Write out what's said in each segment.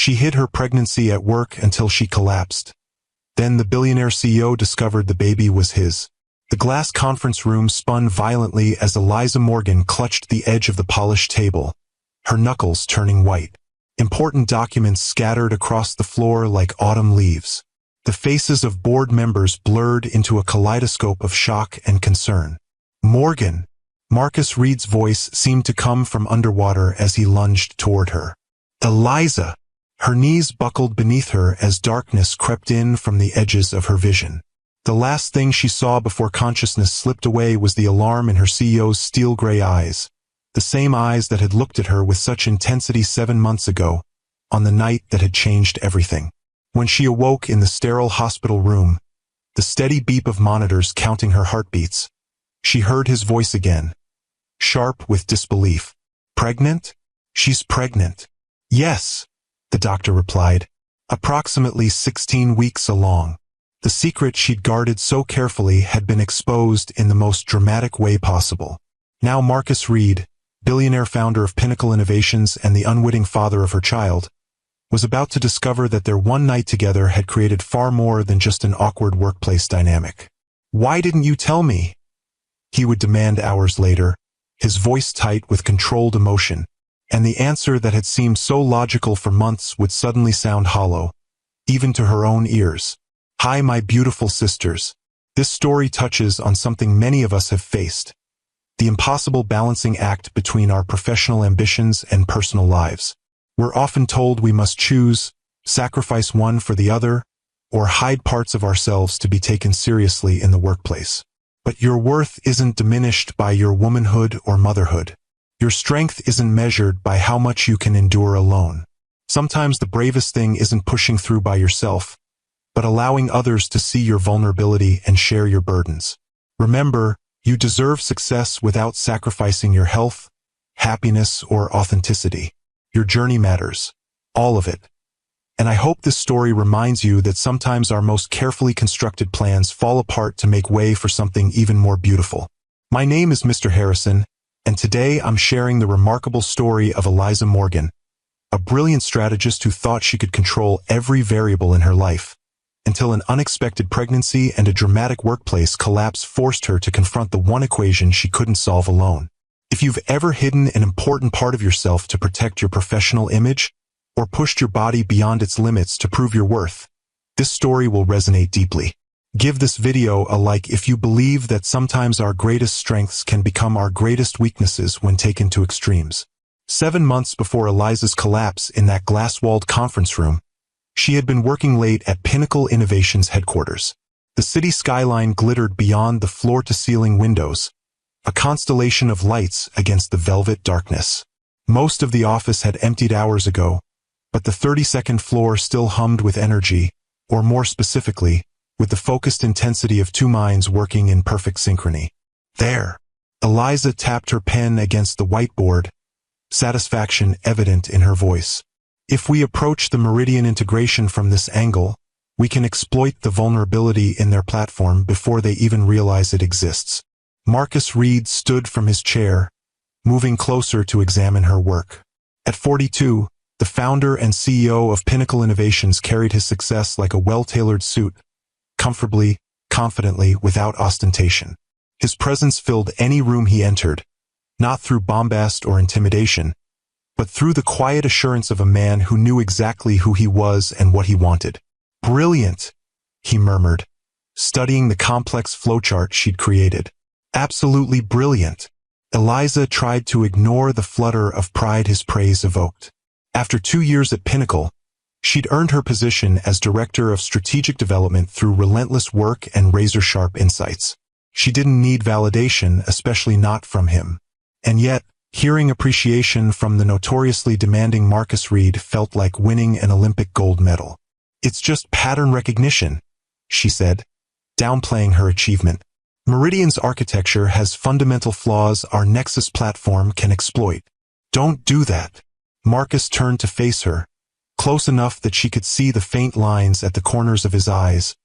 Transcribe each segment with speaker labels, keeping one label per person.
Speaker 1: She hid her pregnancy at work until she collapsed. Then the billionaire CEO discovered the baby was his. The glass conference room spun violently as Eliza Morgan clutched the edge of the polished table, her knuckles turning white. Important documents scattered across the floor like autumn leaves. The faces of board members blurred into a kaleidoscope of shock and concern. Morgan! Marcus Reed's voice seemed to come from underwater as he lunged toward her. Eliza! Her knees buckled beneath her as darkness crept in from the edges of her vision. The last thing she saw before consciousness slipped away was the alarm in her CEO's steel-gray eyes, the same eyes that had looked at her with such intensity 7 months ago, on the night that had changed everything. When she awoke in the sterile hospital room, the steady beep of monitors counting her heartbeats, she heard his voice again, sharp with disbelief. Pregnant? She's pregnant. Yes, the doctor replied, approximately 16 weeks along. The secret she'd guarded so carefully had been exposed in the most dramatic way possible. Now Marcus Reed, billionaire founder of Pinnacle Innovations and the unwitting father of her child, was about to discover that their one night together had created far more than just an awkward workplace dynamic. Why didn't you tell me? He would demand hours later, his voice tight with controlled emotion, and the answer that had seemed so logical for months would suddenly sound hollow, even to her own ears. Hi, my beautiful sisters. This story touches on something many of us have faced: the impossible balancing act between our professional ambitions and personal lives. We're often told we must choose, sacrifice one for the other, or hide parts of ourselves to be taken seriously in the workplace. But your worth isn't diminished by your womanhood or motherhood. Your strength isn't measured by how much you can endure alone. Sometimes the bravest thing isn't pushing through by yourself, but allowing others to see your vulnerability and share your burdens. Remember, you deserve success without sacrificing your health, happiness, or authenticity. Your journey matters. All of it. And I hope this story reminds you that sometimes our most carefully constructed plans fall apart to make way for something even more beautiful. My name is Mr. Harrison, and today I'm sharing the remarkable story of Eliza Morgan, a brilliant strategist who thought she could control every variable in her life, until an unexpected pregnancy and a dramatic workplace collapse forced her to confront the one equation she couldn't solve alone. If you've ever hidden an important part of yourself to protect your professional image, or pushed your body beyond its limits to prove your worth, this story will resonate deeply. Give this video a like if you believe that sometimes our greatest strengths can become our greatest weaknesses when taken to extremes. 7 months before Eliza's collapse in that glass-walled conference room, she had been working late at Pinnacle Innovations headquarters. The city skyline glittered beyond the floor-to-ceiling windows, a constellation of lights against the velvet darkness. Most of the office had emptied hours ago, but the 32nd floor still hummed with energy, or more specifically, with the focused intensity of two minds working in perfect synchrony. There, Eliza tapped her pen against the whiteboard, satisfaction evident in her voice. If we approach the Meridian integration from this angle, we can exploit the vulnerability in their platform before they even realize it exists. Marcus Reed stood from his chair, moving closer to examine her work. At 42, the founder and CEO of Pinnacle Innovations carried his success like a well-tailored suit, comfortably, confidently, without ostentation. His presence filled any room he entered, not through bombast or intimidation, but through the quiet assurance of a man who knew exactly who he was and what he wanted. Brilliant, he murmured, studying the complex flowchart she'd created. Absolutely brilliant. Eliza tried to ignore the flutter of pride his praise evoked. After 2 years at Pinnacle, she'd earned her position as Director of Strategic Development through relentless work and razor-sharp insights. She didn't need validation, especially not from him. And yet, hearing appreciation from the notoriously demanding Marcus Reed felt like winning an Olympic gold medal. It's just pattern recognition, she said, downplaying her achievement. Meridian's architecture has fundamental flaws our Nexus platform can exploit. Don't do that. Marcus turned to face her, close enough that she could see the faint lines at the corners of his eyes,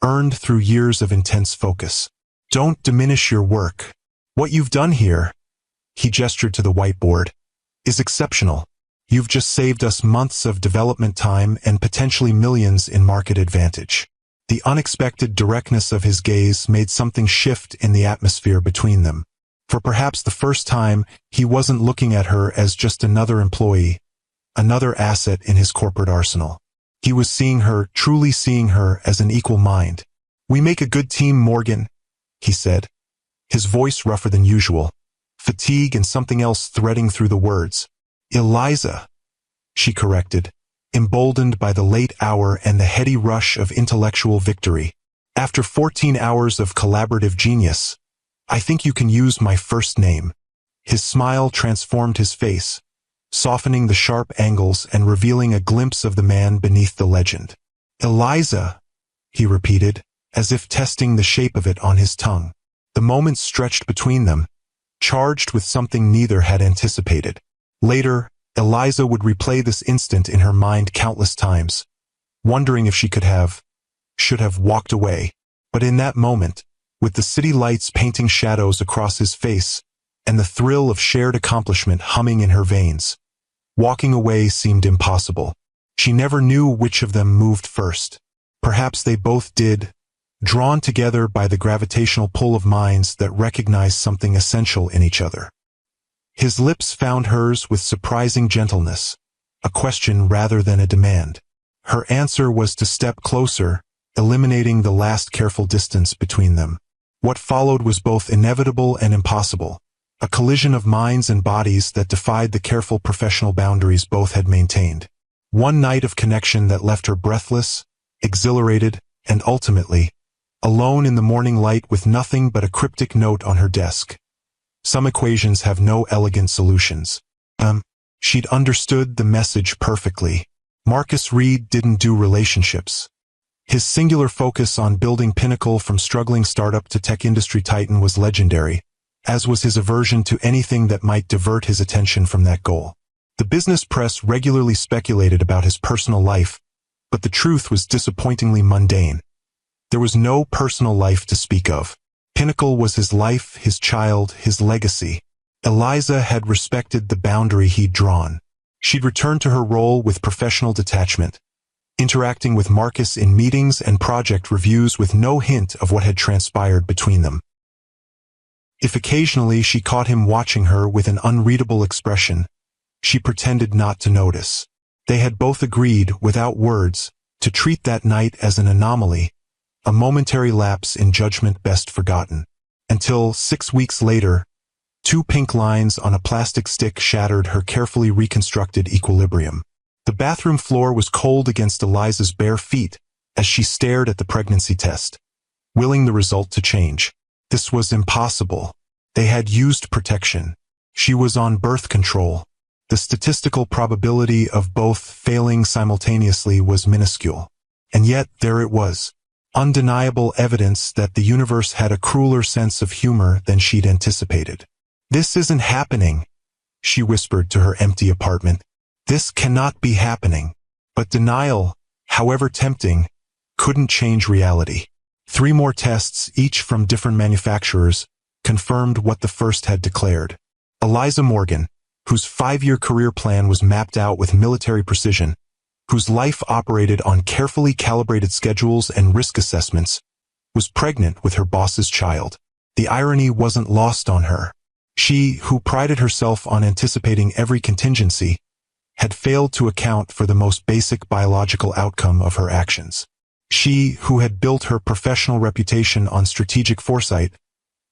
Speaker 1: earned through years of intense focus. Don't diminish your work. What you've done here, he gestured to the whiteboard, is exceptional. You've just saved us months of development time and potentially millions in market advantage. The unexpected directness of his gaze made something shift in the atmosphere between them. For perhaps the first time, he wasn't looking at her as just another employee, another asset in his corporate arsenal. He was seeing her, truly seeing her, as an equal mind. "We make a good team, Morgan," he said, his voice rougher than usual, fatigue and something else threading through the words. "Eliza," she corrected, emboldened by the late hour and the heady rush of intellectual victory. "After 14 hours of collaborative genius, I think you can use my first name." His smile transformed his face, softening the sharp angles and revealing a glimpse of the man beneath the legend. "Eliza," he repeated, as if testing the shape of it on his tongue. The moments stretched between them, charged with something neither had anticipated. Later, Eliza would replay this instant in her mind countless times, wondering if she should have walked away. But in that moment, with the city lights painting shadows across his face, and the thrill of shared accomplishment humming in her veins, walking away seemed impossible. She never knew which of them moved first. Perhaps they both did, drawn together by the gravitational pull of minds that recognize something essential in each other. His lips found hers with surprising gentleness, a question rather than a demand. Her answer was to step closer, eliminating the last careful distance between them. What followed was both inevitable and impossible, a collision of minds and bodies that defied the careful professional boundaries both had maintained. One night of connection that left her breathless, exhilarated, and ultimately, alone in the morning light with nothing but a cryptic note on her desk. "Some equations have no elegant solutions." She'd understood the message perfectly. Marcus Reed didn't do relationships. His singular focus on building pinnacle from struggling startup to tech industry titan was legendary, as was his aversion to anything that might divert his attention from that goal. The business press regularly speculated about his personal life, but the truth was disappointingly mundane. There was no personal life to speak of. Pinnacle was his life, his child, his legacy. Eliza had respected the boundary he'd drawn. She'd returned to her role with professional detachment, interacting with Marcus in meetings and project reviews with no hint of what had transpired between them. If occasionally she caught him watching her with an unreadable expression, she pretended not to notice. They had both agreed, without words, to treat that night as an anomaly, a momentary lapse in judgment best forgotten. Until 6 weeks later, 2 pink lines on a plastic stick shattered her carefully reconstructed equilibrium. The bathroom floor was cold against Eliza's bare feet as she stared at the pregnancy test, willing the result to change. This was impossible. They had used protection. She was on birth control. The statistical probability of both failing simultaneously was minuscule. And yet there it was. Undeniable evidence that the universe had a crueler sense of humor than she'd anticipated. "This isn't happening," she whispered to her empty apartment. "This cannot be happening." But denial, however tempting, couldn't change reality. 3 more tests, each from different manufacturers, confirmed what the first had declared. Eliza Morgan, whose 5-year career plan was mapped out with military precision, whose life operated on carefully calibrated schedules and risk assessments, was pregnant with her boss's child. The irony wasn't lost on her. She, who prided herself on anticipating every contingency, had failed to account for the most basic biological outcome of her actions. She, who had built her professional reputation on strategic foresight,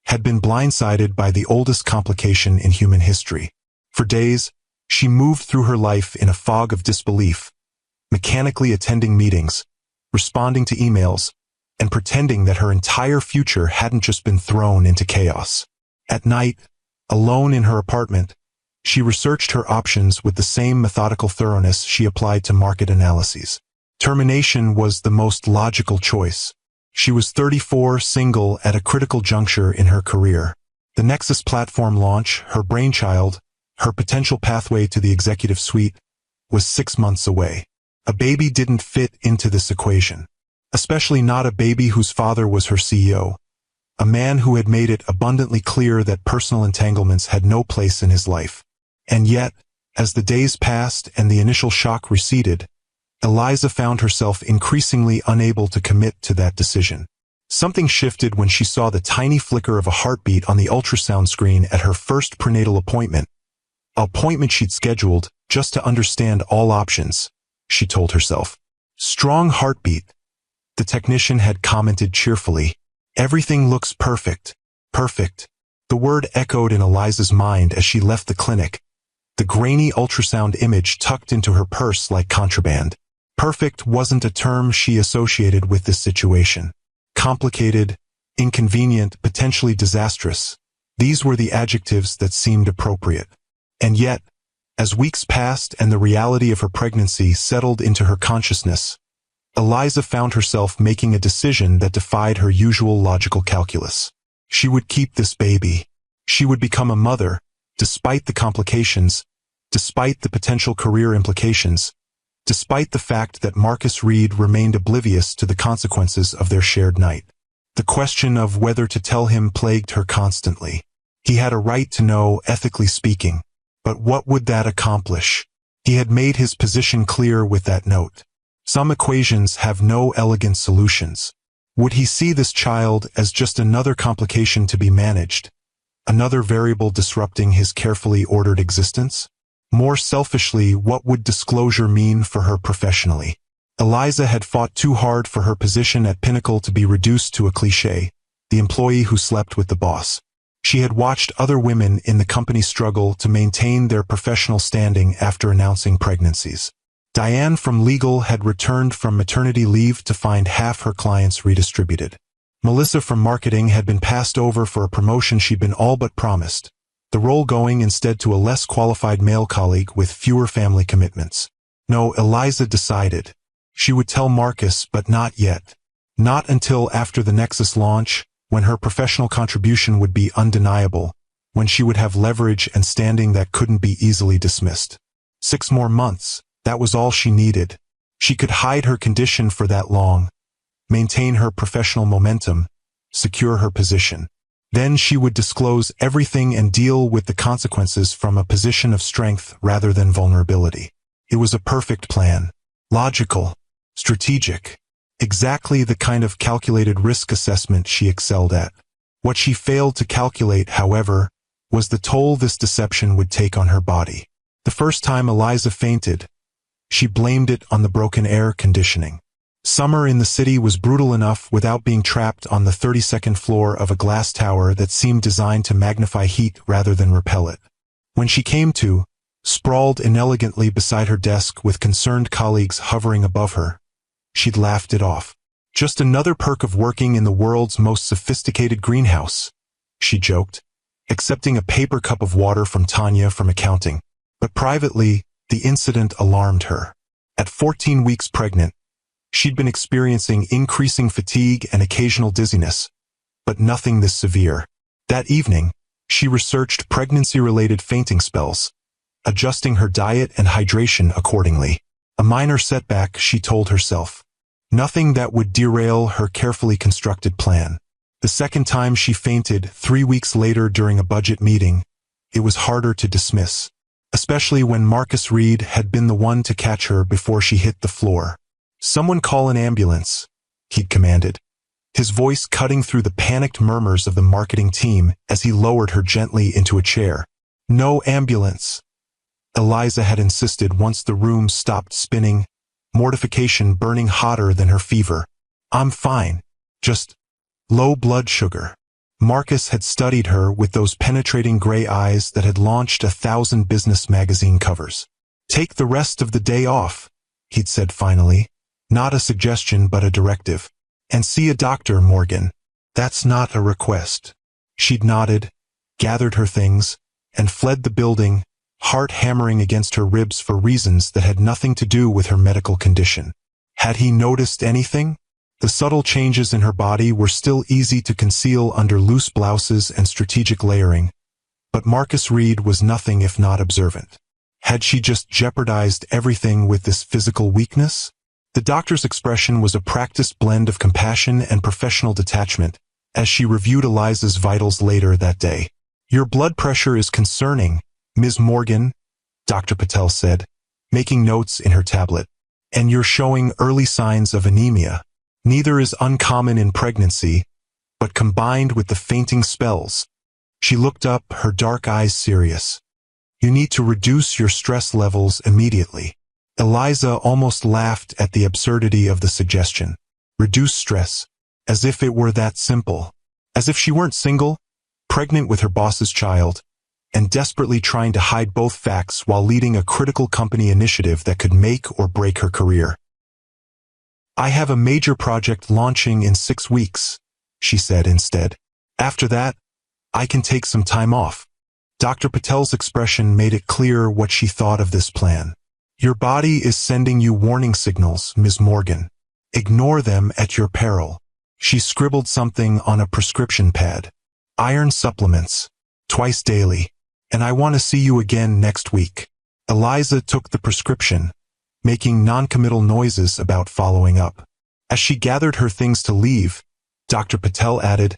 Speaker 1: had been blindsided by the oldest complication in human history. For days, she moved through her life in a fog of disbelief, mechanically attending meetings, responding to emails, and pretending that her entire future hadn't just been thrown into chaos. At night, alone in her apartment, she researched her options with the same methodical thoroughness she applied to market analyses. Termination was the most logical choice. She was 34, single, at a critical juncture in her career. The Nexus platform launch, her brainchild, her potential pathway to the executive suite, was 6 months away. A baby didn't fit into this equation, especially not a baby whose father was her CEO, a man who had made it abundantly clear that personal entanglements had no place in his life. And yet, As the days passed and the initial shock receded, Eliza found herself increasingly unable to commit to that decision. Something shifted when she saw the tiny flicker of a heartbeat on the ultrasound screen at her first prenatal appointment. An appointment she'd scheduled just to understand all options, she told herself. Strong heartbeat. The technician had commented cheerfully. Everything looks perfect. Perfect. The word echoed in Eliza's mind as she left the clinic, the grainy ultrasound image tucked into her purse like contraband. Perfect wasn't a term she associated with this situation. Complicated, inconvenient, potentially disastrous. These were the adjectives that seemed appropriate. And yet, as weeks passed and the reality of her pregnancy settled into her consciousness, Eliza found herself making a decision that defied her usual logical calculus. She would keep this baby. She would become a mother, despite the complications, despite the potential career implications, despite the fact that Marcus Reed remained oblivious to the consequences of their shared night. The question of whether to tell him plagued her constantly. He had a right to know, ethically speaking. But what would that accomplish? He had made his position clear with that note. Some equations have no elegant solutions. Would he see this child as just another complication to be managed? Another variable disrupting his carefully ordered existence? More selfishly, what would disclosure mean for her professionally? Eliza had fought too hard for her position at Pinnacle to be reduced to a cliché, the employee who slept with the boss. She had watched other women in the company struggle to maintain their professional standing after announcing pregnancies. Diane from legal had returned from maternity leave to find half her clients redistributed. Melissa from marketing had been passed over for a promotion she'd been all but promised, the role going instead to a less qualified male colleague with fewer family commitments. No, Eliza decided. She would tell Marcus, but not yet. Not until after the Nexus launch, when her professional contribution would be undeniable, when she would have leverage and standing that couldn't be easily dismissed. 6 more months, that was all she needed. She could hide her condition for that long, maintain her professional momentum, secure her position. Then she would disclose everything and deal with the consequences from a position of strength rather than vulnerability. It was a perfect plan. Logical. Strategic. Exactly the kind of calculated risk assessment she excelled at. What she failed to calculate, however, was the toll this deception would take on her body. The first time Eliza fainted, she blamed it on the broken air conditioning. Summer in the city was brutal enough without being trapped on the 32nd floor of a glass tower that seemed designed to magnify heat rather than repel it. When she came to, sprawled inelegantly beside her desk with concerned colleagues hovering above her, she'd laughed it off. Just another perk of working in the world's most sophisticated greenhouse, she joked, accepting a paper cup of water from Tanya from accounting. But privately, the incident alarmed her. At 14 weeks pregnant, she'd been experiencing increasing fatigue and occasional dizziness, but nothing this severe. That evening, she researched pregnancy-related fainting spells, adjusting her diet and hydration accordingly. A minor setback, she told herself. Nothing that would derail her carefully constructed plan. The second time she fainted, 3 weeks later during a budget meeting, it was harder to dismiss, especially when Marcus Reed had been the one to catch her before she hit the floor. "Someone call an ambulance," he'd commanded, his voice cutting through the panicked murmurs of the marketing team as he lowered her gently into a chair. "No ambulance," Eliza had insisted once the room stopped spinning, mortification burning hotter than her fever. "I'm fine. Just low blood sugar." Marcus had studied her with those penetrating gray eyes that had launched 1,000 business magazine covers. "Take the rest of the day off," he'd said finally. Not a suggestion but a directive. "And see a doctor, Morgan." "That's not a request." She'd nodded, gathered her things, and fled the building, heart hammering against her ribs for reasons that had nothing to do with her medical condition. Had he noticed anything? The subtle changes in her body were still easy to conceal under loose blouses and strategic layering, but Marcus Reed was nothing if not observant. Had she just jeopardized everything with this physical weakness? The doctor's expression was a practiced blend of compassion and professional detachment, as she reviewed Eliza's vitals later that day. "Your blood pressure is concerning, Ms. Morgan." Dr. Patel said, making notes in her tablet. And you're showing early signs of anemia. Neither is uncommon in pregnancy, but combined with the fainting spells. She looked up, her dark eyes serious. You need to reduce your stress levels immediately. Eliza almost laughed at the absurdity of the suggestion. Reduce stress, as if it were that simple. As if she weren't single, pregnant with her boss's child, and desperately trying to hide both facts while leading a critical company initiative that could make or break her career. I have a major project launching in 6 weeks, she said instead. After that, I can take some time off. Dr. Patel's expression made it clear what she thought of this plan. Your body is sending you warning signals, Ms. Morgan. Ignore them at your peril. She scribbled something on a prescription pad. Iron supplements, twice daily, and I want to see you again next week. Eliza took the prescription, making non-committal noises about following up. As she gathered her things to leave, Dr. Patel added,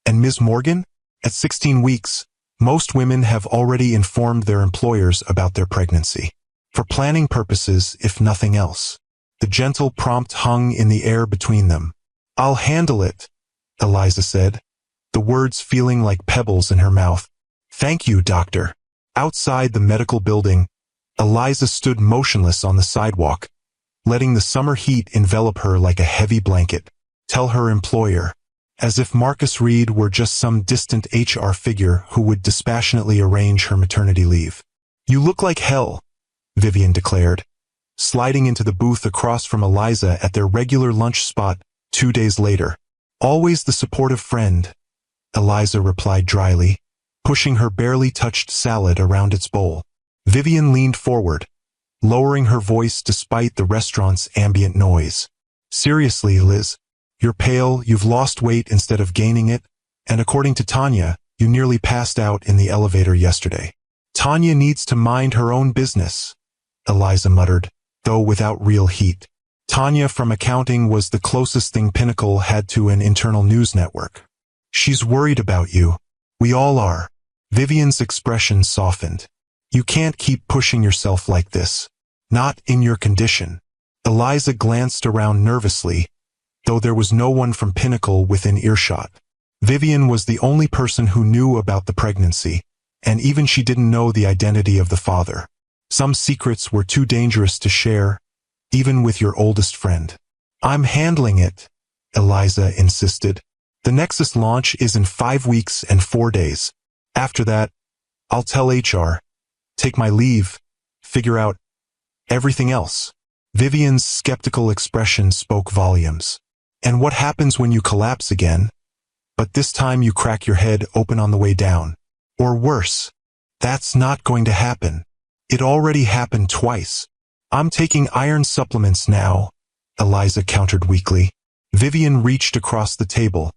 Speaker 1: and Ms. Morgan, at 16 weeks, most women have already informed their employers about their pregnancy. For planning purposes, if nothing else. The gentle prompt hung in the air between them. I'll handle it, Eliza said, the words feeling like pebbles in her mouth. Thank you, doctor. Outside the medical building, Eliza stood motionless on the sidewalk, letting the summer heat envelop her like a heavy blanket. Tell her employer, as if Marcus Reed were just some distant HR figure who would dispassionately arrange her maternity leave. You look like hell, Vivian declared, sliding into the booth across from Eliza at their regular lunch spot 2 days later. Always the supportive friend, Eliza replied dryly, pushing her barely touched salad around its bowl. Vivian leaned forward, lowering her voice despite the restaurant's ambient noise. Seriously, Liz, you're pale, you've lost weight instead of gaining it, and according to Tanya, you nearly passed out in the elevator yesterday. Tanya needs to mind her own business, Eliza muttered, though without real heat. Tanya from accounting was the closest thing Pinnacle had to an internal news network. She's worried about you. We all are. Vivian's expression softened. You can't keep pushing yourself like this. Not in your condition. Eliza glanced around nervously, though there was no one from Pinnacle within earshot. Vivian was the only person who knew about the pregnancy, and even she didn't know the identity of the father. Some secrets were too dangerous to share, even with your oldest friend. I'm handling it, Eliza insisted. The Nexus launch is in 5 weeks and 4 days. After that, I'll tell HR, take my leave, figure out everything else. Vivian's skeptical expression spoke volumes. And what happens when you collapse again? But this time you crack your head open on the way down. Or worse. That's not going to happen. It already happened twice. I'm taking iron supplements now, Eliza countered weakly. Vivian reached across the table,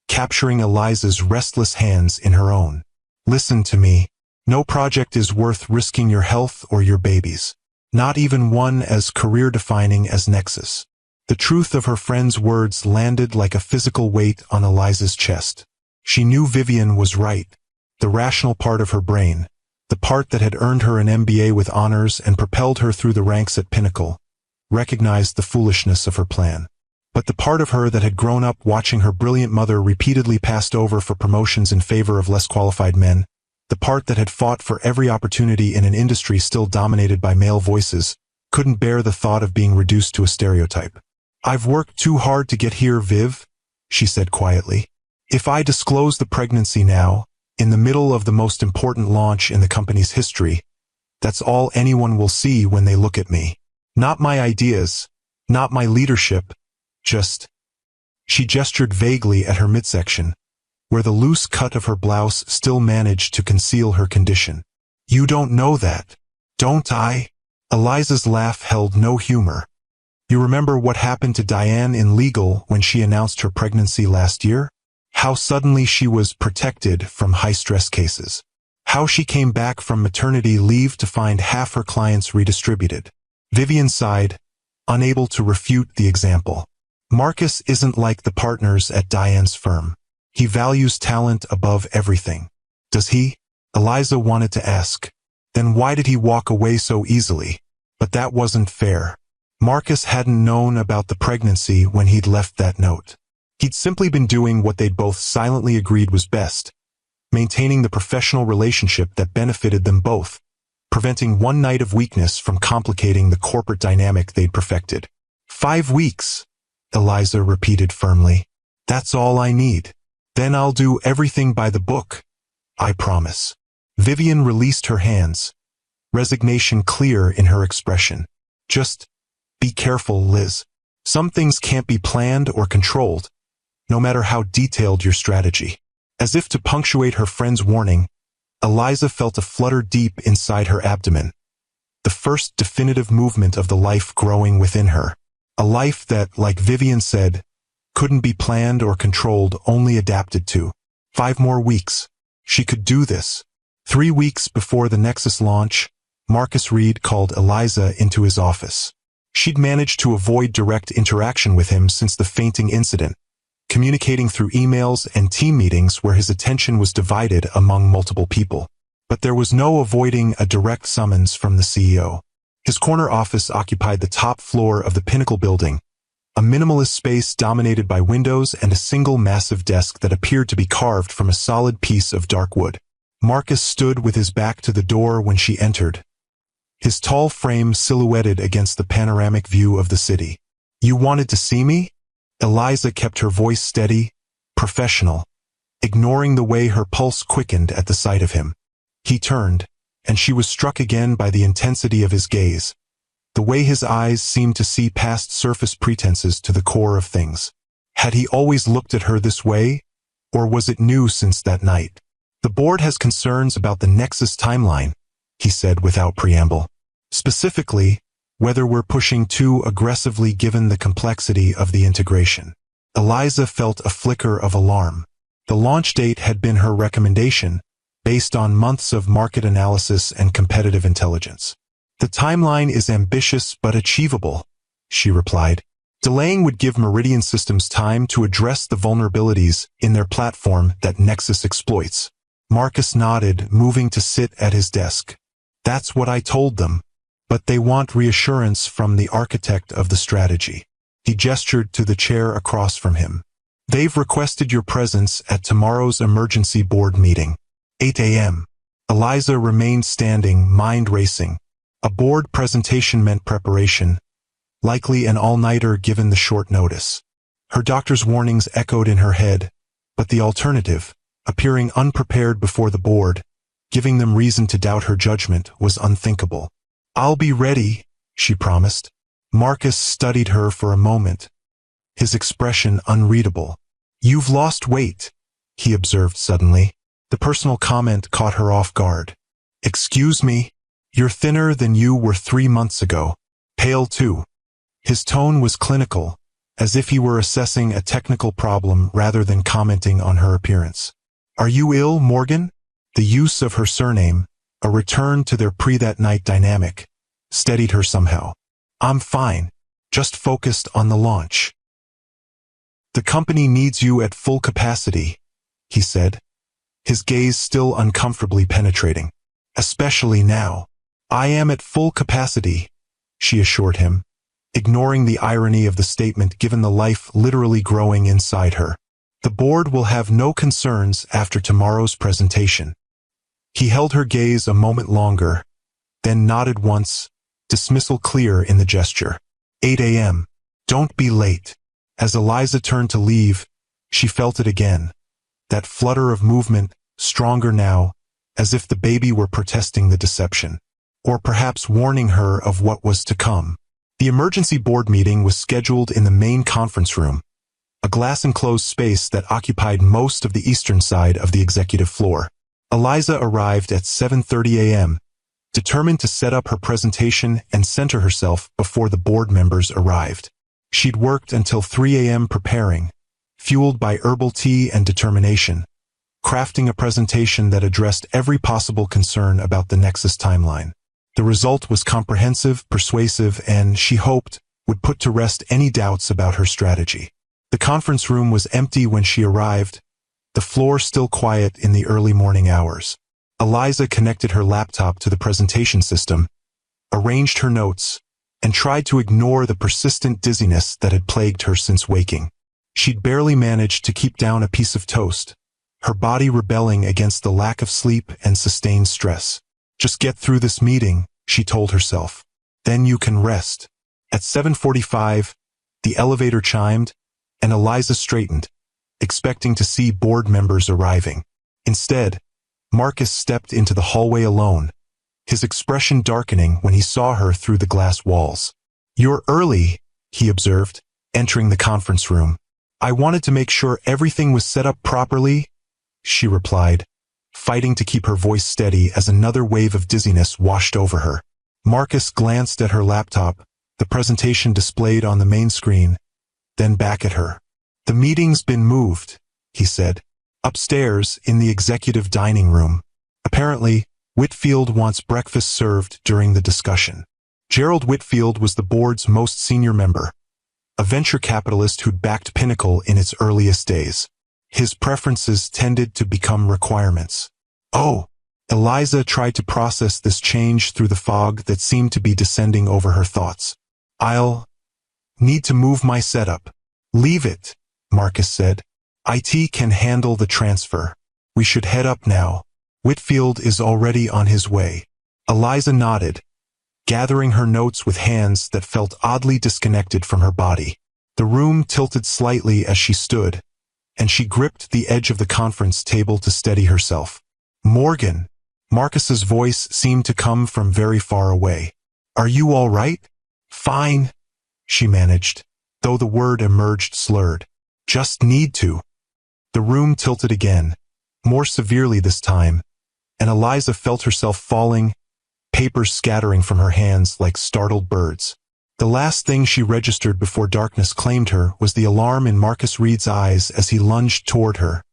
Speaker 1: capturing Eliza's restless hands in her own. Listen to me. No project is worth risking your health or your baby's. Not even one as career-defining as Nexus. The truth of her friend's words landed like a physical weight on Eliza's chest. She knew Vivian was right. The rational part of her brain, the part that had earned her an MBA with honors and propelled her through the ranks at Pinnacle, recognized the foolishness of her plan. But the part of her that had grown up watching her brilliant mother repeatedly passed over for promotions in favor of less qualified men, the part that had fought for every opportunity in an industry still dominated by male voices, couldn't bear the thought of being reduced to a stereotype. I've worked too hard to get here, Viv, she said quietly. If I disclose the pregnancy now, in the middle of the most important launch in the company's history, that's all anyone will see when they look at me. Not my ideas, not my leadership, just... She gestured vaguely at her midsection, where the loose cut of her blouse still managed to conceal her condition. You don't know that, don't I? Eliza's laugh held no humor. You remember what happened to Diane in legal when she announced her pregnancy last year? How suddenly she was protected from high-stress cases. How she came back from maternity leave to find half her clients redistributed. Vivian sighed, unable to refute the example. Marcus isn't like the partners at Diane's firm. He values talent above everything. Does he? Eliza wanted to ask, Then why did he walk away so easily? But that wasn't fair. Marcus hadn't known about the pregnancy when he'd left that note. He'd simply been doing what they'd both silently agreed was best, maintaining the professional relationship that benefited them both, preventing one night of weakness from complicating the corporate dynamic they'd perfected. 5 weeks, Eliza repeated firmly. That's all I need. Then I'll do everything by the book. I promise. Vivian released her hands, resignation clear in her expression. Just be careful, Liz. Some things can't be planned or controlled, no matter how detailed your strategy. As if to punctuate her friend's warning, Eliza felt a flutter deep inside her abdomen, the first definitive movement of the life growing within her. A life that, like Vivian said, couldn't be planned or controlled, only adapted to. 5 more weeks. She could do this. 3 weeks before the Nexus launch, Marcus Reed called Eliza into his office. She'd managed to avoid direct interaction with him since the fainting incident, communicating through emails and team meetings where his attention was divided among multiple people. But there was no avoiding a direct summons from the CEO. His corner office occupied the top floor of the Pinnacle building, a minimalist space dominated by windows and a single massive desk that appeared to be carved from a solid piece of dark wood. Marcus stood with his back to the door when she entered, his tall frame silhouetted against the panoramic view of the city. You wanted to see me? Eliza kept her voice steady, professional, ignoring the way her pulse quickened at the sight of him. He turned, and she was struck again by the intensity of his gaze, the way his eyes seemed to see past surface pretenses to the core of things. Had he always looked at her this way, or was it new since that night? The board has concerns about the Nexus timeline, he said without preamble. Specifically, whether we're pushing too aggressively given the complexity of the integration. Eliza felt a flicker of alarm. The launch date had been her recommendation, based on months of market analysis and competitive intelligence. The timeline is ambitious but achievable, she replied. Delaying would give Meridian Systems time to address the vulnerabilities in their platform that Nexus exploits. Marcus nodded, moving to sit at his desk. That's what I told them. But they want reassurance from the architect of the strategy. He gestured to the chair across from him. They've requested your presence at tomorrow's emergency board meeting. 8 a.m. Eliza remained standing, mind racing. A board presentation meant preparation, likely an all-nighter given the short notice. Her doctor's warnings echoed in her head, but the alternative, appearing unprepared before the board, giving them reason to doubt her judgment, was unthinkable. I'll be ready, she promised. Marcus studied her for a moment, his expression unreadable. You've lost weight, he observed suddenly. The personal comment caught her off guard. Excuse me? You're thinner than you were 3 months ago. Pale too. His tone was clinical, as if he were assessing a technical problem rather than commenting on her appearance. Are you ill, Morgan? The use of her surname, a return to their pre-that-night dynamic, steadied her somehow. I'm fine, just focused on the launch. The company needs you at full capacity, he said, his gaze still uncomfortably penetrating. Especially now. I am at full capacity, she assured him, ignoring the irony of the statement given the life literally growing inside her. The board will have no concerns after tomorrow's presentation. He held her gaze a moment longer, then nodded once, dismissal clear in the gesture. 8 a.m. Don't be late. As Eliza turned to leave, she felt it again. That flutter of movement, stronger now, as if the baby were protesting the deception, or perhaps warning her of what was to come. The emergency board meeting was scheduled in the main conference room, a glass-enclosed space that occupied most of the eastern side of the executive floor. Eliza arrived at 7:30 a.m., determined to set up her presentation and center herself before the board members arrived. She'd worked until 3 a.m. preparing, fueled by herbal tea and determination, crafting a presentation that addressed every possible concern about the Nexus timeline. The result was comprehensive, persuasive, and, she hoped, would put to rest any doubts about her strategy. The conference room was empty when she arrived, the floor still quiet in the early morning hours. Eliza connected her laptop to the presentation system, arranged her notes, and tried to ignore the persistent dizziness that had plagued her since waking. She'd barely managed to keep down a piece of toast, her body rebelling against the lack of sleep and sustained stress. Just get through this meeting, she told herself. Then you can rest. At 7:45, the elevator chimed, and Eliza straightened, expecting to see board members arriving. Instead, Marcus stepped into the hallway alone, his expression darkening when he saw her through the glass walls. "You're early," he observed, entering the conference room. "I wanted to make sure everything was set up properly," she replied, fighting to keep her voice steady as another wave of dizziness washed over her. Marcus glanced at her laptop, the presentation displayed on the main screen, then back at her. "The meeting's been moved," he said. "Upstairs in the executive dining room. Apparently, Whitfield wants breakfast served during the discussion." Gerald Whitfield was the board's most senior member, a venture capitalist who'd backed Pinnacle in its earliest days. His preferences tended to become requirements. "Oh," Eliza tried to process this change through the fog that seemed to be descending over her thoughts. "I'll need to move my setup." "Leave it," Marcus said. "IT can handle the transfer. We should head up now. Whitfield is already on his way." Eliza nodded, gathering her notes with hands that felt oddly disconnected from her body. The room tilted slightly as she stood, and she gripped the edge of the conference table to steady herself. "Morgan." Marcus's voice seemed to come from very far away. "Are you all right?" "Fine," she managed, though the word emerged slurred. "Just need to." The room tilted again, more severely this time, and Eliza felt herself falling, papers scattering from her hands like startled birds. The last thing she registered before darkness claimed her was the alarm in Marcus Reed's eyes as he lunged toward her,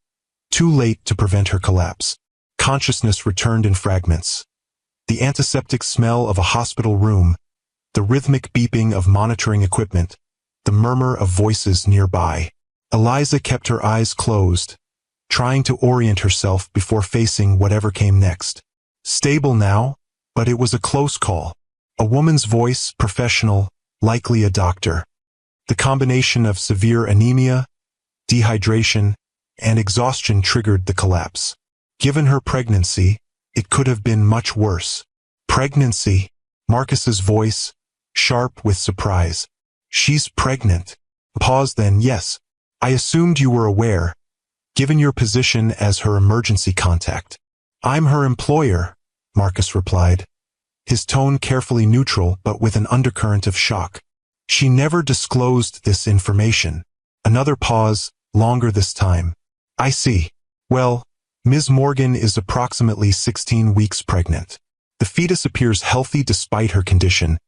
Speaker 1: too late to prevent her collapse. Consciousness returned in fragments. The antiseptic smell of a hospital room, the rhythmic beeping of monitoring equipment, the murmur of voices nearby. Eliza kept her eyes closed, trying to orient herself before facing whatever came next. Stable now, but it was a close call. A woman's voice, professional, likely a doctor. The combination of severe anemia, dehydration, and exhaustion triggered the collapse. Given her pregnancy, it could have been much worse. "Pregnancy?" Marcus's voice, sharp with surprise. "She's pregnant." Pause then. "Yes. I assumed you were aware, given your position as her emergency contact." "I'm her employer," Marcus replied, his tone carefully neutral but with an undercurrent of shock. "She never disclosed this information." Another pause, longer this time. "I see. Well, Ms. Morgan is approximately 16 weeks pregnant. The fetus appears healthy despite her condition,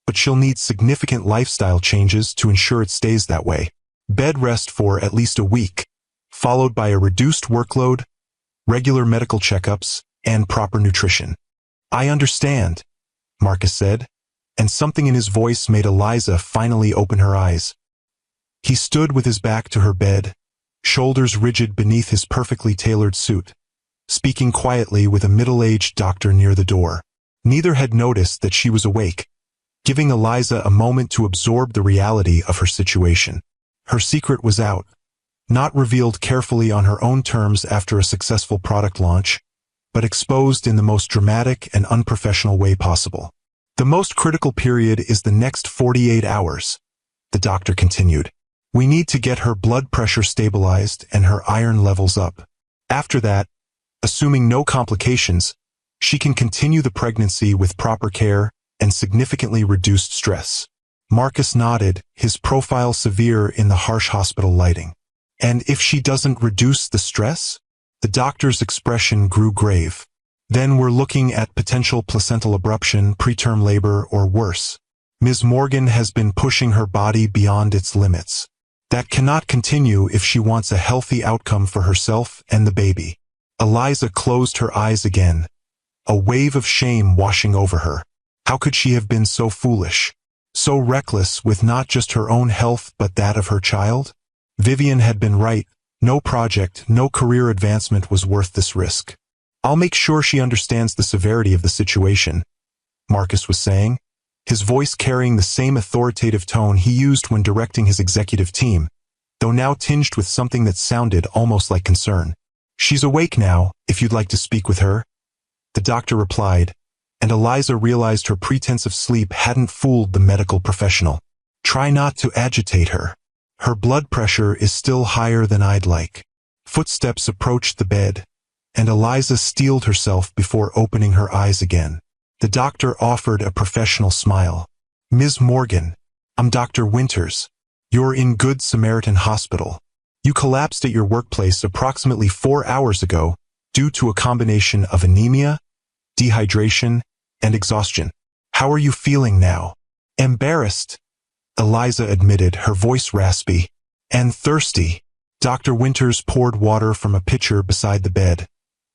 Speaker 1: but she'll need significant lifestyle changes to ensure it stays that way. Bed rest for at least a week, followed by a reduced workload, regular medical checkups, and proper nutrition." "I understand," Marcus said, and something in his voice made Eliza finally open her eyes. He stood with his back to her bed, shoulders rigid beneath his perfectly tailored suit, speaking quietly with a middle-aged doctor near the door. Neither had noticed that she was awake, giving Eliza a moment to absorb the reality of her situation. Her secret was out, not revealed carefully on her own terms after a successful product launch, but exposed in the most dramatic and unprofessional way possible. "The most critical period is the next 48 hours, the doctor continued. "We need to get her blood pressure stabilized and her iron levels up. After that, assuming no complications, she can continue the pregnancy with proper care and significantly reduced stress." Marcus nodded, his profile severe in the harsh hospital lighting. "And if she doesn't reduce the stress?" The doctor's expression grew grave. "Then we're looking at potential placental abruption, preterm labor, or worse. Ms. Morgan has been pushing her body beyond its limits. That cannot continue if she wants a healthy outcome for herself and the baby." Eliza closed her eyes again, a wave of shame washing over her. How could she have been so foolish, so reckless with not just her own health but that of her child? Vivian had been right. No project, no career advancement was worth this risk. I'll make sure she understands the severity of the situation, Marcus was saying, his voice carrying the same authoritative tone he used when directing his executive team, though now tinged with something that sounded almost like concern. She's awake now, if you'd like to speak with her, the doctor replied, and Eliza realized her pretense of sleep hadn't fooled the medical professional. Try not to agitate her. Her blood pressure is still higher than I'd like. Footsteps approached the bed, and Eliza steeled herself before opening her eyes again. The doctor offered a professional smile. Ms. Morgan, I'm Dr. Winters. You're in Good Samaritan Hospital. You collapsed at your workplace approximately 4 hours ago due to a combination of anemia, dehydration, and exhaustion. How are you feeling now? Embarrassed, Eliza admitted, her voice raspy. And thirsty. Dr. Winters poured water from a pitcher beside the bed,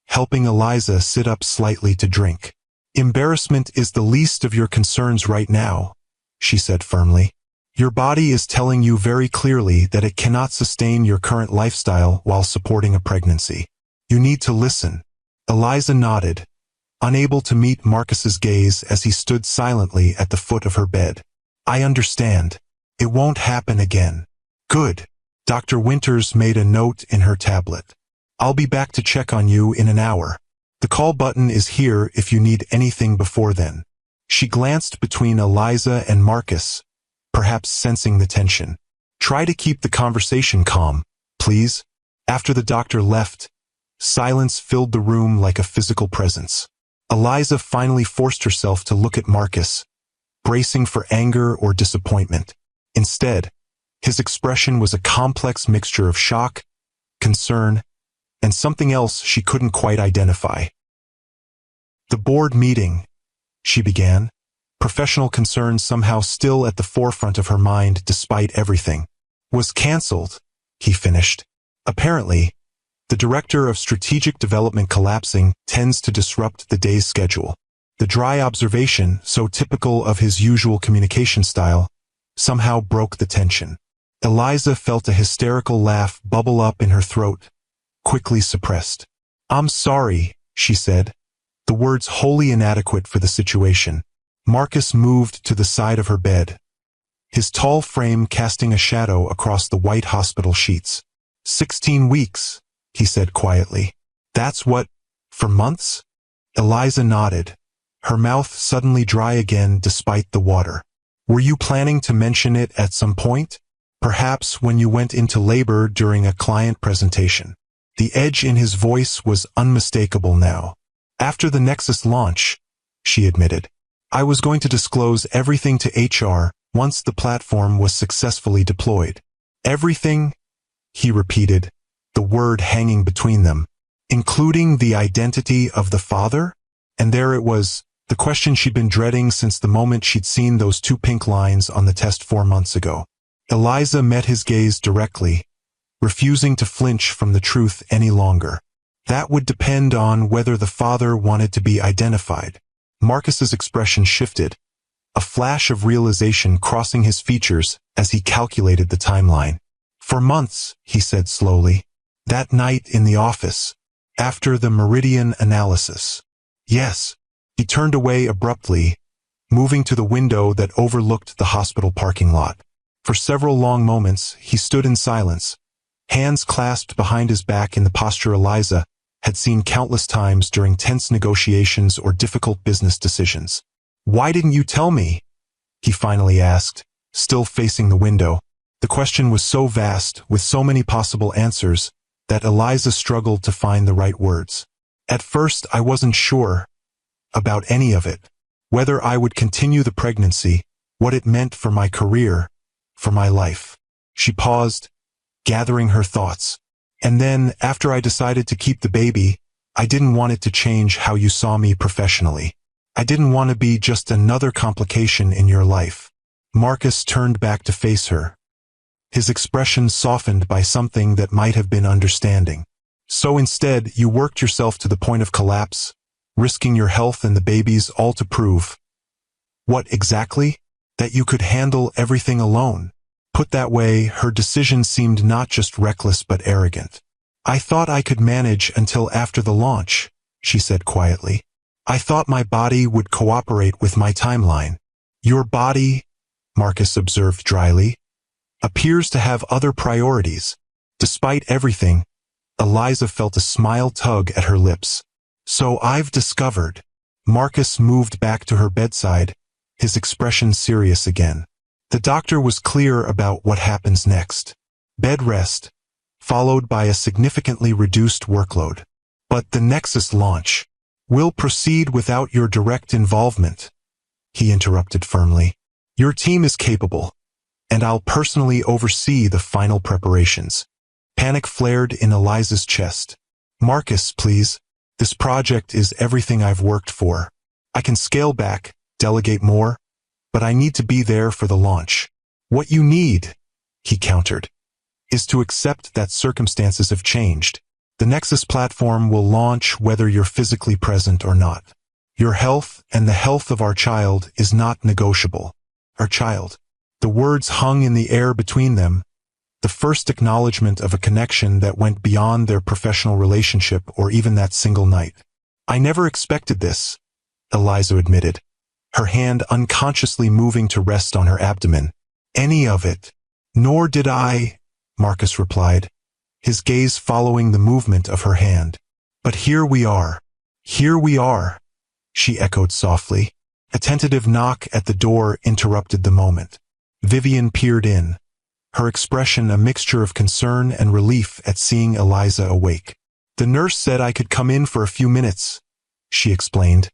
Speaker 1: helping Eliza sit up slightly to drink. Embarrassment is the least of your concerns right now, she said firmly. Your body is telling you very clearly that it cannot sustain your current lifestyle while supporting a pregnancy. You need to listen. Eliza nodded, unable to meet Marcus's gaze as he stood silently at the foot of her bed. I understand. It won't happen again. Good. Dr. Winters made a note in her tablet. I'll be back to check on you in an hour. The call button is here if you need anything before then. She glanced between Eliza and Marcus, perhaps sensing the tension. Try to keep the conversation calm, please. After the doctor left, silence filled the room like a physical presence. Eliza finally forced herself to look at Marcus, bracing for anger or disappointment. Instead, his expression was a complex mixture of shock, concern, and something else she couldn't quite identify. The board meeting, she began, professional concerns somehow still at the forefront of her mind despite everything, was cancelled, he finished. Apparently, the director of strategic development collapsing tends to disrupt the day's schedule. The dry observation, so typical of his usual communication style, somehow broke the tension. Eliza felt a hysterical laugh bubble up in her throat, quickly suppressed. I'm sorry, she said, the words wholly inadequate for the situation. Marcus moved to the side of her bed, his tall frame casting a shadow across the white hospital sheets. 16 weeks, he said quietly. That's what, for months? Eliza nodded, her mouth suddenly dry again despite the water. Were you planning to mention it at some point? Perhaps when you went into labor during a client presentation. The edge in his voice was unmistakable now. After the Nexus launch, she admitted, I was going to disclose everything to HR once the platform was successfully deployed. Everything? He repeated, the word hanging between them. Including the identity of the father? And there it was, the question she'd been dreading since the moment she'd seen those 2 pink lines on the test 4 months ago. Eliza met his gaze directly, refusing to flinch from the truth any longer. That would depend on whether the father wanted to be identified. Marcus's expression shifted, a flash of realization crossing his features as he calculated the timeline. For months, he said slowly. That night in the office, after the meridian analysis. Yes. He turned away abruptly, moving to the window that overlooked the hospital parking lot. For several long moments, he stood in silence, hands clasped behind his back in the posture Eliza had seen countless times during tense negotiations or difficult business decisions. Why didn't you tell me? He finally asked, still facing the window. The question was so vast, with so many possible answers, that Eliza struggled to find the right words. At first, I wasn't sure about any of it, whether I would continue the pregnancy, what it meant for my career, for my life. She paused, gathering her thoughts. And then, after I decided to keep the baby, I didn't want it to change how you saw me professionally. I didn't want to be just another complication in your life. Marcus turned back to face her, his expression softened by something that might have been understanding. So instead, you worked yourself to the point of collapse, risking your health and the baby's all to prove. What exactly? That you could handle everything alone. Put that way, her decision seemed not just reckless but arrogant. I thought I could manage until after the launch, she said quietly. I thought my body would cooperate with my timeline. Your body, Marcus observed dryly, appears to have other priorities. Despite everything, Eliza felt a smile tug at her lips. So I've discovered. Marcus moved back to her bedside, his expression serious again. The doctor was clear about what happens next. Bed rest, followed by a significantly reduced workload. But the Nexus launch will proceed without your direct involvement, he interrupted firmly. Your team is capable, and I'll personally oversee the final preparations. Panic flared in Eliza's chest. Marcus, please. This project is everything I've worked for. I can scale back, delegate more, but I need to be there for the launch. What you need, he countered, is to accept that circumstances have changed. The Nexus platform will launch whether you're physically present or not. Your health and the health of our child is not negotiable. Our child. The words hung in the air between them, the first acknowledgement of a connection that went beyond their professional relationship or even that single night. I never expected this, Eliza admitted, her hand unconsciously moving to rest on her abdomen. Any of it. Nor did I, Marcus replied, his gaze following the movement of her hand. But here we are. Here we are, she echoed softly. A tentative knock at the door interrupted the moment. Vivian peered in, her expression a mixture of concern and relief at seeing Eliza awake. The nurse said I could come in for a few minutes, she explained,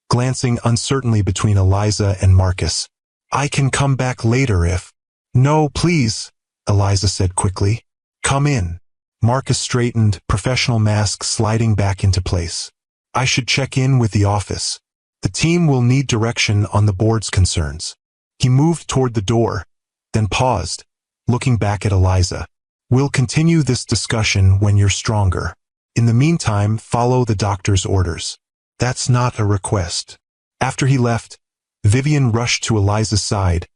Speaker 1: glancing uncertainly between Eliza and Marcus. I can come back later if... No, please, Eliza said quickly. Come in. Marcus straightened, professional mask sliding back into place. I should check in with the office. The team will need direction on the board's concerns. He moved toward the door, then paused, looking back at Eliza. We'll continue this discussion when you're stronger. In the meantime, follow the doctor's orders. That's not a request. After he left, Vivian rushed to Eliza's side,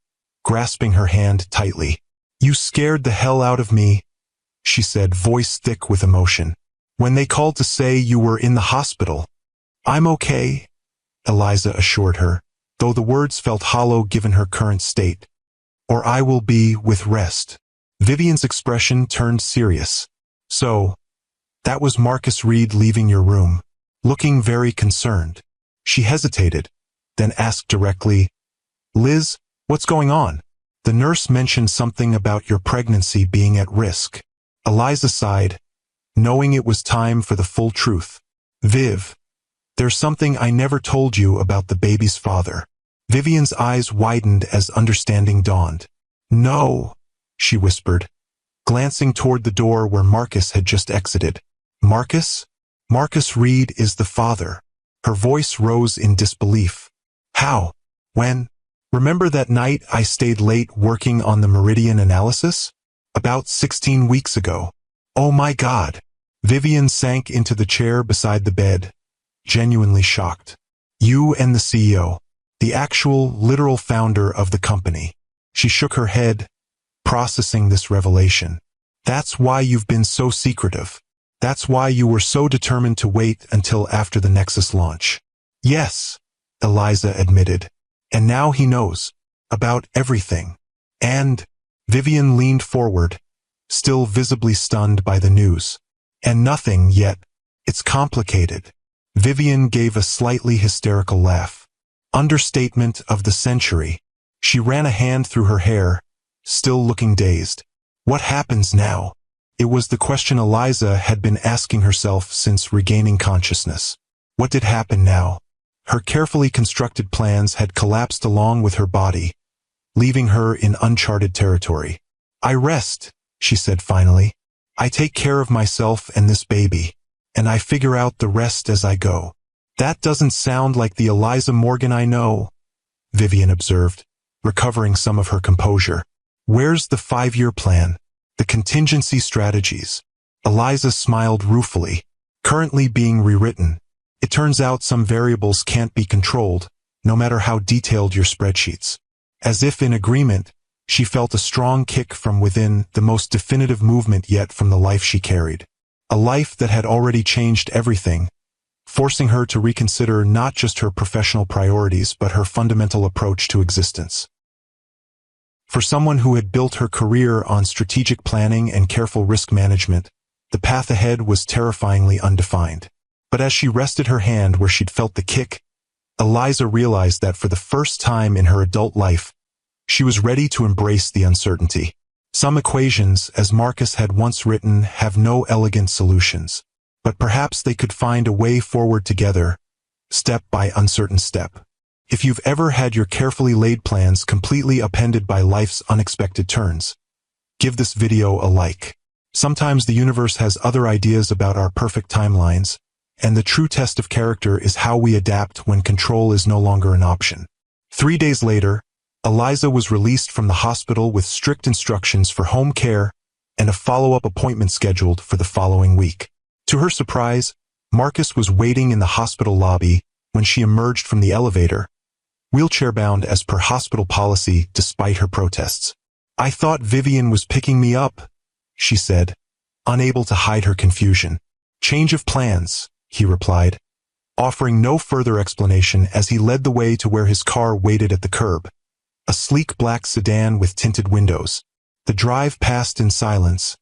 Speaker 1: grasping her hand tightly. You scared the hell out of me, she said, voice thick with emotion. When they called to say you were in the hospital. I'm okay, Eliza assured her, though the words felt hollow given her current state. Or I will be with rest. Vivian's expression turned serious. So, that was Marcus Reed leaving your room, looking very concerned. She hesitated, then asked directly, Liz, what's going on? The nurse mentioned something about your pregnancy being at risk. Eliza sighed, knowing it was time for the full truth. Viv, there's something I never told you about the baby's father. Vivian's eyes widened as understanding dawned. No, she whispered, glancing toward the door where Marcus had just exited. Marcus? Marcus Reed is the father. Her voice rose in disbelief. How? When? Remember that night I stayed late working on the meridian analysis? About 16 weeks ago. Oh my God. Vivian sank into the chair beside the bed, genuinely shocked. You and the CEO. The actual, literal founder of the company. She shook her head, processing this revelation. That's why you've been so secretive. That's why you were so determined to wait until after the Nexus launch. Yes, Eliza admitted. And now he knows. About everything. And, Vivian leaned forward, still visibly stunned by the news. And nothing yet. It's complicated. Vivian gave a slightly hysterical laugh. Understatement of the century. She ran a hand through her hair, still looking dazed. What happens now? It was the question Eliza had been asking herself since regaining consciousness. What did happen now? Her carefully constructed plans had collapsed along with her body, leaving her in uncharted territory. I rest, she said finally. I take care of myself and this baby, and I figure out the rest as I go. That doesn't sound like the Eliza Morgan I know, Vivian observed, recovering some of her composure. Where's the 5-year plan? The contingency strategies? Eliza smiled ruefully. Currently being rewritten. It turns out some variables can't be controlled, no matter how detailed your spreadsheets. As if in agreement, she felt a strong kick from within, the most definitive movement yet from the life she carried. A life that had already changed everything, forcing her to reconsider not just her professional priorities but her fundamental approach to existence. For someone who had built her career on strategic planning and careful risk management, the path ahead was terrifyingly undefined. But as she rested her hand where she'd felt the kick, Eliza realized that for the first time in her adult life, she was ready to embrace the uncertainty. Some equations, as Marcus had once written, have no elegant solutions, but perhaps they could find a way forward together, step by uncertain step. If you've ever had your carefully laid plans completely upended by life's unexpected turns, give this video a like. Sometimes the universe has other ideas about our perfect timelines, and the true test of character is how we adapt when control is no longer an option. 3 days later, Eliza was released from the hospital with strict instructions for home care and a follow-up appointment scheduled for the following week. To her surprise, Marcus was waiting in the hospital lobby when she emerged from the elevator, wheelchair-bound as per hospital policy despite her protests. "I thought Vivian was picking me up," she said, unable to hide her confusion. "Change of plans," he replied, offering no further explanation as he led the way to where his car waited at the curb, a sleek black sedan with tinted windows. The drive passed in silence,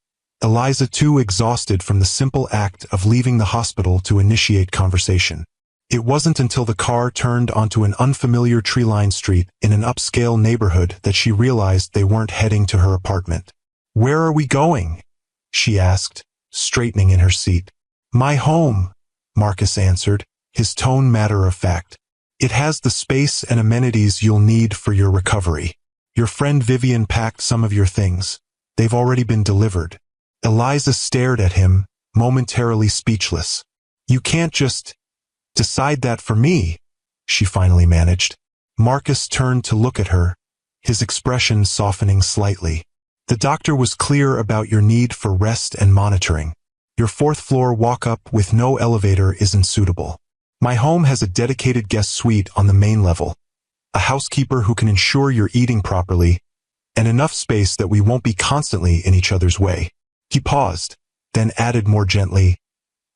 Speaker 1: Eliza too exhausted from the simple act of leaving the hospital to initiate conversation. It wasn't until the car turned onto an unfamiliar tree-lined street in an upscale neighborhood that she realized they weren't heading to her apartment. "Where are we going?" she asked, straightening in her seat. "My home," Marcus answered, his tone matter-of-fact. "It has the space and amenities you'll need for your recovery. Your friend Vivian packed some of your things. They've already been delivered." Eliza stared at him, momentarily speechless. "You can't just decide that for me," she finally managed. Marcus turned to look at her, his expression softening slightly. "The doctor was clear about your need for rest and monitoring. Your 4th floor walk-up with no elevator isn't suitable. My home has a dedicated guest suite on the main level, a housekeeper who can ensure you're eating properly, and enough space that we won't be constantly in each other's way." He paused, then added more gently,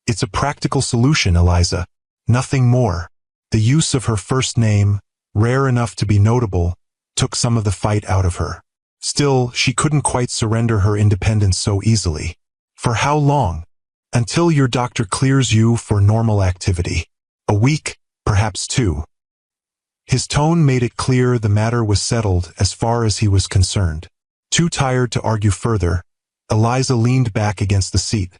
Speaker 1: "It's a practical solution, Eliza. Nothing more." The use of her first name, rare enough to be notable, took some of the fight out of her. Still, she couldn't quite surrender her independence so easily. "For how long?" "Until your doctor clears you for normal activity. A week, perhaps 2. His tone made it clear the matter was settled as far as he was concerned. Too tired to argue further, Eliza leaned back against the seat,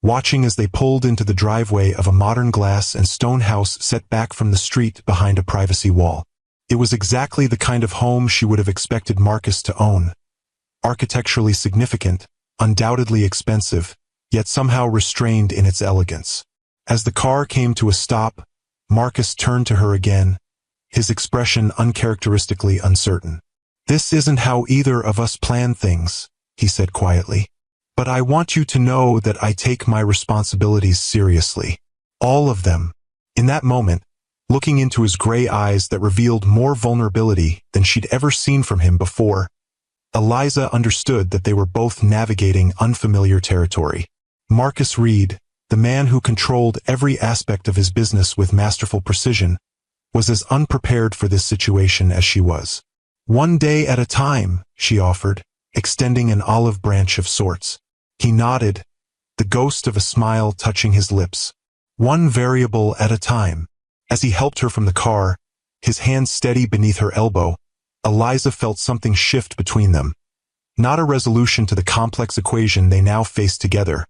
Speaker 1: watching as they pulled into the driveway of a modern glass and stone house set back from the street behind a privacy wall. It was exactly the kind of home she would have expected Marcus to own. Architecturally significant, undoubtedly expensive, yet somehow restrained in its elegance. As the car came to a stop, Marcus turned to her again, his expression uncharacteristically uncertain. "This isn't how either of us plan things," he said quietly. "But I want you to know that I take my responsibilities seriously. All of them." In that moment, looking into his gray eyes that revealed more vulnerability than she'd ever seen from him before, Eliza understood that they were both navigating unfamiliar territory. Marcus Reed, the man who controlled every aspect of his business with masterful precision, was as unprepared for this situation as she was. "One day at a time," she offered, extending an olive branch of sorts. He nodded, the ghost of a smile touching his lips. "One variable at a time." As he helped her from the car, his hand steady beneath her elbow, Eliza felt something shift between them. Not a resolution to the complex equation they now faced together,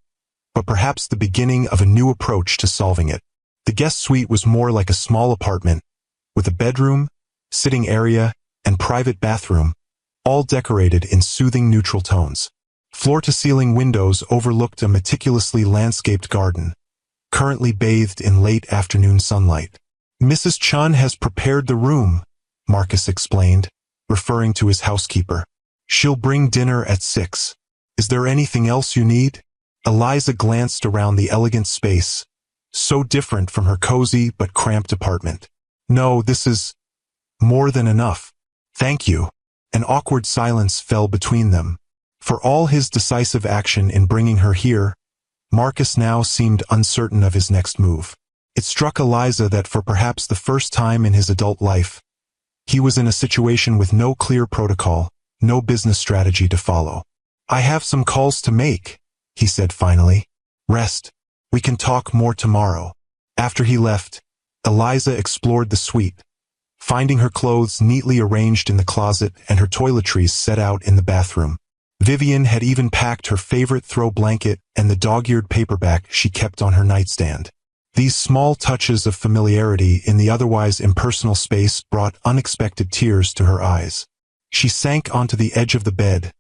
Speaker 1: but perhaps the beginning of a new approach to solving it. The guest suite was more like a small apartment, with a bedroom, sitting area, and private bathroom, all decorated in soothing neutral tones. Floor-to-ceiling windows overlooked a meticulously landscaped garden, currently bathed in late afternoon sunlight. "Mrs. Chun has prepared the room," Marcus explained, referring to his housekeeper. "She'll bring dinner at 6. Is there anything else you need?" Eliza glanced around the elegant space, so different from her cozy but cramped apartment. "No, this is more than enough. Thank you." An awkward silence fell between them. For all his decisive action in bringing her here, Marcus now seemed uncertain of his next move. It struck Eliza that for perhaps the first time in his adult life, he was in a situation with no clear protocol, no business strategy to follow. "I have some calls to make," he said finally. "Rest. We can talk more tomorrow." After he left, Eliza explored the suite, finding her clothes neatly arranged in the closet and her toiletries set out in the bathroom. Vivian had even packed her favorite throw blanket and the dog-eared paperback she kept on her nightstand. These small touches of familiarity in the otherwise impersonal space brought unexpected tears to her eyes. She sank onto the edge of the bed,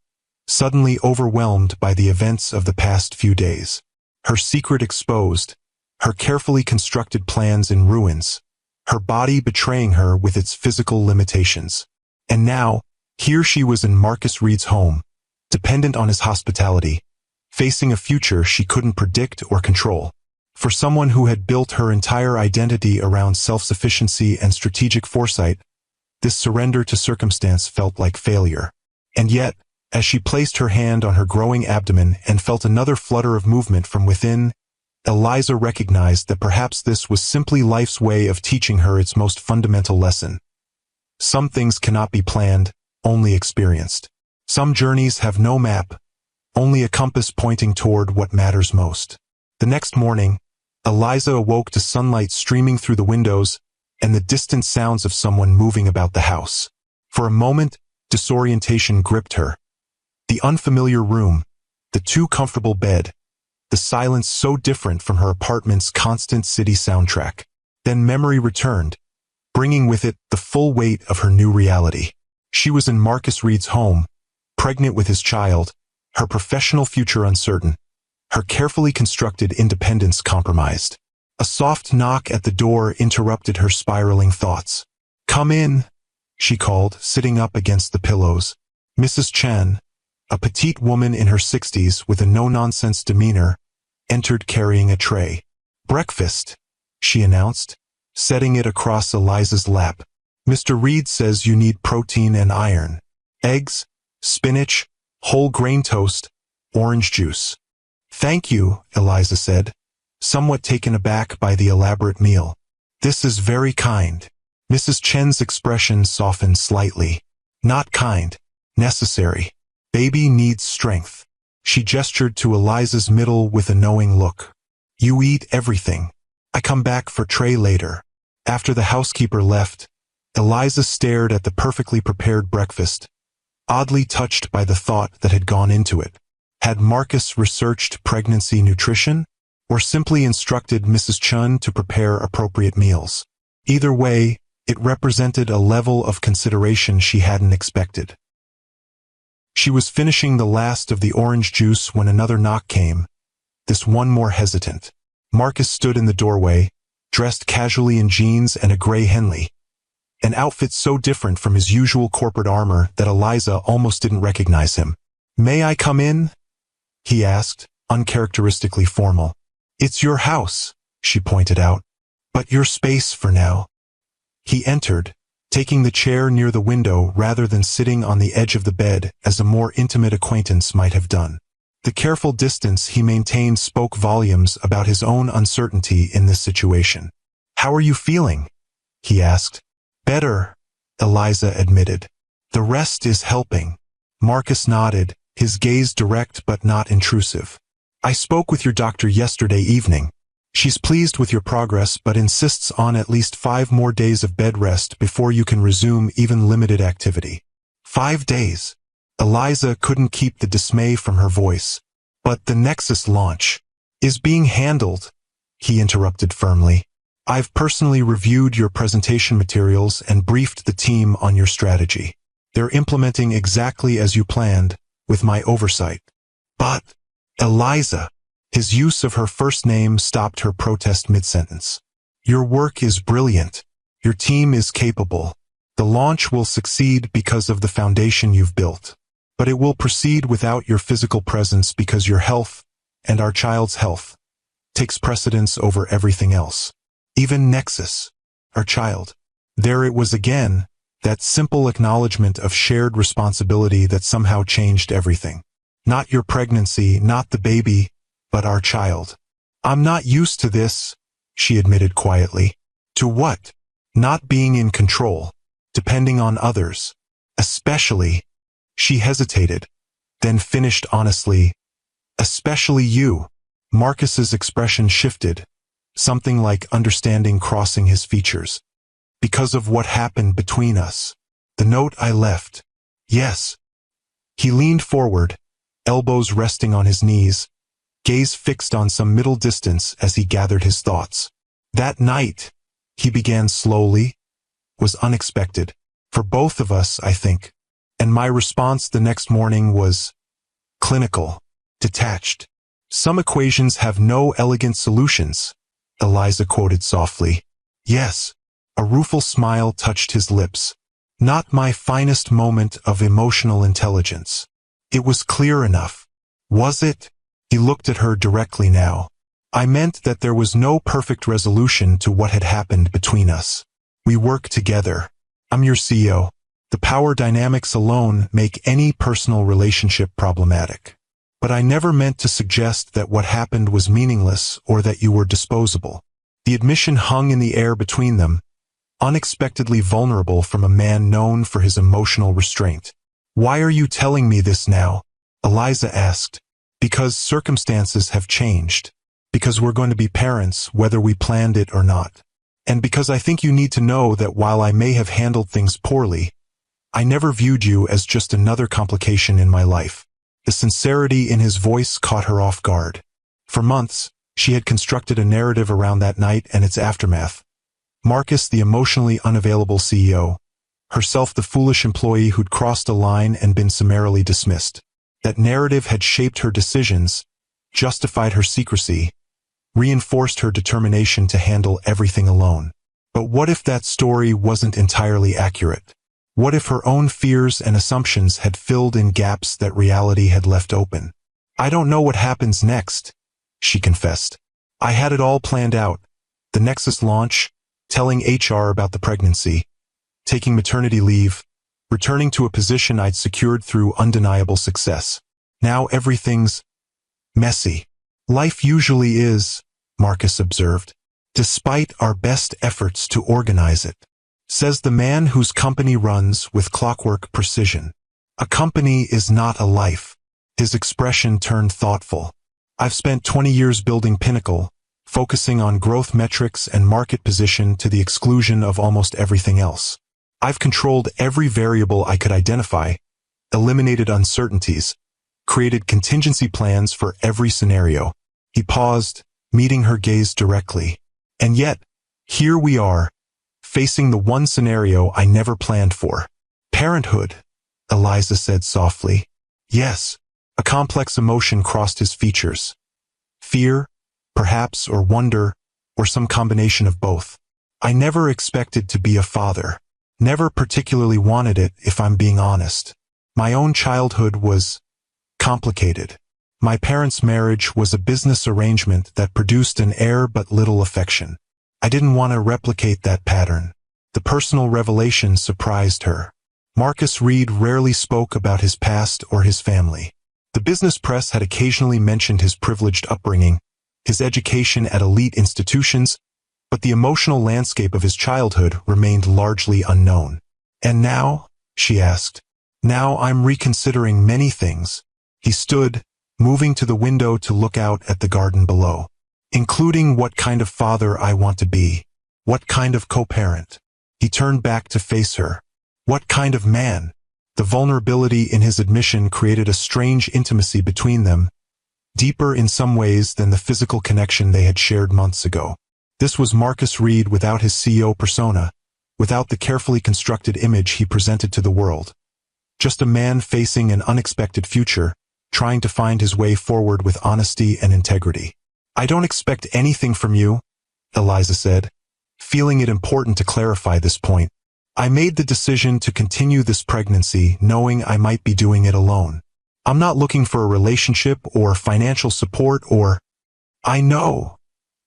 Speaker 1: suddenly overwhelmed by the events of the past few days. Her secret exposed, her carefully constructed plans in ruins, her body betraying her with its physical limitations. And now, here she was in Marcus Reed's home, dependent on his hospitality, facing a future she couldn't predict or control. For someone who had built her entire identity around self-sufficiency and strategic foresight, this surrender to circumstance felt like failure. And yet, as she placed her hand on her growing abdomen and felt another flutter of movement from within, Eliza recognized that perhaps this was simply life's way of teaching her its most fundamental lesson. Some things cannot be planned, only experienced. Some journeys have no map, only a compass pointing toward what matters most. The next morning, Eliza awoke to sunlight streaming through the windows and the distant sounds of someone moving about the house. For a moment, disorientation gripped her. The unfamiliar room, the too comfortable bed, the silence so different from her apartment's constant city soundtrack. Then memory returned, bringing with it the full weight of her new reality. She was in Marcus Reed's home, pregnant with his child, her professional future uncertain, her carefully constructed independence compromised. A soft knock at the door interrupted her spiraling thoughts. "Come in," she called, sitting up against the pillows. Mrs. Chen, a petite woman in her 60s with a no-nonsense demeanor, entered carrying a tray. "Breakfast," she announced, setting it across Eliza's lap. "Mr. Reed says you need protein and iron. Eggs, spinach, whole grain toast, orange juice." "Thank you," Eliza said, somewhat taken aback by the elaborate meal. "This is very kind." Mrs. Chen's expression softened slightly. "Not kind, necessary. Baby needs strength." She gestured to Eliza's middle with a knowing look. "You eat everything. I come back for tray later." After the housekeeper left, Eliza stared at the perfectly prepared breakfast, oddly touched by the thought that had gone into it. Had Marcus researched pregnancy nutrition, or simply instructed Mrs. Chun to prepare appropriate meals? Either way, it represented a level of consideration she hadn't expected. She was finishing the last of the orange juice when another knock came, this one more hesitant. Marcus stood in the doorway, dressed casually in jeans and a gray Henley, an outfit so different from his usual corporate armor that Eliza almost didn't recognize him. "May I come in?" he asked, uncharacteristically formal. "It's your house," she pointed out, "but your space for now." He entered, taking the chair near the window rather than sitting on the edge of the bed as a more intimate acquaintance might have done. The careful distance he maintained spoke volumes about his own uncertainty in this situation. "How are you feeling?" he asked. "Better," Eliza admitted. "The rest is helping." Marcus nodded, his gaze direct but not intrusive. "I spoke with your doctor yesterday evening. She's pleased with your progress but insists on at least 5 more days of bed rest before you can resume even limited activity." 5 days. Eliza couldn't keep the dismay from her voice. "But the Nexus launch is being handled," he interrupted firmly. "I've personally reviewed your presentation materials and briefed the team on your strategy. They're implementing exactly as you planned, with my oversight." "But, Eliza," his use of her first name stopped her protest mid-sentence. "Your work is brilliant. Your team is capable. The launch will succeed because of the foundation you've built. But it will proceed without your physical presence because your health, and our child's health, takes precedence over everything else. Even Nexus, our child." There it was again, that simple acknowledgement of shared responsibility that somehow changed everything. Not your pregnancy, not the baby, but our child. "I'm not used to this," she admitted quietly. To what? Not being in control. Depending on others. Especially. She hesitated, then finished honestly. Especially you. Marcus's expression shifted, something like understanding crossing his features. Because of what happened between us. The note I left. Yes. He leaned forward, elbows resting on his knees, gaze fixed on some middle distance as he gathered his thoughts. That night, he began slowly, was unexpected. For both of us, I think. And my response the next morning was clinical, detached. Some equations have no elegant solutions, Eliza quoted softly. Yes. A rueful smile touched his lips. Not my finest moment of emotional intelligence. It was clear enough. Was it? He looked at her directly now. I meant that there was no perfect resolution to what had happened between us. We work together. I'm your CEO. The power dynamics alone make any personal relationship problematic. But I never meant to suggest that what happened was meaningless or that you were disposable. The admission hung in the air between them, unexpectedly vulnerable from a man known for his emotional restraint. Why are you telling me this now? Eliza asked. Because circumstances have changed. Because we're going to be parents whether we planned it or not. And because I think you need to know that while I may have handled things poorly, I never viewed you as just another complication in my life. The sincerity in his voice caught her off guard. For months, she had constructed a narrative around that night and its aftermath. Marcus, the emotionally unavailable CEO. Herself, the foolish employee who'd crossed a line and been summarily dismissed. That narrative had shaped her decisions, justified her secrecy, reinforced her determination to handle everything alone. But what if that story wasn't entirely accurate? What if her own fears and assumptions had filled in gaps that reality had left open? I don't know what happens next, she confessed. I had it all planned out. The Nexus launch, telling HR about the pregnancy, taking maternity leave, returning to a position I'd secured through undeniable success. Now everything's messy. Life usually is, Marcus observed, despite our best efforts to organize it. Says the man whose company runs with clockwork precision. A company is not a life. His expression turned thoughtful. I've spent 20 years building Pinnacle, focusing on growth metrics and market position to the exclusion of almost everything else. I've controlled every variable I could identify, eliminated uncertainties, created contingency plans for every scenario. He paused, meeting her gaze directly. And yet, here we are, facing the one scenario I never planned for. Parenthood, Eliza said softly. Yes, a complex emotion crossed his features. Fear, perhaps, or wonder, or some combination of both. I never expected to be a father. Never particularly wanted it, if I'm being honest. My own childhood was complicated. My parents' marriage was a business arrangement that produced an heir but little affection. I didn't want to replicate that pattern. The personal revelation surprised her. Marcus Reed rarely spoke about his past or his family. The business press had occasionally mentioned his privileged upbringing, his education at elite institutions, but the emotional landscape of his childhood remained largely unknown. And now, she asked, now I'm reconsidering many things. He stood, moving to the window to look out at the garden below. Including what kind of father I want to be. What kind of co-parent. He turned back to face her. What kind of man? The vulnerability in his admission created a strange intimacy between them, deeper in some ways than the physical connection they had shared months ago. This was Marcus Reed without his CEO persona, without the carefully constructed image he presented to the world. Just a man facing an unexpected future, trying to find his way forward with honesty and integrity. I don't expect anything from you, Eliza said, feeling it important to clarify this point. I made the decision to continue this pregnancy knowing I might be doing it alone. I'm not looking for a relationship or financial support or... I know,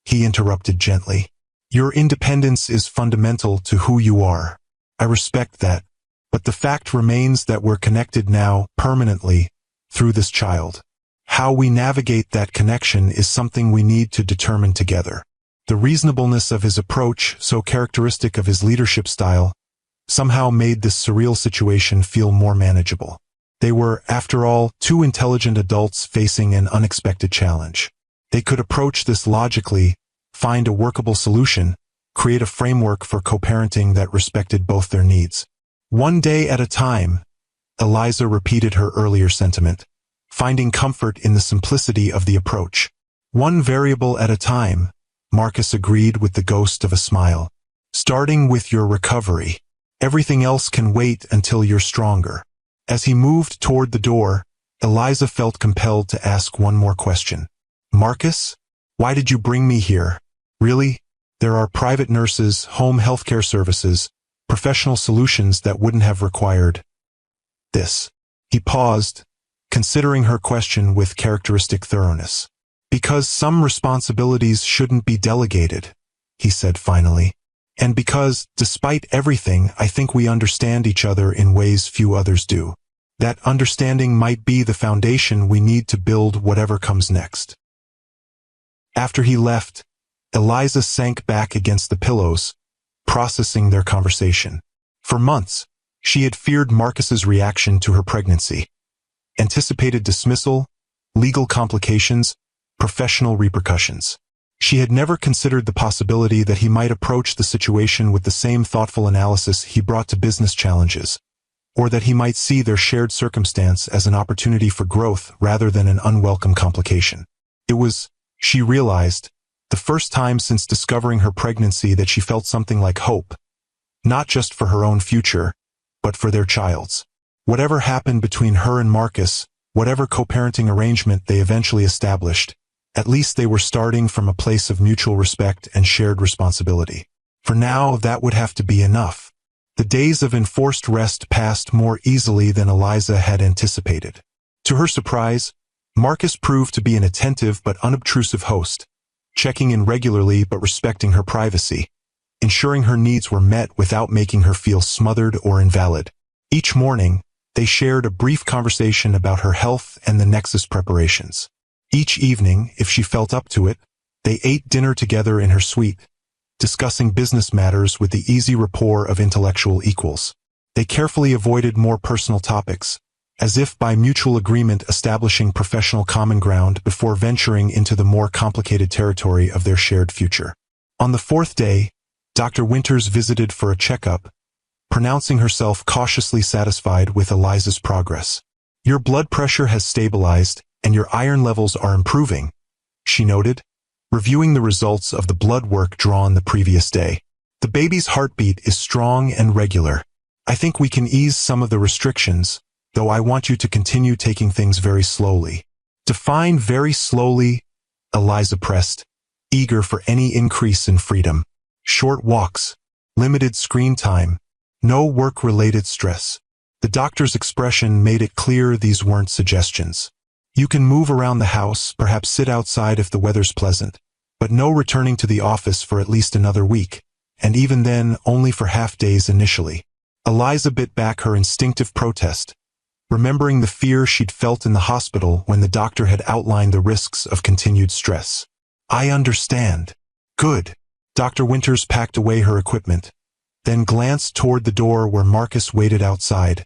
Speaker 1: he interrupted gently. Your independence is fundamental to who you are. I respect that, but the fact remains that we're connected now, permanently, through this child. How we navigate that connection is something we need to determine together. The reasonableness of his approach, so characteristic of his leadership style, somehow made this surreal situation feel more manageable. They were, after all, two intelligent adults facing an unexpected challenge. They could approach this logically, find a workable solution, create a framework for co-parenting that respected both their needs. One day at a time, Eliza repeated her earlier sentiment, finding comfort in the simplicity of the approach. One variable at a time, Marcus agreed with the ghost of a smile. Starting with your recovery. Everything else can wait until you're stronger. As he moved toward the door, Eliza felt compelled to ask one more question. Marcus? Why did you bring me here? Really? There are private nurses, home healthcare services, professional solutions that wouldn't have required this. He paused, considering her question with characteristic thoroughness. Because some responsibilities shouldn't be delegated, he said finally. And because, despite everything, I think we understand each other in ways few others do. That understanding might be the foundation we need to build whatever comes next. After he left, Eliza sank back against the pillows, processing their conversation. For months, she had feared Marcus's reaction to her pregnancy, anticipated dismissal, legal complications, professional repercussions. She had never considered the possibility that he might approach the situation with the same thoughtful analysis he brought to business challenges, or that he might see their shared circumstance as an opportunity for growth rather than an unwelcome complication. It was, she realized, the first time since discovering her pregnancy that she felt something like hope, not just for her own future, but for their child's. Whatever happened between her and Marcus, whatever co-parenting arrangement they eventually established, at least they were starting from a place of mutual respect and shared responsibility. For now, that would have to be enough. The days of enforced rest passed more easily than Eliza had anticipated. To her surprise, Marcus proved to be an attentive but unobtrusive host, checking in regularly but respecting her privacy, ensuring her needs were met without making her feel smothered or invalid. Each morning, they shared a brief conversation about her health and the Nexus preparations. Each evening, if she felt up to it, they ate dinner together in her suite, discussing business matters with the easy rapport of intellectual equals. They carefully avoided more personal topics, as if by mutual agreement establishing professional common ground before venturing into the more complicated territory of their shared future. On the fourth day, Dr. Winters visited for a checkup, pronouncing herself cautiously satisfied with Eliza's progress. Your blood pressure has stabilized, and your iron levels are improving, she noted, reviewing the results of the blood work drawn the previous day. The baby's heartbeat is strong and regular. I think we can ease some of the restrictions, though I want you to continue taking things very slowly. Define very slowly, Eliza pressed, eager for any increase in freedom. Short walks, limited screen time, no work-related stress. The doctor's expression made it clear these weren't suggestions. You can move around the house, perhaps sit outside if the weather's pleasant, but no returning to the office for at least another week, and even then only for half days initially. Eliza bit back her instinctive protest, remembering the fear she'd felt in the hospital when the doctor had outlined the risks of continued stress. I understand. Good. Dr. Winters packed away her equipment, then glanced toward the door where Marcus waited outside,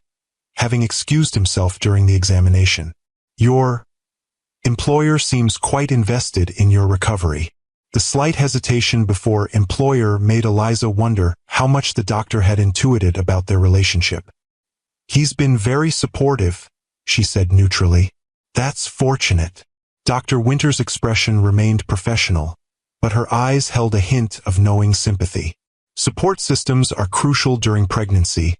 Speaker 1: having excused himself during the examination. Your employer seems quite invested in your recovery. The slight hesitation before employer made Eliza wonder how much the doctor had intuited about their relationship. He's been very supportive, she said neutrally. That's fortunate. Dr. Winters' expression remained professional, but her eyes held a hint of knowing sympathy. Support systems are crucial during pregnancy,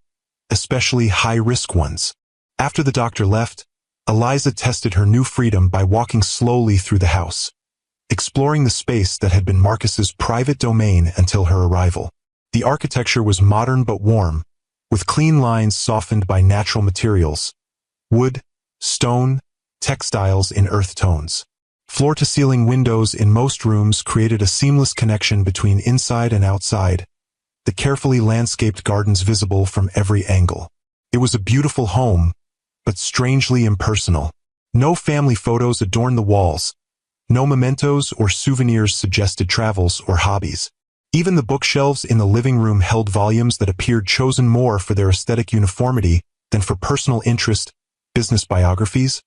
Speaker 1: especially high-risk ones. After the doctor left, Eliza tested her new freedom by walking slowly through the house, exploring the space that had been Marcus's private domain until her arrival. The architecture was modern but warm, with clean lines softened by natural materials, wood, stone, textiles in earth tones. Floor-to-ceiling windows in most rooms created a seamless connection between inside and outside, the carefully landscaped gardens visible from every angle. It was a beautiful home, but strangely impersonal. No family photos adorned the walls, No mementos or souvenirs suggested travels or hobbies. Even the bookshelves in the living room held volumes that appeared chosen more for their aesthetic uniformity than for personal interest, business biographies,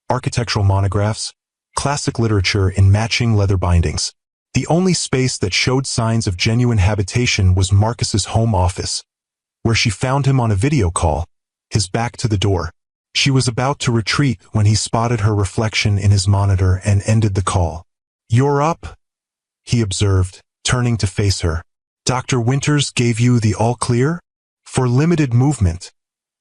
Speaker 1: architectural monographs, classic literature in matching leather bindings. The only space that showed signs of genuine habitation was Marcus's home office, where she found him on a video call, his back to the door. She was about to retreat when he spotted her reflection in his monitor and ended the call. "You're up," he observed, turning to face her. "Dr. Winters gave you the all-clear?" "For limited movement,"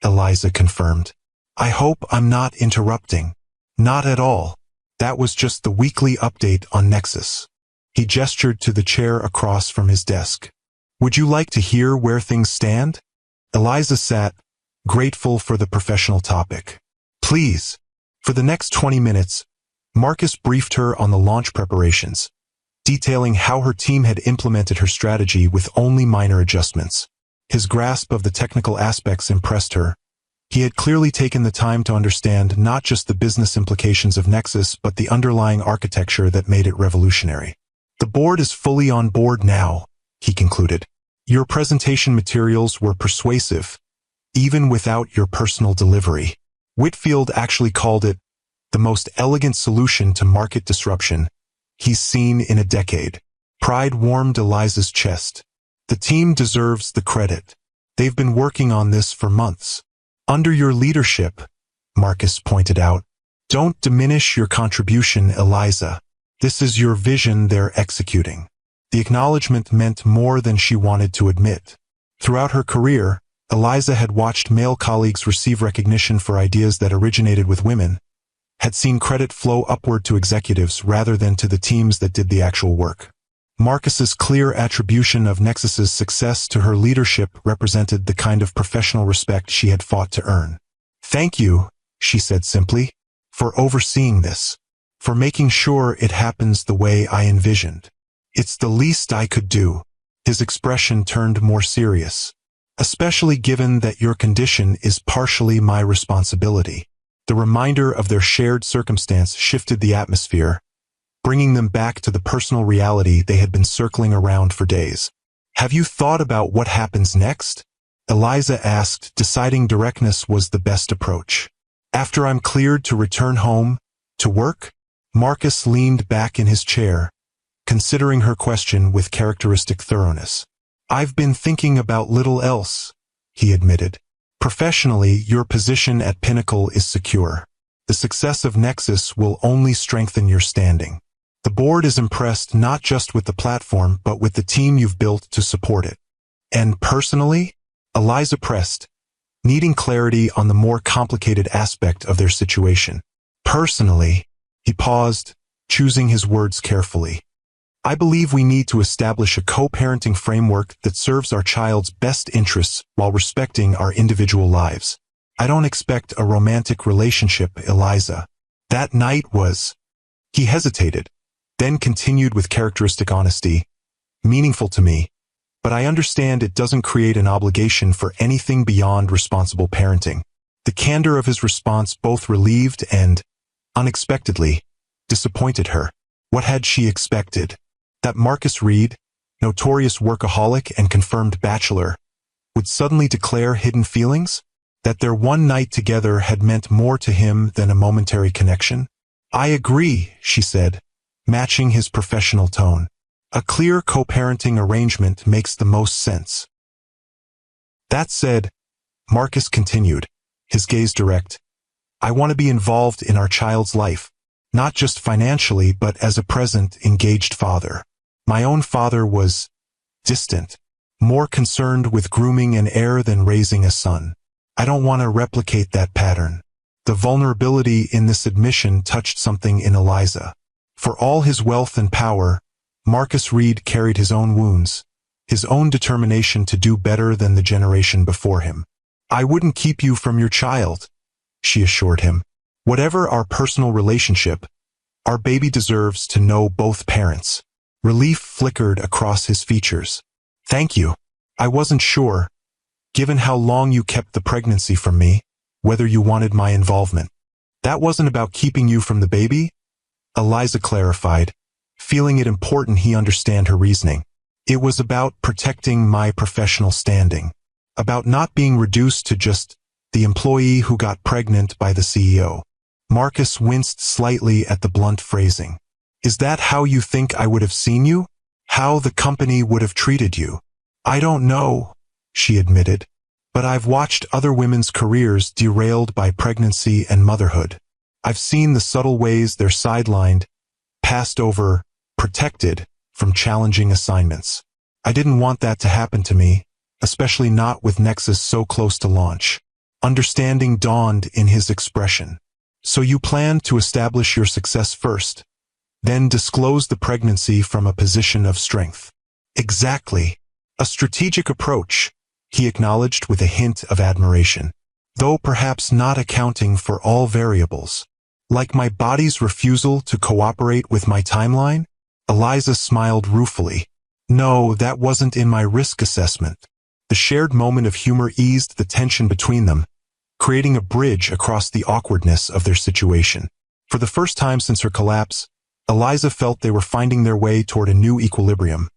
Speaker 1: Eliza confirmed. "I hope I'm not interrupting." "Not at all. That was just the weekly update on Nexus." He gestured to the chair across from his desk. "Would you like to hear where things stand?" Eliza sat, grateful for the professional topic. "Please." For the next 20 minutes, Marcus briefed her on the launch preparations, detailing how her team had implemented her strategy with only minor adjustments. His grasp of the technical aspects impressed her. He had clearly taken the time to understand not just the business implications of Nexus but the underlying architecture that made it revolutionary. "The board is fully on board now," he concluded. "Your presentation materials were persuasive, even without your personal delivery." Whitfield actually called it the most elegant solution to market disruption he's seen in a decade. Pride warmed Eliza's chest. "The team deserves the credit. They've been working on this for months. Under your leadership," Marcus pointed out. "Don't diminish your contribution, Eliza. This is your vision they're executing." The acknowledgement meant more than she wanted to admit. Throughout her career, Eliza had watched male colleagues receive recognition for ideas that originated with women, had seen credit flow upward to executives rather than to the teams that did the actual work. Marcus's clear attribution of Nexus's success to her leadership represented the kind of professional respect she had fought to earn. "Thank you," she said simply, "for overseeing this, for making sure it happens the way I envisioned. It's the least I could do." His expression turned more serious. "Especially given that your condition is partially my responsibility." The reminder of their shared circumstance shifted the atmosphere, bringing them back to the personal reality they had been circling around for days. "Have you thought about what happens next?" Eliza asked, deciding directness was the best approach. "After I'm cleared to return home, to work?" Marcus leaned back in his chair, considering her question with characteristic thoroughness. "I've been thinking about little else," he admitted. "Professionally, your position at Pinnacle is secure. The success of Nexus will only strengthen your standing. The board is impressed not just with the platform but with the team you've built to support it." "And personally?" Eliza pressed, needing clarity on the more complicated aspect of their situation. "Personally," he paused, choosing his words carefully. "I believe we need to establish a co-parenting framework that serves our child's best interests while respecting our individual lives. I don't expect a romantic relationship, Eliza. That night was—" He hesitated, then continued with characteristic honesty, "meaningful to me, but I understand it doesn't create an obligation for anything beyond responsible parenting." The candor of his response both relieved and, unexpectedly, disappointed her. What had she expected? That Marcus Reed, notorious workaholic and confirmed bachelor, would suddenly declare hidden feelings? That their one night together had meant more to him than a momentary connection? "I agree," she said, matching his professional tone. "A clear co-parenting arrangement makes the most sense." That said, Marcus continued, his gaze direct, "I want to be involved in our child's life, not just financially but as a present, engaged father. My own father was distant, more concerned with grooming an heir than raising a son. I don't want to replicate that pattern." The vulnerability in this admission touched something in Eliza. For all his wealth and power, Marcus Reed carried his own wounds, his own determination to do better than the generation before him. "I wouldn't keep you from your child," she assured him. "Whatever our personal relationship, our baby deserves to know both parents." Relief flickered across his features. "Thank you. I wasn't sure, given how long you kept the pregnancy from me, whether you wanted my involvement." "That wasn't about keeping you from the baby," Eliza clarified, feeling it important he understand her reasoning. It was about protecting my professional standing, about not being reduced to just the employee who got pregnant by the CEO. Marcus winced slightly at the blunt phrasing. Is that how you think I would have seen you? How the company would have treated you? I don't know, she admitted, but I've watched other women's careers derailed by pregnancy and motherhood. I've seen the subtle ways they're sidelined, passed over, protected from challenging assignments. I didn't want that to happen to me, especially not with Nexus so close to launch. Understanding dawned in his expression. So you plan to establish your success first, then disclose the pregnancy from a position of strength. Exactly. A strategic approach, he acknowledged with a hint of admiration, though perhaps not accounting for all variables. Like my body's refusal to cooperate with my timeline? Eliza smiled ruefully. No, that wasn't in my risk assessment. The shared moment of humor eased the tension between them, creating a bridge across the awkwardness of their situation. For the first time since her collapse, Eliza felt they were finding their way toward a new equilibrium.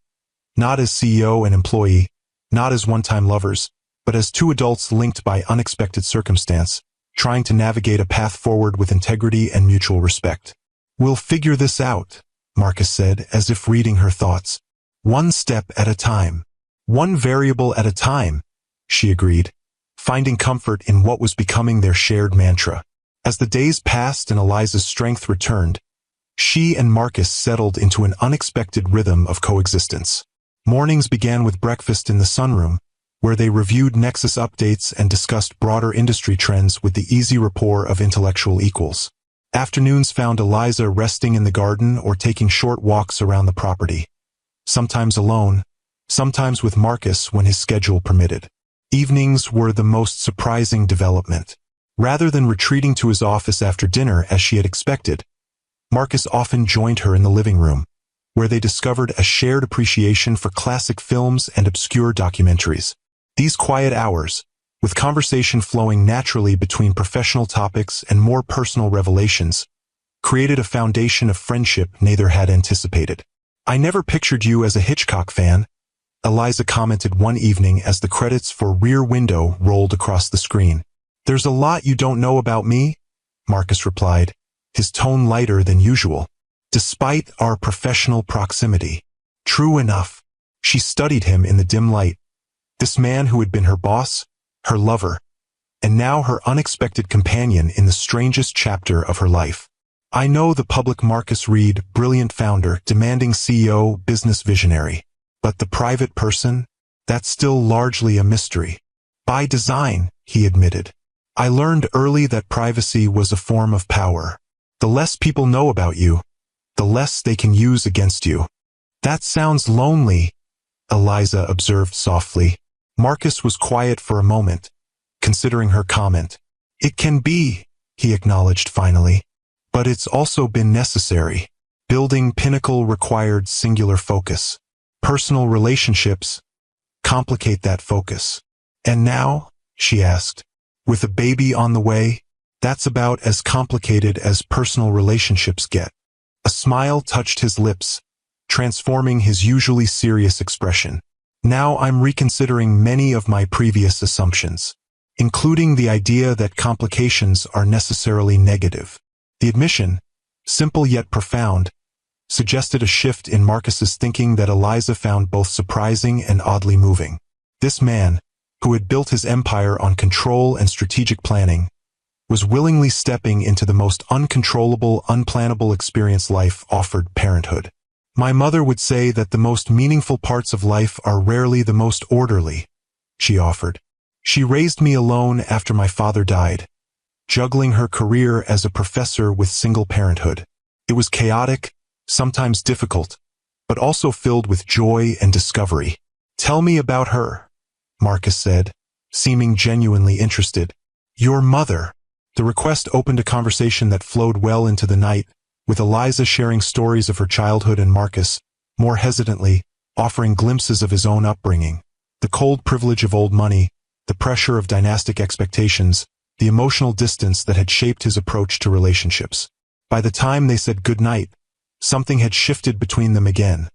Speaker 1: Not as CEO and employee, not as one-time lovers, but as two adults linked by unexpected circumstance, trying to navigate a path forward with integrity and mutual respect. We'll figure this out, Marcus said, as if reading her thoughts. One step at a time. One variable at a time, she agreed, finding comfort in what was becoming their shared mantra. As the days passed and Eliza's strength returned, she and Marcus settled into an unexpected rhythm of coexistence. Mornings began with breakfast in the sunroom, where they reviewed Nexus updates and discussed broader industry trends with the easy rapport of intellectual equals. Afternoons found Eliza resting in the garden or taking short walks around the property, sometimes alone, sometimes with Marcus when his schedule permitted. Evenings were the most surprising development. Rather than retreating to his office after dinner as she had expected, Marcus often joined her in the living room, where they discovered a shared appreciation for classic films and obscure documentaries. These quiet hours, with conversation flowing naturally between professional topics and more personal revelations, created a foundation of friendship neither had anticipated. I never pictured you as a Hitchcock fan, Eliza commented one evening as the credits for Rear Window rolled across the screen. There's a lot you don't know about me, Marcus replied, his tone lighter than usual. Despite our professional proximity. True enough, she studied him in the dim light. This man who had been her boss, her lover, and now her unexpected companion in the strangest chapter of her life. I know the public Marcus Reed, brilliant founder, demanding CEO, business visionary. But the private person? That's still largely a mystery. By design, he admitted. I learned early that privacy was a form of power. The less people know about you, the less they can use against you. That sounds lonely, Eliza observed softly. Marcus was quiet for a moment, considering her comment. It can be, he acknowledged finally. But it's also been necessary. Building Pinnacle required singular focus. Personal relationships complicate that focus. And now, she asked, with a baby on the way, that's about as complicated as personal relationships get. A smile touched his lips, transforming his usually serious expression. Now I'm reconsidering many of my previous assumptions, including the idea that complications are necessarily negative. The admission, simple yet profound, suggested a shift in Marcus's thinking that Eliza found both surprising and oddly moving. This man, who had built his empire on control and strategic planning, was willingly stepping into the most uncontrollable, unplannable experience life offered: parenthood. My mother would say that the most meaningful parts of life are rarely the most orderly, she offered. She raised me alone after my father died, juggling her career as a professor with single parenthood. It was chaotic, sometimes difficult, but also filled with joy and discovery. Tell me about her, Marcus said, seeming genuinely interested. Your mother. The request opened a conversation that flowed well into the night, with Eliza sharing stories of her childhood and Marcus, more hesitantly, offering glimpses of his own upbringing. The cold privilege of old money, the pressure of dynastic expectations, the emotional distance that had shaped his approach to relationships. By the time they said goodnight, something had shifted between them again.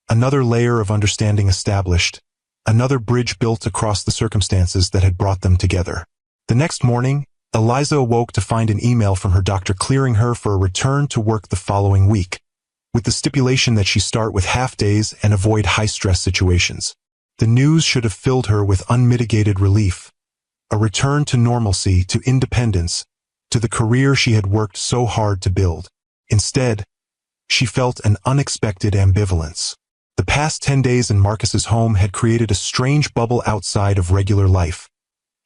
Speaker 1: Another layer of understanding established, another bridge built across the circumstances that had brought them together. The next morning, Eliza awoke to find an email from her doctor clearing her for a return to work the following week, with the stipulation that she start with half-days and avoid high-stress situations. The news should have filled her with unmitigated relief, a return to normalcy, to independence, to the career she had worked so hard to build. Instead, she felt an unexpected ambivalence. The past 10 days in Marcus's home had created a strange bubble outside of regular life,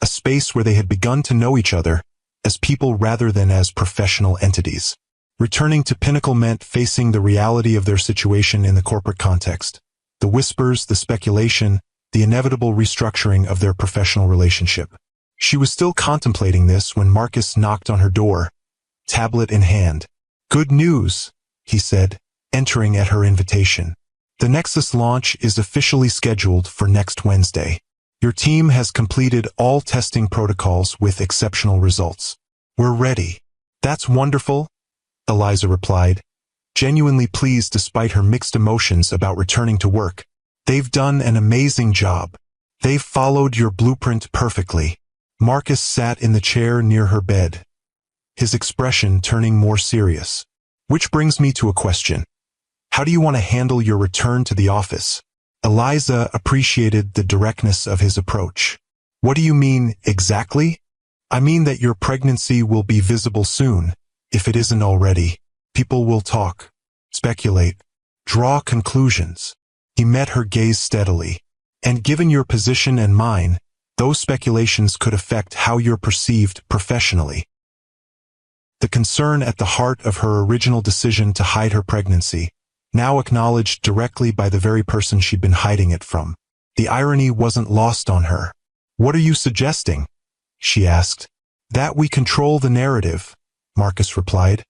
Speaker 1: a space where they had begun to know each other as people rather than as professional entities. Returning to Pinnacle meant facing the reality of their situation in the corporate context, the whispers, the speculation, the inevitable restructuring of their professional relationship. She was still contemplating this when Marcus knocked on her door, tablet in hand. "Good news," he said, entering at her invitation. "The Nexus launch is officially scheduled for next Wednesday. Your team has completed all testing protocols with exceptional results. We're ready." "That's wonderful," Eliza replied, genuinely pleased despite her mixed emotions about returning to work. "They've done an amazing job. They've followed your blueprint perfectly." Marcus sat in the chair near her bed, his expression turning more serious. "Which brings me to a question. How do you want to handle your return to the office?" Eliza appreciated the directness of his approach. "What do you mean, exactly?" "I mean that your pregnancy will be visible soon, if it isn't already. People will talk, speculate, draw conclusions." He met her gaze steadily. "And given your position and mine, those speculations could affect how you're perceived professionally." The concern at the heart of her original decision to hide her pregnancy, now acknowledged directly by the very person she'd been hiding it from. The irony wasn't lost on her. "What are you suggesting?" she asked. "That we control the narrative," Marcus replied,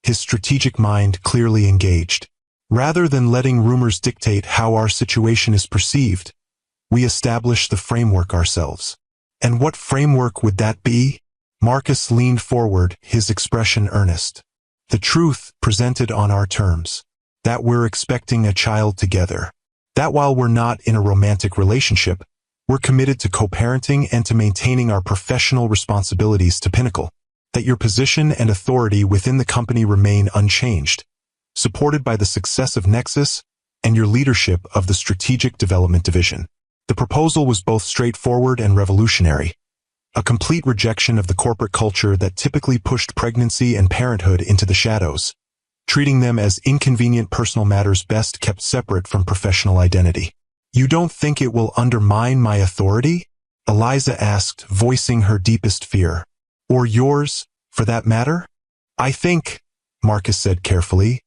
Speaker 1: his strategic mind clearly engaged. "Rather than letting rumors dictate how our situation is perceived, we establish the framework ourselves." "And what framework would that be?" Marcus leaned forward, his expression earnest. "The truth presented on our terms. That we're expecting a child together. That while we're not in a romantic relationship, we're committed to co-parenting and to maintaining our professional responsibilities to Pinnacle. That your position and authority within the company remain unchanged, supported by the success of Nexus and your leadership of the Strategic Development Division." The proposal was both straightforward and revolutionary, a complete rejection of the corporate culture that typically pushed pregnancy and parenthood into the shadows, treating them as inconvenient personal matters best kept separate from professional identity. "You don't think it will undermine my authority?" Eliza asked, voicing her deepest fear. "Or yours, for that matter?" "I think," Marcus said carefully,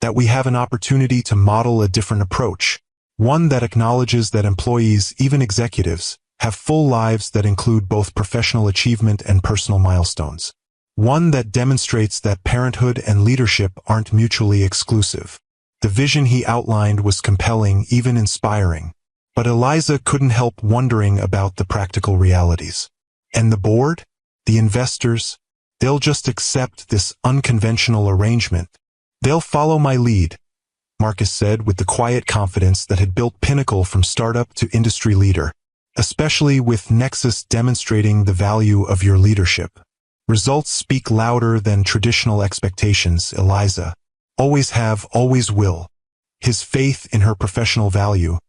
Speaker 1: "that we have an opportunity to model a different approach, one that acknowledges that employees, even executives, have full lives that include both professional achievement and personal milestones. One that demonstrates that parenthood and leadership aren't mutually exclusive." The vision he outlined was compelling, even inspiring, but Eliza couldn't help wondering about the practical realities. "And the board? The investors? They'll just accept this unconventional arrangement. They'll follow my lead," Marcus said with the quiet confidence that had built Pinnacle from startup to industry leader, "especially with Nexus demonstrating the value of your leadership. Results speak louder than traditional expectations, Eliza. Always have, always will." His faith in her professional value,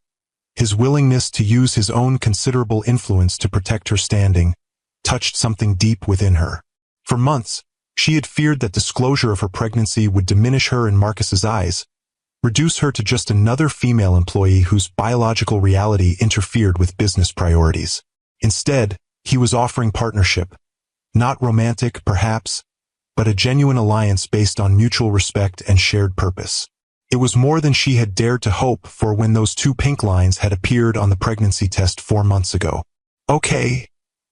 Speaker 1: his willingness to use his own considerable influence to protect her standing, touched something deep within her. For months, she had feared that disclosure of her pregnancy would diminish her in Marcus's eyes, reduce her to just another female employee whose biological reality interfered with business priorities. Instead, he was offering partnership. Not romantic, perhaps, but a genuine alliance based on mutual respect and shared purpose. It was more than she had dared to hope for when those 2 pink lines had appeared on the pregnancy test 4 months ago. "Okay,"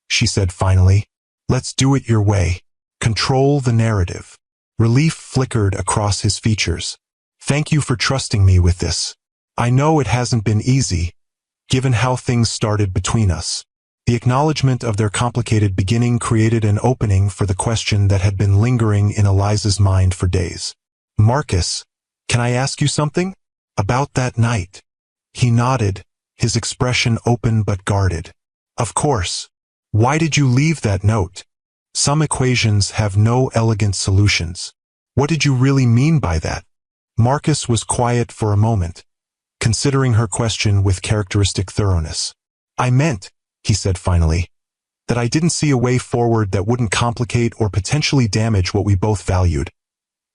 Speaker 1: she said finally, "let's do it your way. Control the narrative." Relief flickered across his features. "Thank you for trusting me with this. I know it hasn't been easy, given how things started between us." The acknowledgement of their complicated beginning created an opening for the question that had been lingering in Eliza's mind for days. "Marcus, can I ask you something? About that night?" He nodded, his expression open but guarded. "Of course. Why did you leave that note? Some equations have no elegant solutions. What did you really mean by that?" Marcus was quiet for a moment, considering her question with characteristic thoroughness. "I meant," he said finally, "that I didn't see a way forward that wouldn't complicate or potentially damage what we both valued.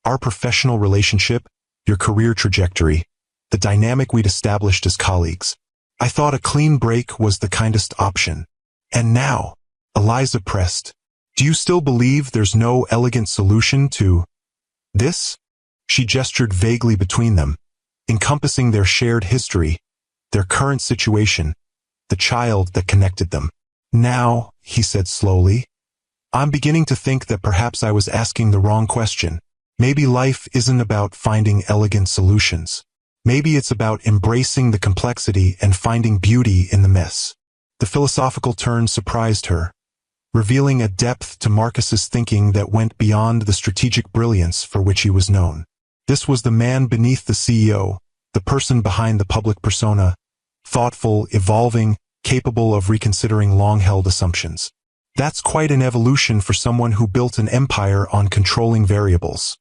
Speaker 1: Our professional relationship, your career trajectory, the dynamic we'd established as colleagues. I thought a clean break was the kindest option. And now," Eliza pressed, "do you still believe there's no elegant solution to this?" She gestured vaguely between them, encompassing their shared history, their current situation, the child that connected them. "Now," he said slowly, "I'm beginning to think that perhaps I was asking the wrong question. Maybe life isn't about finding elegant solutions. Maybe it's about embracing the complexity and finding beauty in the mess." The philosophical turn surprised her, revealing a depth to Marcus's thinking that went beyond the strategic brilliance for which he was known. This was the man beneath the CEO, the person behind the public persona, thoughtful, evolving, capable of reconsidering long-held assumptions. "That's quite an evolution for someone who built an empire on controlling variables,"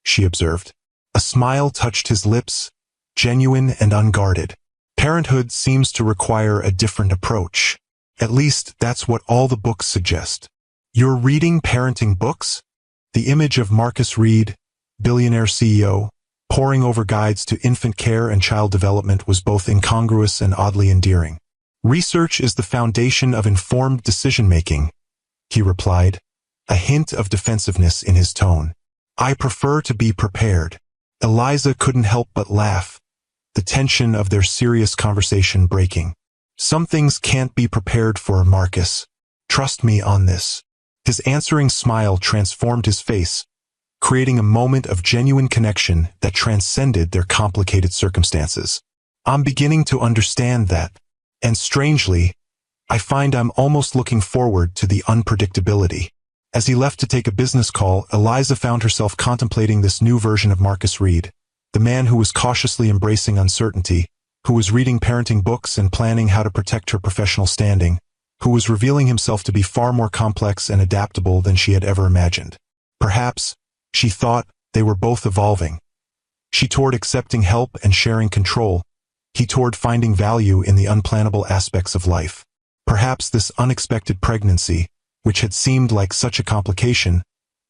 Speaker 1: she observed. A smile touched his lips, genuine and unguarded. "Parenthood seems to require a different approach. At least that's what all the books suggest." "You're reading parenting books?" The image of Marcus Reed, billionaire CEO, poring over guides to infant care and child development was both incongruous and oddly endearing. "Research is the foundation of informed decision-making," he replied, a hint of defensiveness in his tone. "I prefer to be prepared." Eliza couldn't help but laugh, the tension of their serious conversation breaking. "Some things can't be prepared for, Marcus. Trust me on this." His answering smile transformed his face, creating a moment of genuine connection that transcended their complicated circumstances. "I'm beginning to understand that, and strangely, I find I'm almost looking forward to the unpredictability." As he left to take a business call, Eliza found herself contemplating this new version of Marcus Reed, the man who was cautiously embracing uncertainty, who was reading parenting books and planning how to protect her professional standing, who was revealing himself to be far more complex and adaptable than she had ever imagined. Perhaps, she thought, they were both evolving. She toward accepting help and sharing control, he toward finding value in the unplannable aspects of life. Perhaps this unexpected pregnancy, which had seemed like such a complication,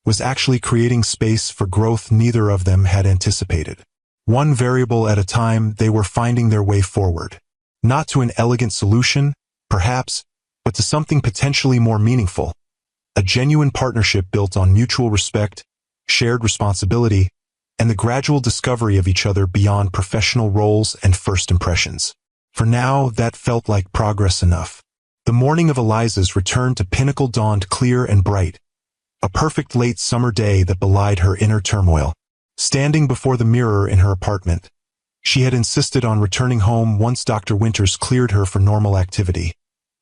Speaker 1: was actually creating space for growth neither of them had anticipated. One variable at a time, they were finding their way forward. Not to an elegant solution, perhaps, but to something potentially more meaningful. A genuine partnership built on mutual respect, shared responsibility, and the gradual discovery of each other beyond professional roles and first impressions. For now, that felt like progress enough. The morning of Eliza's return to Pinnacle dawned clear and bright, a perfect late summer day that belied her inner turmoil. Standing before the mirror in her apartment, she had insisted on returning home once Dr. Winters cleared her for normal activity.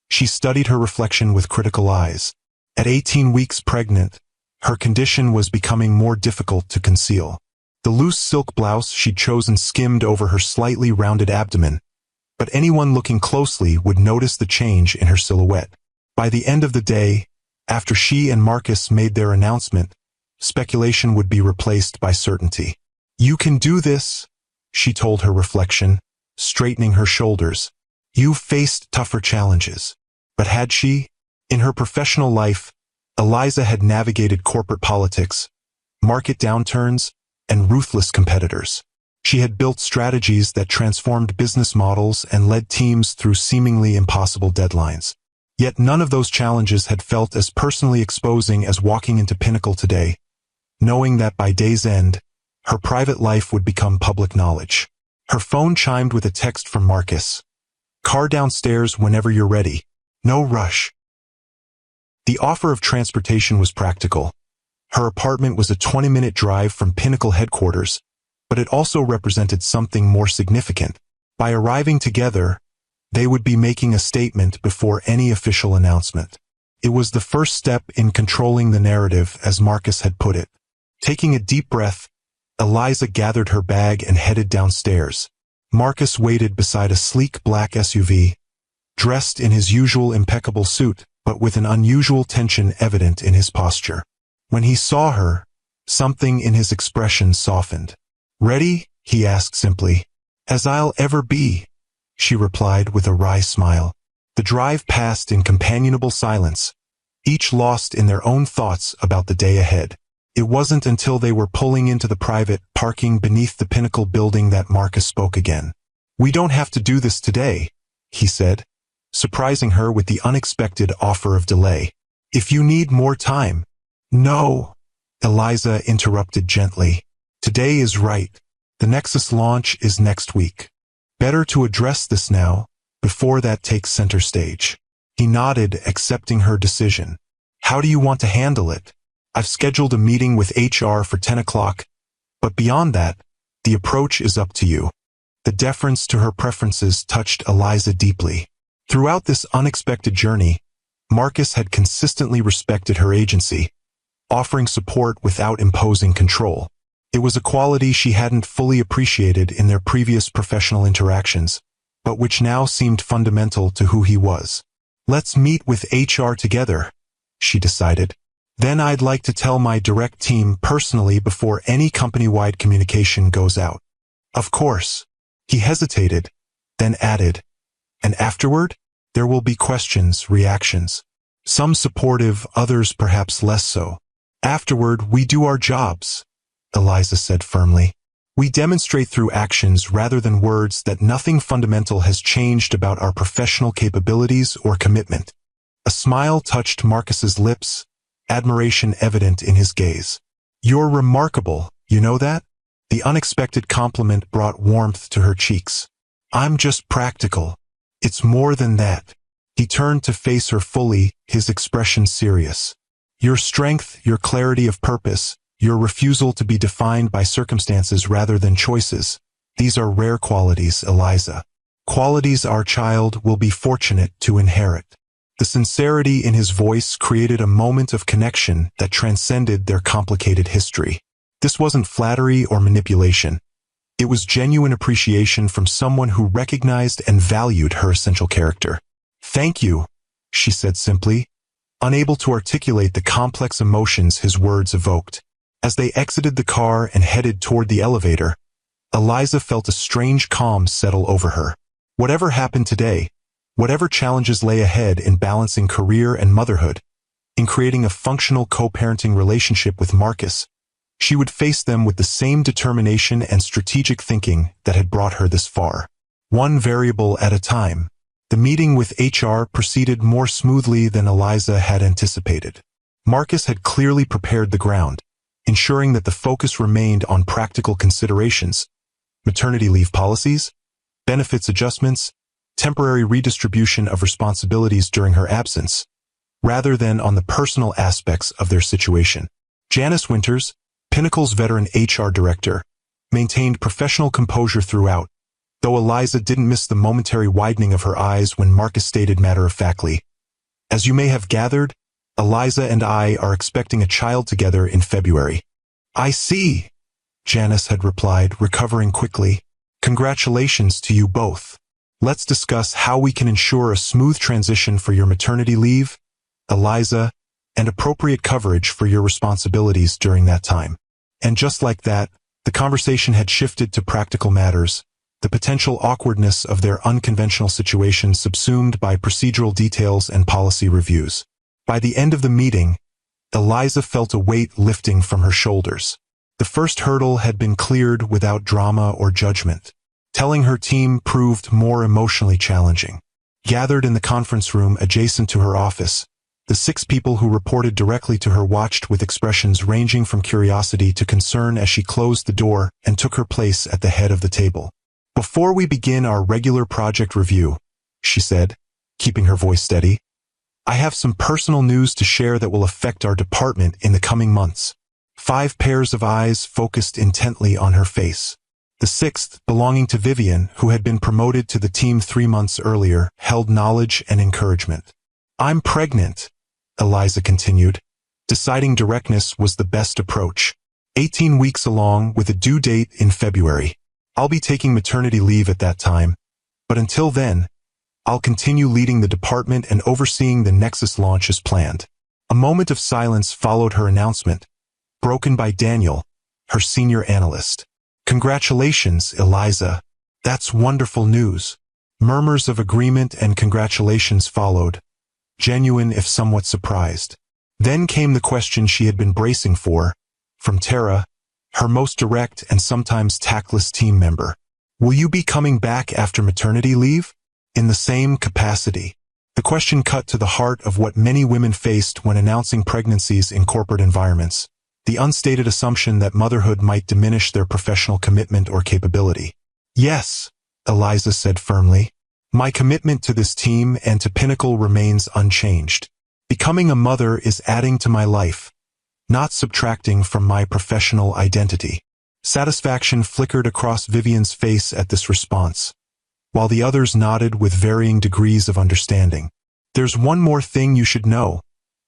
Speaker 1: She studied her reflection with critical eyes. At 18 weeks pregnant, her condition was becoming more difficult to conceal. The loose silk blouse she'd chosen skimmed over her slightly rounded abdomen, but anyone looking closely would notice the change in her silhouette. By the end of the day, after she and Marcus made their announcement, speculation would be replaced by certainty. "You can do this," she told her reflection, straightening her shoulders. "You've faced tougher challenges." But had she? In her professional life, Eliza had navigated corporate politics, market downturns, and ruthless competitors. She had built strategies that transformed business models and led teams through seemingly impossible deadlines. Yet none of those challenges had felt as personally exposing as walking into Pinnacle today, knowing that by day's end, her private life would become public knowledge. Her phone chimed with a text from Marcus. "Car downstairs whenever you're ready. No rush." The offer of transportation was practical. Her apartment was a 20-minute drive from Pinnacle headquarters, but it also represented something more significant. By arriving together, They would be making a statement before any official announcement. It was the first step in controlling the narrative, as Marcus had put it. Taking a deep breath, Eliza gathered her bag and headed downstairs. Marcus waited beside a sleek black SUV, dressed in his usual impeccable suit, but with an unusual tension evident in his posture. When he saw her, something in his expression softened. "Ready?" he asked simply. "As I'll ever be," she replied with a wry smile. The drive passed in companionable silence, each lost in their own thoughts about the day ahead. It wasn't until they were pulling into the private parking beneath the Pinnacle building that Marcus spoke again. "We don't have to do this today," he said, surprising her with the unexpected offer of delay. "If you need more time." "No," Eliza interrupted gently. "Today is right. The Nexus launch is next week. Better to address this now, before that takes center stage." He nodded, accepting her decision. "How do you want to handle it?" "I've scheduled a meeting with HR for 10 o'clock, but beyond that, the approach is up to you." The deference to her preferences touched Eliza deeply. Throughout this unexpected journey, Marcus had consistently respected her agency, offering support without imposing control. It was a quality she hadn't fully appreciated in their previous professional interactions, but which now seemed fundamental to who he was. "Let's meet with HR together," she decided. "Then I'd like to tell my direct team personally before any company-wide communication goes out." "Of course." He hesitated, then added, "And afterward, there will be questions, reactions. Some supportive, others perhaps less so. Afterward, we do our jobs," Eliza said firmly. "We demonstrate through actions rather than words that nothing fundamental has changed about our professional capabilities or commitment." A smile touched Marcus's lips, admiration evident in his gaze. "You're remarkable, you know that?" The unexpected compliment brought warmth to her cheeks. "I'm just practical. It's more than that." He turned to face her fully, his expression serious. "Your strength, your clarity of purpose, your refusal to be defined by circumstances rather than choices, these are rare qualities, Eliza. Qualities our child will be fortunate to inherit." The sincerity in his voice created a moment of connection that transcended their complicated history. This wasn't flattery or manipulation. It was genuine appreciation from someone who recognized and valued her essential character. "Thank you," she said simply, unable to articulate the complex emotions his words evoked. As they exited the car and headed toward the elevator, Eliza felt a strange calm settle over her. Whatever happened today, whatever challenges lay ahead in balancing career and motherhood, in creating a functional co-parenting relationship with Marcus, she would face them with the same determination and strategic thinking that had brought her this far. One variable at a time. The meeting with HR proceeded more smoothly than Eliza had anticipated. Marcus had clearly prepared the ground, ensuring that the focus remained on practical considerations: maternity leave policies, benefits adjustments, temporary redistribution of responsibilities during her absence, rather than on the personal aspects of their situation. Janice Winters, Pinnacle's veteran HR director, maintained professional composure throughout, though Eliza didn't miss the momentary widening of her eyes when Marcus stated matter-of-factly, "As you may have gathered, Eliza and I are expecting a child together in February." "I see," Janice had replied, recovering quickly. "Congratulations to you both. Let's discuss how we can ensure a smooth transition for your maternity leave, Eliza, and appropriate coverage for your responsibilities during that time." And just like that, the conversation had shifted to practical matters, the potential awkwardness of their unconventional situation subsumed by procedural details and policy reviews. By the end of the meeting, Eliza felt a weight lifting from her shoulders. The first hurdle had been cleared without drama or judgment. Telling her team proved more emotionally challenging. Gathered in the conference room adjacent to her office, the 6 people who reported directly to her watched with expressions ranging from curiosity to concern as she closed the door and took her place at the head of the table. "Before we begin our regular project review," she said, keeping her voice steady, "I have some personal news to share that will affect our department in the coming months." 5 pairs of eyes focused intently on her face. The sixth, belonging to Vivian, who had been promoted to the team 3 months earlier, held knowledge and encouragement. "I'm pregnant," Eliza continued. Deciding directness was the best approach. 18 weeks along, with a due date in February. "I'll be taking maternity leave at that time, but until then, I'll continue leading the department and overseeing the Nexus launch as planned." A moment of silence followed her announcement, broken by Daniel, her senior analyst. "Congratulations, Eliza. That's wonderful news." Murmurs of agreement and congratulations followed, genuine if somewhat surprised. Then came the question she had been bracing for, from Tara, her most direct and sometimes tactless team member. "Will you be coming back after maternity leave? In the same capacity?" The question cut to the heart of what many women faced when announcing pregnancies in corporate environments, the unstated assumption that motherhood might diminish their professional commitment or capability. "Yes," Eliza said firmly. "My commitment to this team and to Pinnacle remains unchanged. Becoming a mother is adding to my life, not subtracting from my professional identity." Satisfaction flickered across Vivian's face at this response, while the others nodded with varying degrees of understanding. "There's one more thing you should know,"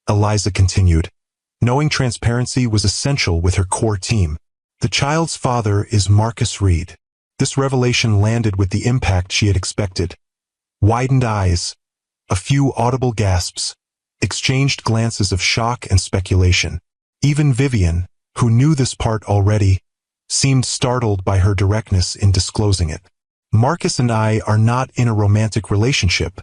Speaker 1: Eliza continued. Knowing transparency was essential with her core team. "The child's father is Marcus Reed." This revelation landed with the impact she had expected. Widened eyes, a few audible gasps, exchanged glances of shock and speculation. Even Vivian, who knew this part already, seemed startled by her directness in disclosing it. "Marcus and I are not in a romantic relationship,"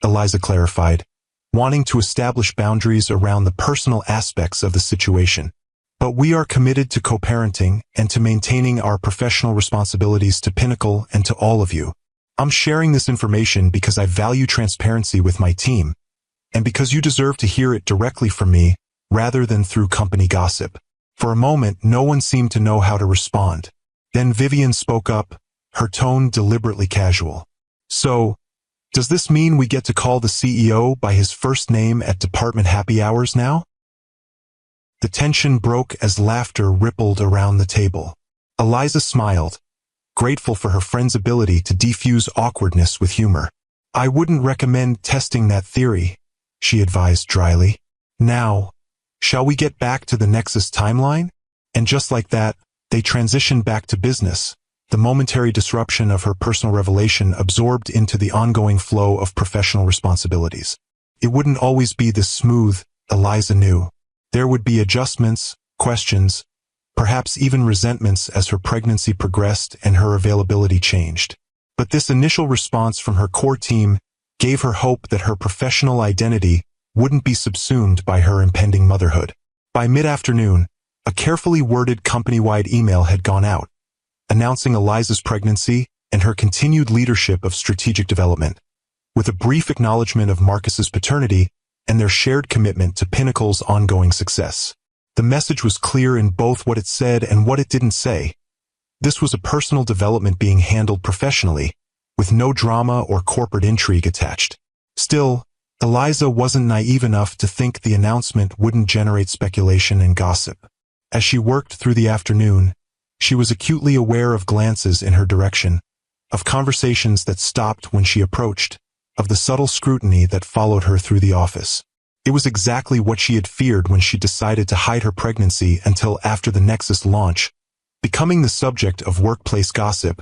Speaker 1: Eliza clarified, wanting to establish boundaries around the personal aspects of the situation. "But we are committed to co-parenting and to maintaining our professional responsibilities to Pinnacle and to all of you. I'm sharing this information because I value transparency with my team, and because you deserve to hear it directly from me rather than through company gossip." For a moment, no one seemed to know how to respond. Then Vivian spoke up, her tone deliberately casual. "So, does this mean we get to call the CEO by his first name at department happy hours now?" The tension broke as laughter rippled around the table. Eliza smiled, grateful for her friend's ability to defuse awkwardness with humor. "I wouldn't recommend testing that theory," she advised dryly. "Now, shall we get back to the Nexus timeline?" And just like that, they transitioned back to business, the momentary disruption of her personal revelation absorbed into the ongoing flow of professional responsibilities. It wouldn't always be this smooth, Eliza knew. There would be adjustments, questions, perhaps even resentments as her pregnancy progressed and her availability changed. But this initial response from her core team gave her hope that her professional identity wouldn't be subsumed by her impending motherhood. By mid-afternoon, a carefully worded company-wide email had gone out, announcing Eliza's pregnancy and her continued leadership of strategic development, with a brief acknowledgement of Marcus's paternity and their shared commitment to Pinnacle's ongoing success. The message was clear in both what it said and what it didn't say. This was a personal development being handled professionally, with no drama or corporate intrigue attached. Still, Eliza wasn't naive enough to think the announcement wouldn't generate speculation and gossip. As she worked through the afternoon, she was acutely aware of glances in her direction, of conversations that stopped when she approached, of the subtle scrutiny that followed her through the office. It was exactly what she had feared when she decided to hide her pregnancy until after the Nexus launch, becoming the subject of workplace gossip,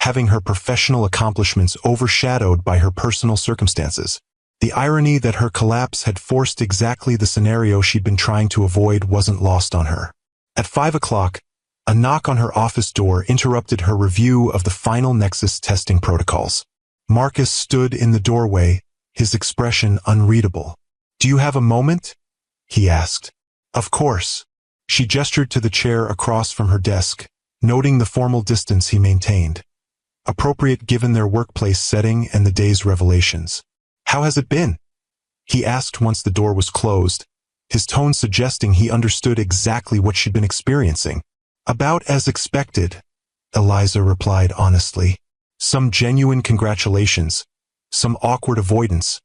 Speaker 1: having her professional accomplishments overshadowed by her personal circumstances. The irony that her collapse had forced exactly the scenario she'd been trying to avoid wasn't lost on her. At 5 o'clock, a knock on her office door interrupted her review of the final Nexus testing protocols. Marcus stood in the doorway, his expression unreadable. "Do you have a moment?" he asked. "Of course." She gestured to the chair across from her desk, noting the formal distance he maintained, appropriate given their workplace setting and the day's revelations. "How has it been?" he asked once the door was closed, his tone suggesting he understood exactly what she'd been experiencing. "About as expected," Eliza replied honestly. "Some genuine congratulations, some awkward avoidance,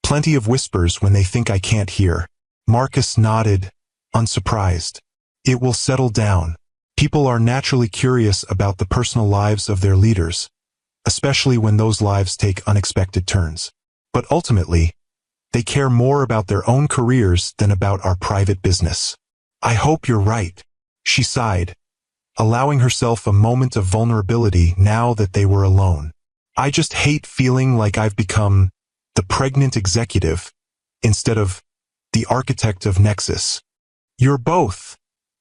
Speaker 1: plenty of whispers when they think I can't hear." Marcus nodded, unsurprised. "It will settle down." People are naturally curious about the personal lives of their leaders, especially when those lives take unexpected turns. But ultimately, they care more about their own careers than about our private business. I hope you're right, she sighed, allowing herself a moment of vulnerability now that they were alone. I just hate feeling like I've become the pregnant executive instead of the architect of Nexus. You're both,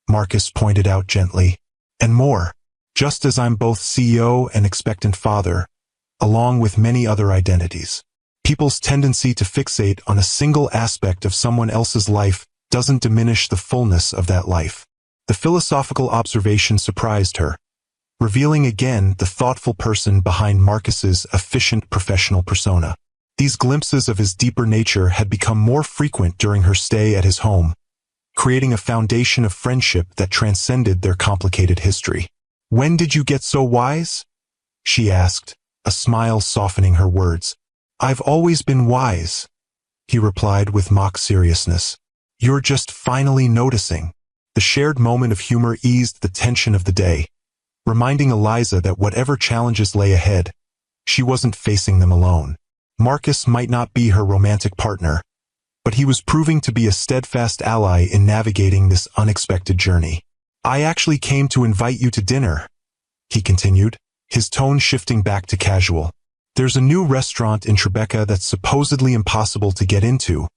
Speaker 1: Marcus pointed out gently, and more, just as I'm both CEO and expectant father, along with many other identities. People's tendency to fixate on a single aspect of someone else's life doesn't diminish the fullness of that life. The philosophical observation surprised her, revealing again the thoughtful person behind Marcus's efficient professional persona. These glimpses of his deeper nature had become more frequent during her stay at his home, creating a foundation of friendship that transcended their complicated history. When did you get so wise? She asked, a smile softening her words. I've always been wise, he replied with mock seriousness. You're just finally noticing. The shared moment of humor eased the tension of the day, reminding Eliza that whatever challenges lay ahead, she wasn't facing them alone. Marcus might not be her romantic partner, but he was proving to be a steadfast ally in navigating this unexpected journey. I actually came to invite you to dinner, he continued, his tone shifting back to casual. There's a new restaurant in Tribeca that's supposedly impossible to get into,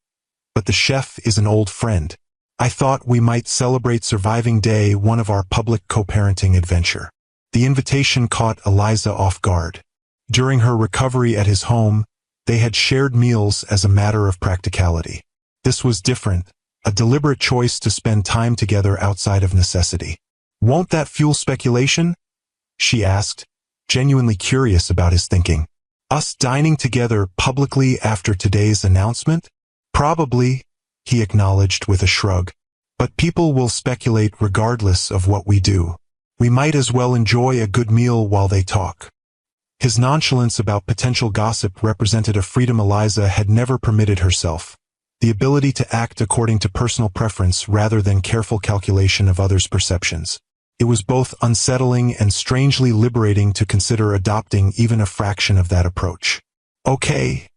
Speaker 1: but the chef is an old friend. I thought we might celebrate surviving day one of our public co-parenting adventure. The invitation caught Eliza off guard. During her recovery at his home, they had shared meals as a matter of practicality. This was different, a deliberate choice to spend time together outside of necessity. Won't that fuel speculation? She asked, genuinely curious about his thinking. Us dining together publicly after today's announcement? Probably, he acknowledged with a shrug. But people will speculate regardless of what we do. We might as well enjoy a good meal while they talk. His nonchalance about potential gossip represented a freedom Eliza had never permitted herself, the ability to act according to personal preference rather than careful calculation of others' perceptions. It was both unsettling and strangely liberating to consider adopting even a fraction of that approach. Okay,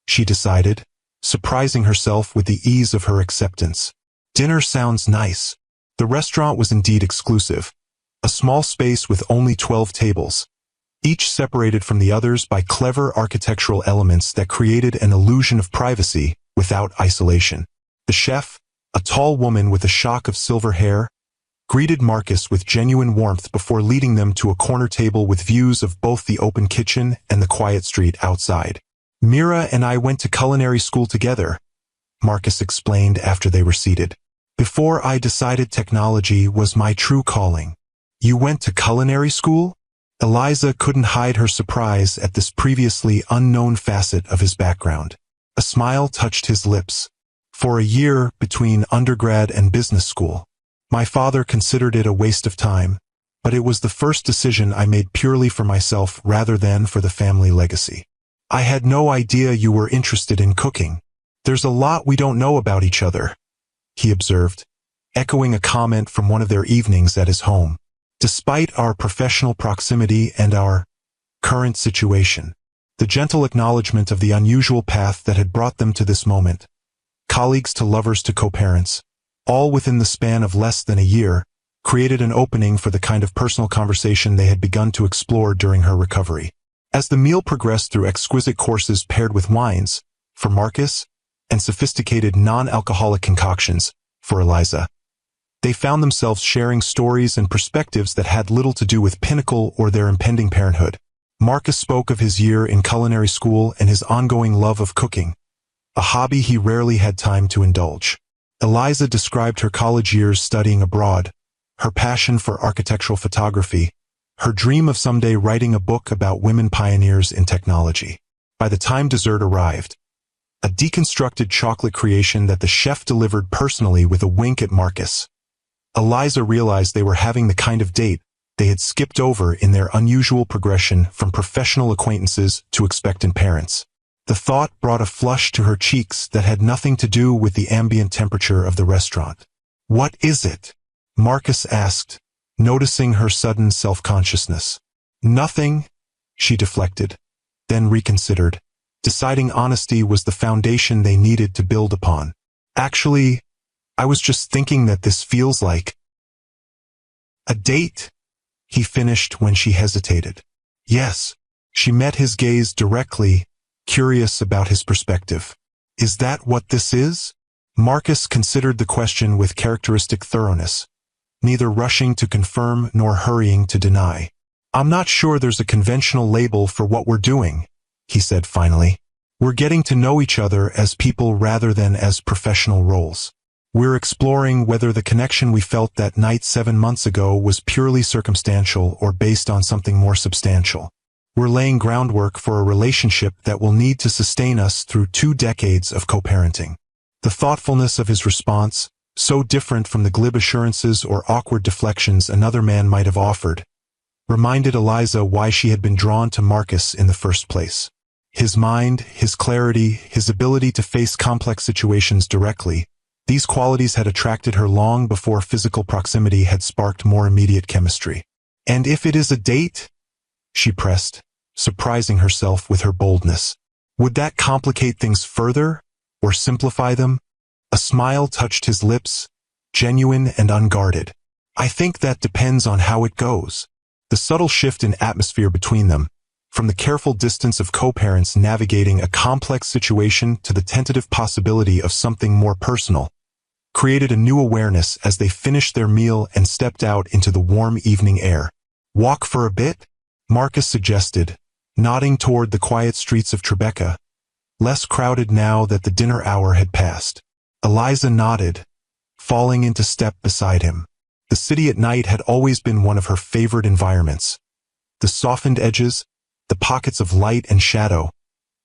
Speaker 1: she decided, surprising herself with the ease of her acceptance. Dinner sounds nice. The restaurant was indeed exclusive, a small space with only 12 tables, each separated from the others by clever architectural elements that created an illusion of privacy without isolation. The chef, a tall woman with a shock of silver hair, greeted Marcus with genuine warmth before leading them to a corner table with views of both the open kitchen and the quiet street outside. Mira and I went to culinary school together, Marcus explained after they were seated. Before I decided technology was my true calling. You went to culinary school? Eliza couldn't hide her surprise at this previously unknown facet of his background. A smile touched his lips. For a year between undergrad and business school. My father considered it a waste of time, but it was the first decision I made purely for myself rather than for the family legacy. I had no idea you were interested in cooking. There's a lot we don't know about each other, he observed, echoing a comment from one of their evenings at his home. Despite our professional proximity and our current situation, the gentle acknowledgement of the unusual path that had brought them to this moment, colleagues to lovers to co-parents, all within the span of less than a year, created an opening for the kind of personal conversation they had begun to explore during her recovery. As the meal progressed through exquisite courses paired with wines, for Marcus, and sophisticated non-alcoholic concoctions, for Eliza, they found themselves sharing stories and perspectives that had little to do with Pinnacle or their impending parenthood. Marcus spoke of his year in culinary school and his ongoing love of cooking, a hobby he rarely had time to indulge. Eliza described her college years studying abroad, her passion for architectural photography, her dream of someday writing a book about women pioneers in technology. By the time dessert arrived, a deconstructed chocolate creation that the chef delivered personally with a wink at Marcus, Eliza realized they were having the kind of date they had skipped over in their unusual progression from professional acquaintances to expectant parents. The thought brought a flush to her cheeks that had nothing to do with the ambient temperature of the restaurant. What is it? Marcus asked, noticing her sudden self-consciousness. Nothing, she deflected, then reconsidered, deciding honesty was the foundation they needed to build upon. Actually, I was just thinking that this feels like a date, he finished when she hesitated. Yes, she met his gaze directly, curious about his perspective. Is that what this is? Marcus considered the question with characteristic thoroughness, neither rushing to confirm nor hurrying to deny. I'm not sure there's a conventional label for what we're doing, he said finally. We're getting to know each other as people rather than as professional roles. We're exploring whether the connection we felt that night 7 months ago was purely circumstantial or based on something more substantial. We're laying groundwork for a relationship that will need to sustain us through 2 decades of co-parenting. The thoughtfulness of his response, so different from the glib assurances or awkward deflections another man might have offered, reminded Eliza why she had been drawn to Marcus in the first place. His mind, his clarity, his ability to face complex situations directly, these qualities had attracted her long before physical proximity had sparked more immediate chemistry. And if it is a date? She pressed, surprising herself with her boldness. Would that complicate things further, or simplify them? A smile touched his lips, genuine and unguarded. I think that depends on how it goes. The subtle shift in atmosphere between them, from the careful distance of co-parents navigating a complex situation to the tentative possibility of something more personal, created a new awareness as they finished their meal and stepped out into the warm evening air. Walk for a bit? Marcus suggested, nodding toward the quiet streets of Tribeca, less crowded now that the dinner hour had passed. Eliza nodded, falling into step beside him. The city at night had always been one of her favorite environments. The softened edges, the pockets of light and shadow,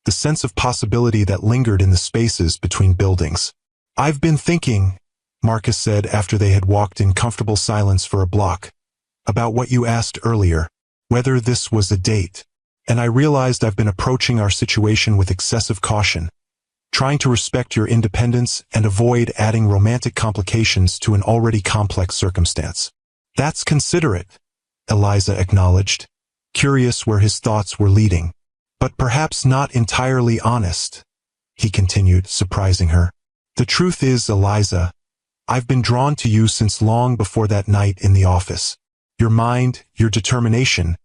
Speaker 1: the sense of possibility that lingered in the spaces between buildings. I've been thinking, Marcus said after they had walked in comfortable silence for a block, about what you asked earlier, whether this was a date. And I realized I've been approaching our situation with excessive caution, trying to respect your independence and avoid adding romantic complications to an already complex circumstance. That's considerate, Eliza acknowledged, curious where his thoughts were leading. But perhaps not entirely honest, he continued, surprising her. The truth is, Eliza, I've been drawn to you since long before that night in the office. Your mind, your determination,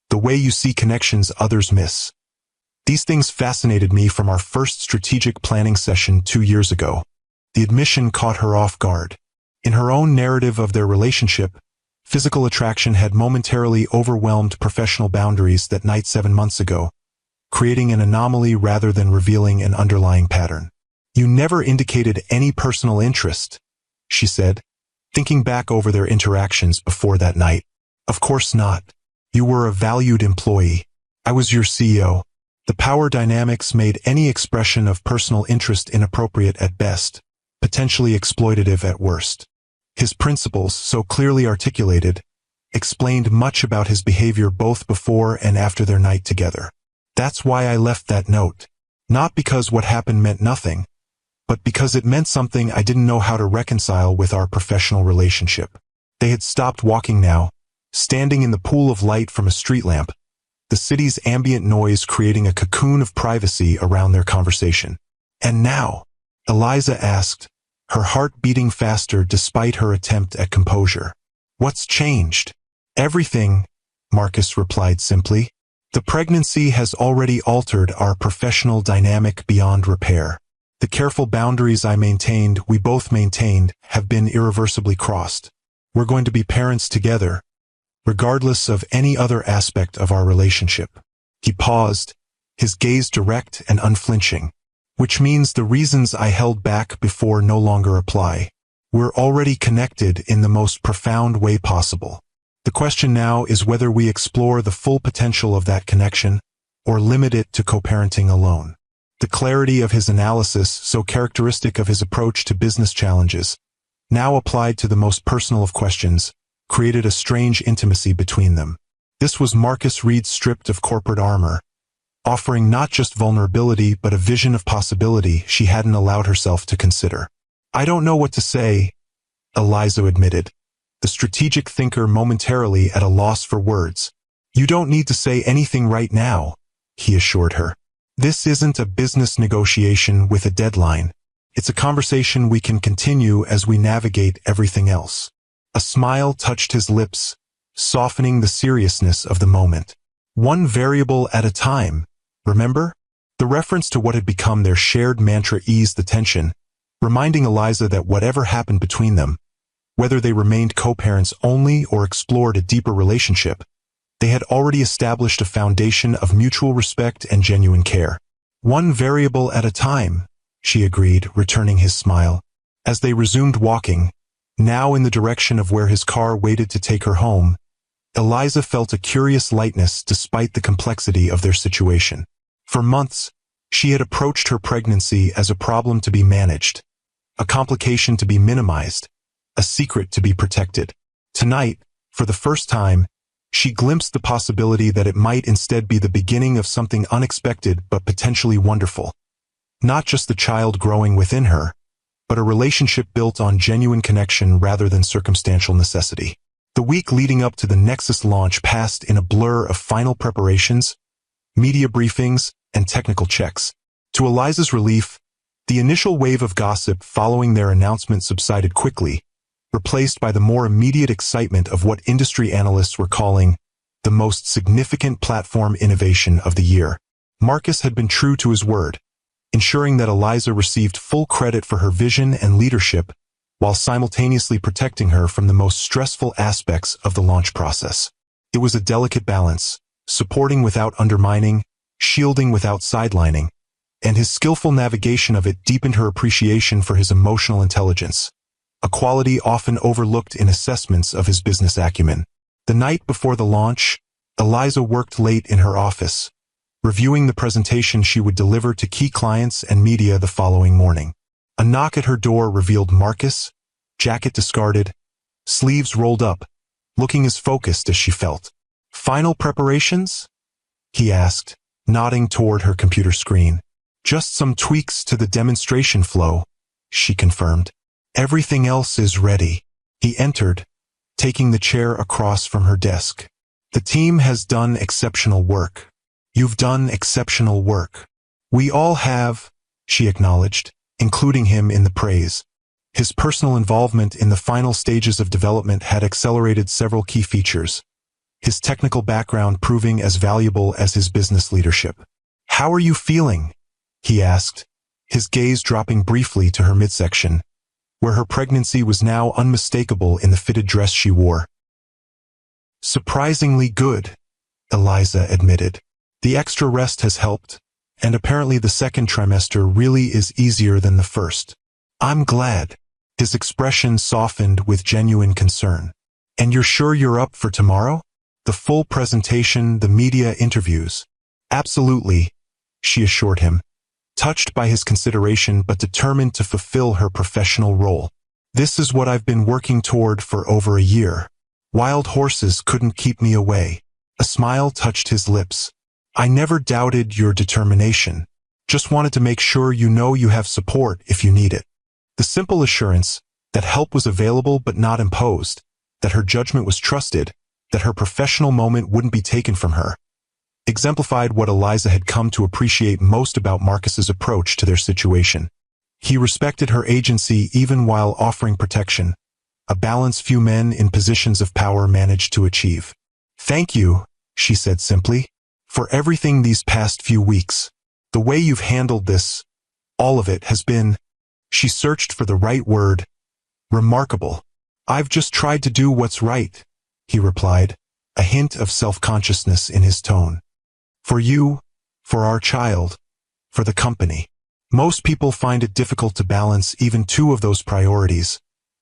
Speaker 1: the way you see connections others miss. These things fascinated me from our first strategic planning session 2 years ago. The admission caught her off guard. In her own narrative of their relationship, physical attraction had momentarily overwhelmed professional boundaries that night 7 months ago, creating an anomaly rather than revealing an underlying pattern. You never indicated any personal interest, she said, thinking back over their interactions before that night. Of course not. You were a valued employee. I was your CEO. The power dynamics made any expression of personal interest inappropriate at best, potentially exploitative at worst. His principles, so clearly articulated, explained much about his behavior both before and after their night together. That's why I left that note. Not because what happened meant nothing, but because it meant something I didn't know how to reconcile with our professional relationship. They had stopped walking now, standing in the pool of light from a street lamp, the city's ambient noise creating a cocoon of privacy around their conversation. And now, Eliza asked, her heart beating faster despite her attempt at composure. What's changed? Everything, Marcus replied simply. The pregnancy has already altered our professional dynamic beyond repair. The careful boundaries we both maintained, have been irreversibly crossed. We're going to be parents together, regardless of any other aspect of our relationship. He paused, his gaze direct and unflinching, which means the reasons I held back before no longer apply. We're already connected in the most profound way possible. The question now is whether we explore the full potential of that connection, or limit it to co-parenting alone. The clarity of his analysis, so characteristic of his approach to business challenges, now applied to the most personal of questions, created a strange intimacy between them. This was Marcus Reed stripped of corporate armor, offering not just vulnerability but a vision of possibility she hadn't allowed herself to consider. I don't know what to say, Eliza admitted, the the strategic thinker momentarily at a loss for words. "You don't need to say anything right now," he assured her. "This isn't a business negotiation with a deadline. It's a conversation we can continue as we navigate everything else." A smile touched his lips, softening the seriousness of the moment. "One variable at a time, remember?" The reference to what had become their shared mantra eased the tension, reminding Eliza that whatever happened between them, whether they remained co-parents only or explored a deeper relationship, they had already established a foundation of mutual respect and genuine care. "One variable at a time," she agreed, returning his smile. As they resumed walking, now in the direction of where his car waited to take her home, Eliza felt a curious lightness despite the complexity of their situation. For months, she had approached her pregnancy as a problem to be managed, a complication to be minimized, a secret to be protected. Tonight, for the first time, she glimpsed the possibility that it might instead be the beginning of something unexpected but potentially wonderful. Not just the child growing within her, but a relationship built on genuine connection rather than circumstantial necessity. The week leading up to the Nexus launch passed in a blur of final preparations, media briefings, and technical checks. To Eliza's relief, the initial wave of gossip following their announcement subsided quickly, replaced by the more immediate excitement of what industry analysts were calling the most significant platform innovation of the year. Marcus had been true to his word, ensuring that Eliza received full credit for her vision and leadership while simultaneously protecting her from the most stressful aspects of the launch process. It was a delicate balance, supporting without undermining, shielding without sidelining, and his skillful navigation of it deepened her appreciation for his emotional intelligence, a quality often overlooked in assessments of his business acumen. The night before the launch, Eliza worked late in her office, reviewing the presentation she would deliver to key clients and media the following morning. A knock at her door revealed Marcus, jacket discarded, sleeves rolled up, looking as focused as she felt. "Final preparations?" he asked, nodding toward her computer screen. "Just some tweaks to the demonstration flow," she confirmed. "Everything else is ready." He entered, taking the chair across from her desk. "The team has done exceptional work." "You've done exceptional work." "We all have," she acknowledged, including him in the praise. His personal involvement in the final stages of development had accelerated several key features, his technical background proving as valuable as his business leadership. "How are you feeling?" he asked, his gaze dropping briefly to her midsection, where her pregnancy was now unmistakable in the fitted dress she wore. "Surprisingly good," Eliza admitted. "The extra rest has helped, and apparently the second trimester really is easier than the first." "I'm glad." His expression softened with genuine concern. "And you're sure you're up for tomorrow? The full presentation, the media interviews?" "Absolutely," she assured him, touched by his consideration but determined to fulfill her professional role. "This is what I've been working toward for over a year. Wild horses couldn't keep me away." A smile touched his lips. "I never doubted your determination. Just wanted to make sure you know you have support if you need it." The simple assurance that help was available but not imposed, that her judgment was trusted, that her professional moment wouldn't be taken from her, exemplified what Eliza had come to appreciate most about Marcus's approach to their situation. He respected her agency even while offering protection, a balance few men in positions of power managed to achieve. "Thank you," she said simply, "for everything these past few weeks. The way you've handled this, all of it has been," she searched for the right word, "remarkable." "I've just tried to do what's right," he replied, a hint of self-consciousness in his tone. "For you, for our child, for the company." Most people find it difficult to balance even two of those priorities,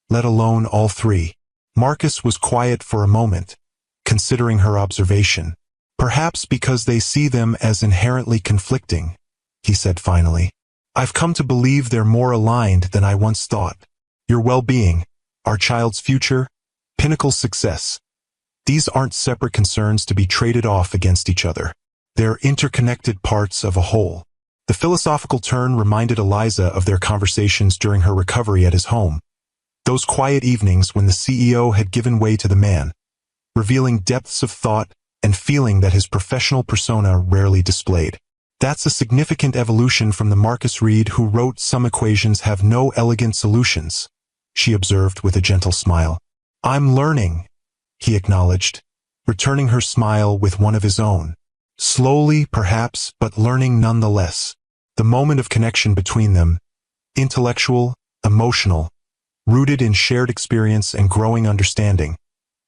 Speaker 1: let alone all three. Marcus was quiet for a moment, considering her observation. "Perhaps because they see them as inherently conflicting," he said finally. "I've come to believe they're more aligned than I once thought. Your well-being, our child's future, Pinnacle's success. These aren't separate concerns to be traded off against each other. They're interconnected parts of a whole." The philosophical turn reminded Eliza of their conversations during her recovery at his home, Those quiet evenings when the CEO had given way to the man, revealing depths of thought and feeling that his professional persona rarely displayed. That's a significant evolution from the Marcus Reed who wrote "Some equations have no elegant solutions," she observed with a gentle smile. "I'm learning," he acknowledged, returning her smile with one of his own. Slowly, perhaps, but learning nonetheless. The moment of connection between them, intellectual, emotional, rooted in shared experience and growing understanding,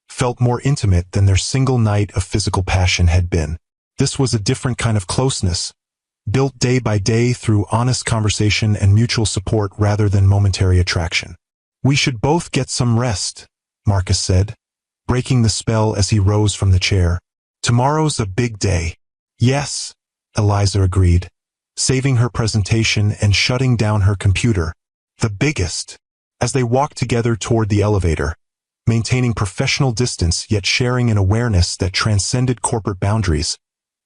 Speaker 1: felt more intimate than their single night of physical passion had been. This was a different kind of closeness, built day by day through honest conversation and mutual support rather than momentary attraction. "We should both get some rest," Marcus said, breaking the spell as he rose from the chair. "Tomorrow's a big day." "Yes," Eliza agreed, saving her presentation and shutting down her computer. "The biggest." As they walked together toward the elevator, maintaining professional distance yet sharing an awareness that transcended corporate boundaries,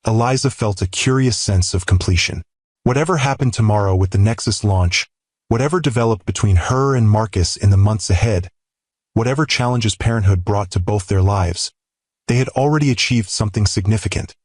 Speaker 1: Eliza felt a curious sense of completion. Whatever happened tomorrow with the Nexus launch, whatever developed between her and Marcus in the months ahead, whatever challenges parenthood brought to both their lives, they had already achieved something significant.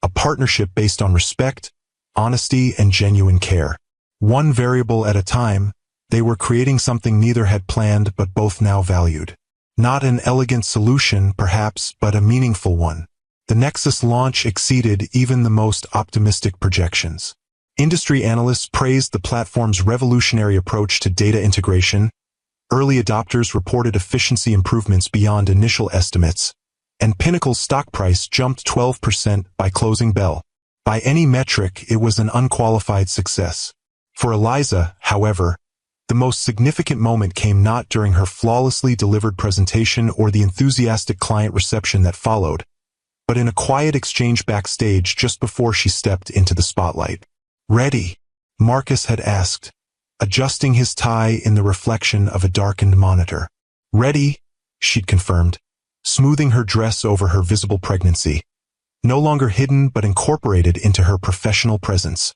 Speaker 1: A partnership based on respect, honesty, and genuine care. One variable at a time, they were creating something neither had planned but both now valued. Not an elegant solution, perhaps, but a meaningful one. The Nexus launch exceeded even the most optimistic projections. Industry analysts praised the platform's revolutionary approach to data integration. Early adopters reported efficiency improvements beyond initial estimates, and Pinnacle's stock price jumped 12% by closing bell. By any metric, it was an unqualified success. For Eliza, however, the most significant moment came not during her flawlessly delivered presentation or the enthusiastic client reception that followed, but in a quiet exchange backstage just before she stepped into the spotlight. "Ready?" Marcus had asked, adjusting his tie in the reflection of a darkened monitor. "Ready," she'd confirmed, smoothing her dress over her visible pregnancy, no longer hidden but incorporated into her professional presence.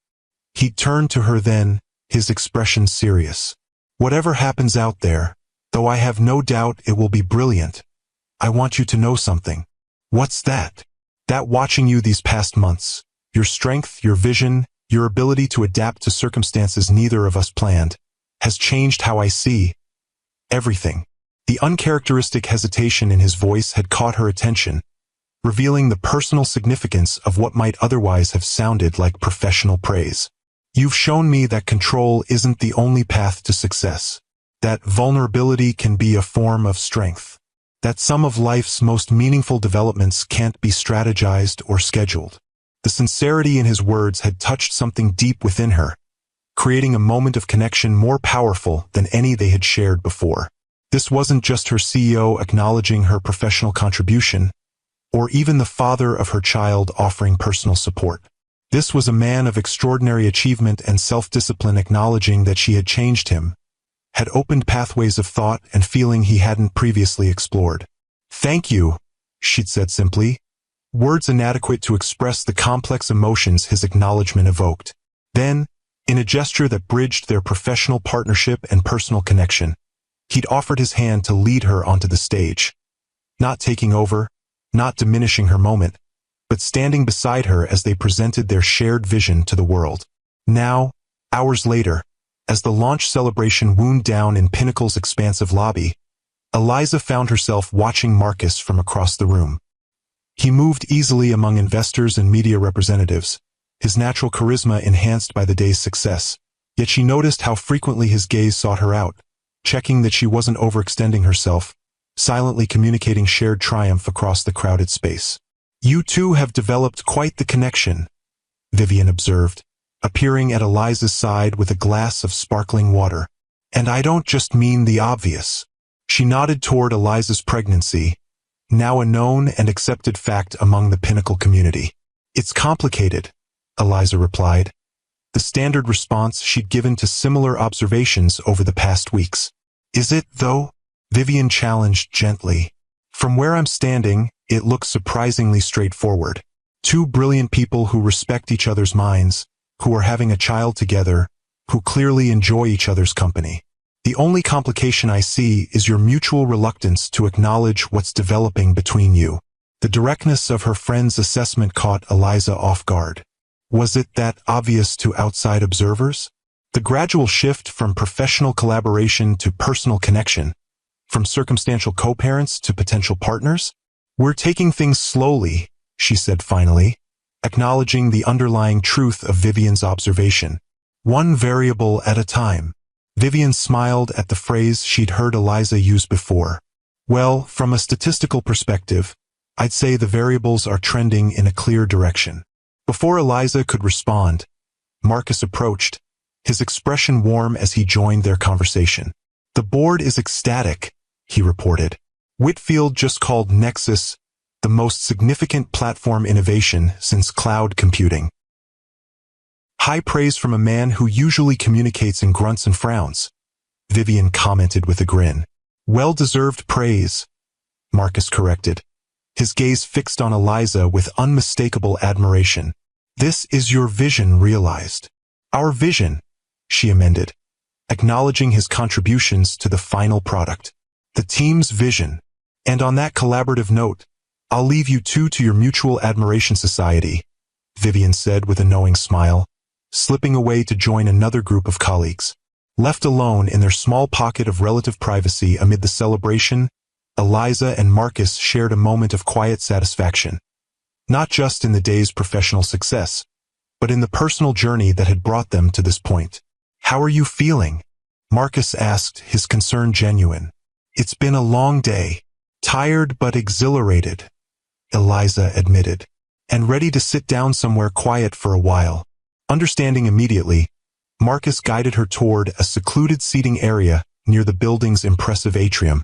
Speaker 1: He turned to her then, his expression serious. "Whatever happens out there, though I have no doubt it will be brilliant, I want you to know something." "What's that?" "That watching you these past months, your strength, your vision, your ability to adapt to circumstances neither of us planned, has changed how I see everything." The uncharacteristic hesitation in his voice had caught her attention, revealing the personal significance of what might otherwise have sounded like professional praise. "You've shown me that control isn't the only path to success, that vulnerability can be a form of strength, that some of life's most meaningful developments can't be strategized or scheduled." The sincerity in his words had touched something deep within her, creating a moment of connection more powerful than any they had shared before. This wasn't just her CEO acknowledging her professional contribution, or even the father of her child offering personal support. This was a man of extraordinary achievement and self-discipline acknowledging that she had changed him, had opened pathways of thought and feeling he hadn't previously explored. "Thank you," she'd said simply, words inadequate to express the complex emotions his acknowledgement evoked. Then, in a gesture that bridged their professional partnership and personal connection, he'd offered his hand to lead her onto the stage, not taking over, not diminishing her moment, but standing beside her as they presented their shared vision to the world. Now, hours later, as the launch celebration wound down in Pinnacle's expansive lobby, Eliza found herself watching Marcus from across the room. He moved easily among investors and media representatives, his natural charisma enhanced by the day's success, yet she noticed how frequently his gaze sought her out, checking that she wasn't overextending herself, silently communicating shared triumph across the crowded space. "You two have developed quite the connection," Vivian observed, appearing at Eliza's side with a glass of sparkling water. "And I don't just mean the obvious." She nodded toward Eliza's pregnancy, now a known and accepted fact among the Pinnacle community. "It's complicated," Eliza replied, the standard response she'd given to similar observations over the past weeks. "Is it, though?" Vivian challenged gently. "From where I'm standing, it looks surprisingly straightforward. Two brilliant people who respect each other's minds, who are having a child together, who clearly enjoy each other's company. The only complication I see is your mutual reluctance to acknowledge what's developing between you." The directness of her friend's assessment caught Eliza off guard. Was it that obvious to outside observers? The gradual shift from professional collaboration to personal connection, from circumstantial co-parents to potential partners? "We're taking things slowly," she said finally, acknowledging the underlying truth of Vivian's observation. "One variable at a time." Vivian smiled at the phrase she'd heard Eliza use before. "Well, from a statistical perspective, I'd say the variables are trending in a clear direction." Before Eliza could respond, Marcus approached, his expression warm as he joined their conversation. "The board is ecstatic," he reported. "Whitfield just called Nexus the most significant platform innovation since cloud computing." "High praise from a man who usually communicates in grunts and frowns," Vivian commented with a grin. "Well-deserved praise," Marcus corrected, his gaze fixed on Eliza with unmistakable admiration. "This is your vision realized." "Our vision," she amended, acknowledging his contributions to the final product. "The team's vision. And on that collaborative note, I'll leave you two to your mutual admiration society," Vivian said with a knowing smile, slipping away to join another group of colleagues. Left alone in their small pocket of relative privacy amid the celebration, Eliza and Marcus shared a moment of quiet satisfaction. Not just in the day's professional success, but in the personal journey that had brought them to this point. "How are you feeling?" Marcus asked, his concern genuine. "It's been a long day. Tired but exhilarated," Eliza admitted, "and ready to sit down somewhere quiet for a while." Understanding immediately, Marcus guided her toward a secluded seating area near the building's impressive atrium,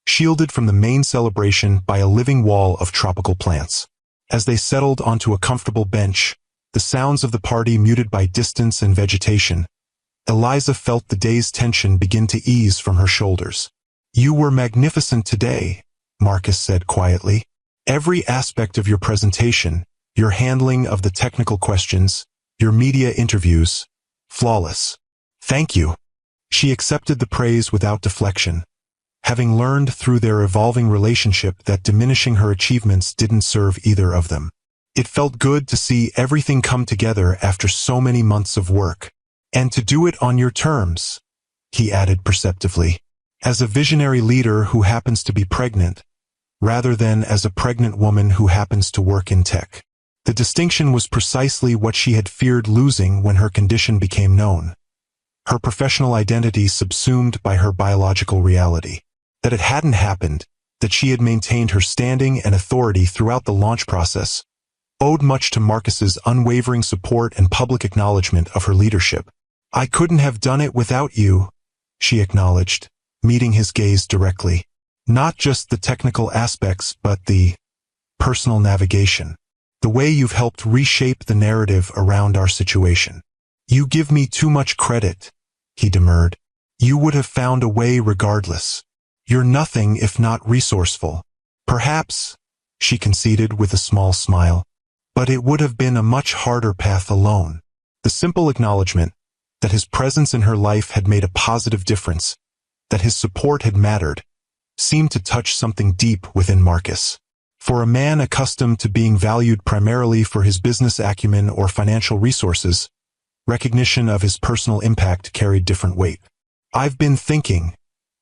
Speaker 1: shielded from the main celebration by a living wall of tropical plants. As they settled onto a comfortable bench, the sounds of the party muted by distance and vegetation, Eliza felt the day's tension begin to ease from her shoulders. "You were magnificent today," Marcus said quietly. "Every aspect of your presentation, your handling of the technical questions, your media interviews, flawless." "Thank you." She accepted the praise without deflection, having learned through their evolving relationship that diminishing her achievements didn't serve either of them. It felt good to see everything come together after so many months of work. "And to do it on your terms," he added perceptively, "as a visionary leader who happens to be pregnant, rather than as a pregnant woman who happens to work in tech." The distinction was precisely what she had feared losing when her condition became known. Her professional identity subsumed by her biological reality. That it hadn't happened, that she had maintained her standing and authority throughout the launch process, owed much to Marcus's unwavering support and public acknowledgement of her leadership. "I couldn't have done it without you," she acknowledged, meeting his gaze directly. "Not just the technical aspects, but the personal navigation. The way you've helped reshape the narrative around our situation." "You give me too much credit," he demurred. "You would have found a way regardless. You're nothing if not resourceful." "Perhaps," she conceded with a small smile, "but it would have been a much harder path alone." The simple acknowledgement that his presence in her life had made a positive difference, that his support had mattered, seemed to touch something deep within Marcus. For a man accustomed to being valued primarily for his business acumen or financial resources, recognition of his personal impact carried different weight. "I've been thinking,"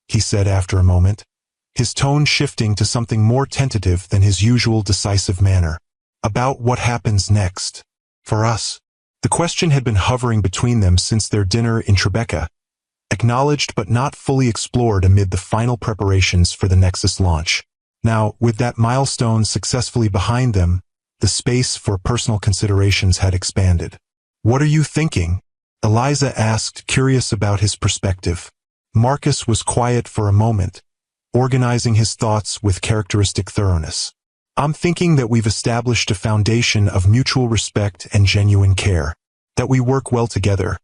Speaker 1: he said after a moment, his tone shifting to something more tentative than his usual decisive manner, "about what happens next. For us." The question had been hovering between them since their dinner in Tribeca, acknowledged but not fully explored amid the final preparations for the Nexus launch. Now, with that milestone successfully behind them, the space for personal considerations had expanded. "What are you thinking?" Eliza asked, curious about his perspective. Marcus was quiet for a moment, organizing his thoughts with characteristic thoroughness. "I'm thinking that we've established a foundation of mutual respect and genuine care, that we work well together,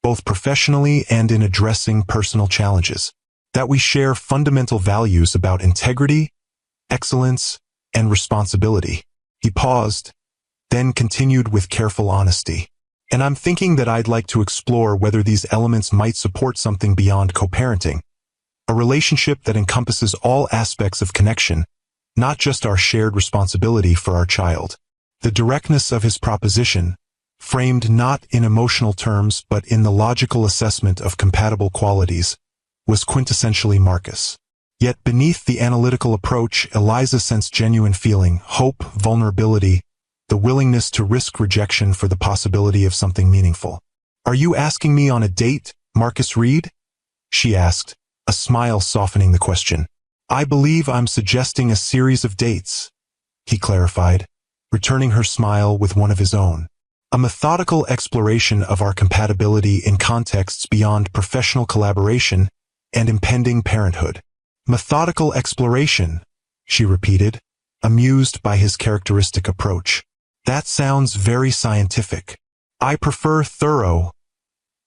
Speaker 1: both professionally and in addressing personal challenges, that we share fundamental values about integrity, excellence, and responsibility." He paused, then continued with careful honesty. And I'm thinking that I'd like to explore whether these elements might support something beyond co-parenting. A relationship that encompasses all aspects of connection, not just our shared responsibility for our child. The directness of his proposition, framed not in emotional terms but in the logical assessment of compatible qualities, was quintessentially Marcus. Yet beneath the analytical approach, Eliza sensed genuine feeling, hope, vulnerability, the willingness to risk rejection for the possibility of something meaningful. "Are you asking me on a date, Marcus Reed?" she asked, a smile softening the question. "I believe I'm suggesting a series of dates," he clarified, returning her smile with one of his own. "A methodical exploration of our compatibility in contexts beyond professional collaboration and impending parenthood." "Methodical exploration," she repeated, amused by his characteristic approach. "That sounds very scientific." "I prefer thorough,"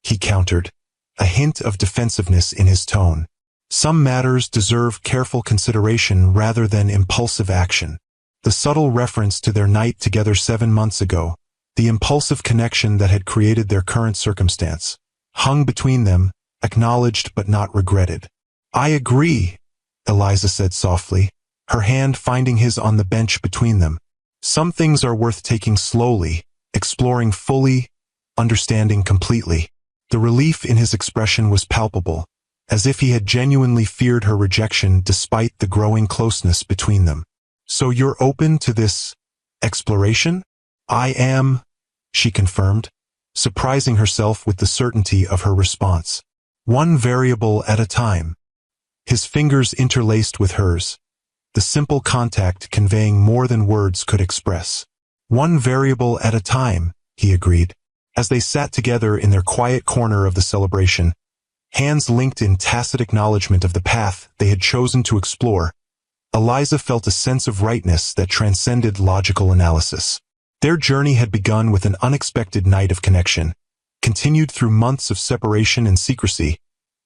Speaker 1: he countered, a hint of defensiveness in his tone. "Some matters deserve careful consideration rather than impulsive action." The subtle reference to their night together 7 months ago, the impulsive connection that had created their current circumstance, hung between them, acknowledged but not regretted. "I agree," Eliza said softly, her hand finding his on the bench between them. "Some things are worth taking slowly, exploring fully, understanding completely." The relief in his expression was palpable, as if he had genuinely feared her rejection despite the growing closeness between them. "So you're open to this exploration?" "I am," she confirmed, surprising herself with the certainty of her response. "One variable at a time." His fingers interlaced with hers, the simple contact conveying more than words could express. "One variable at a time," he agreed. As they sat together in their quiet corner of the celebration, hands linked in tacit acknowledgement of the path they had chosen to explore, Eliza felt a sense of rightness that transcended logical analysis. Their journey had begun with an unexpected night of connection, continued through months of separation and secrecy,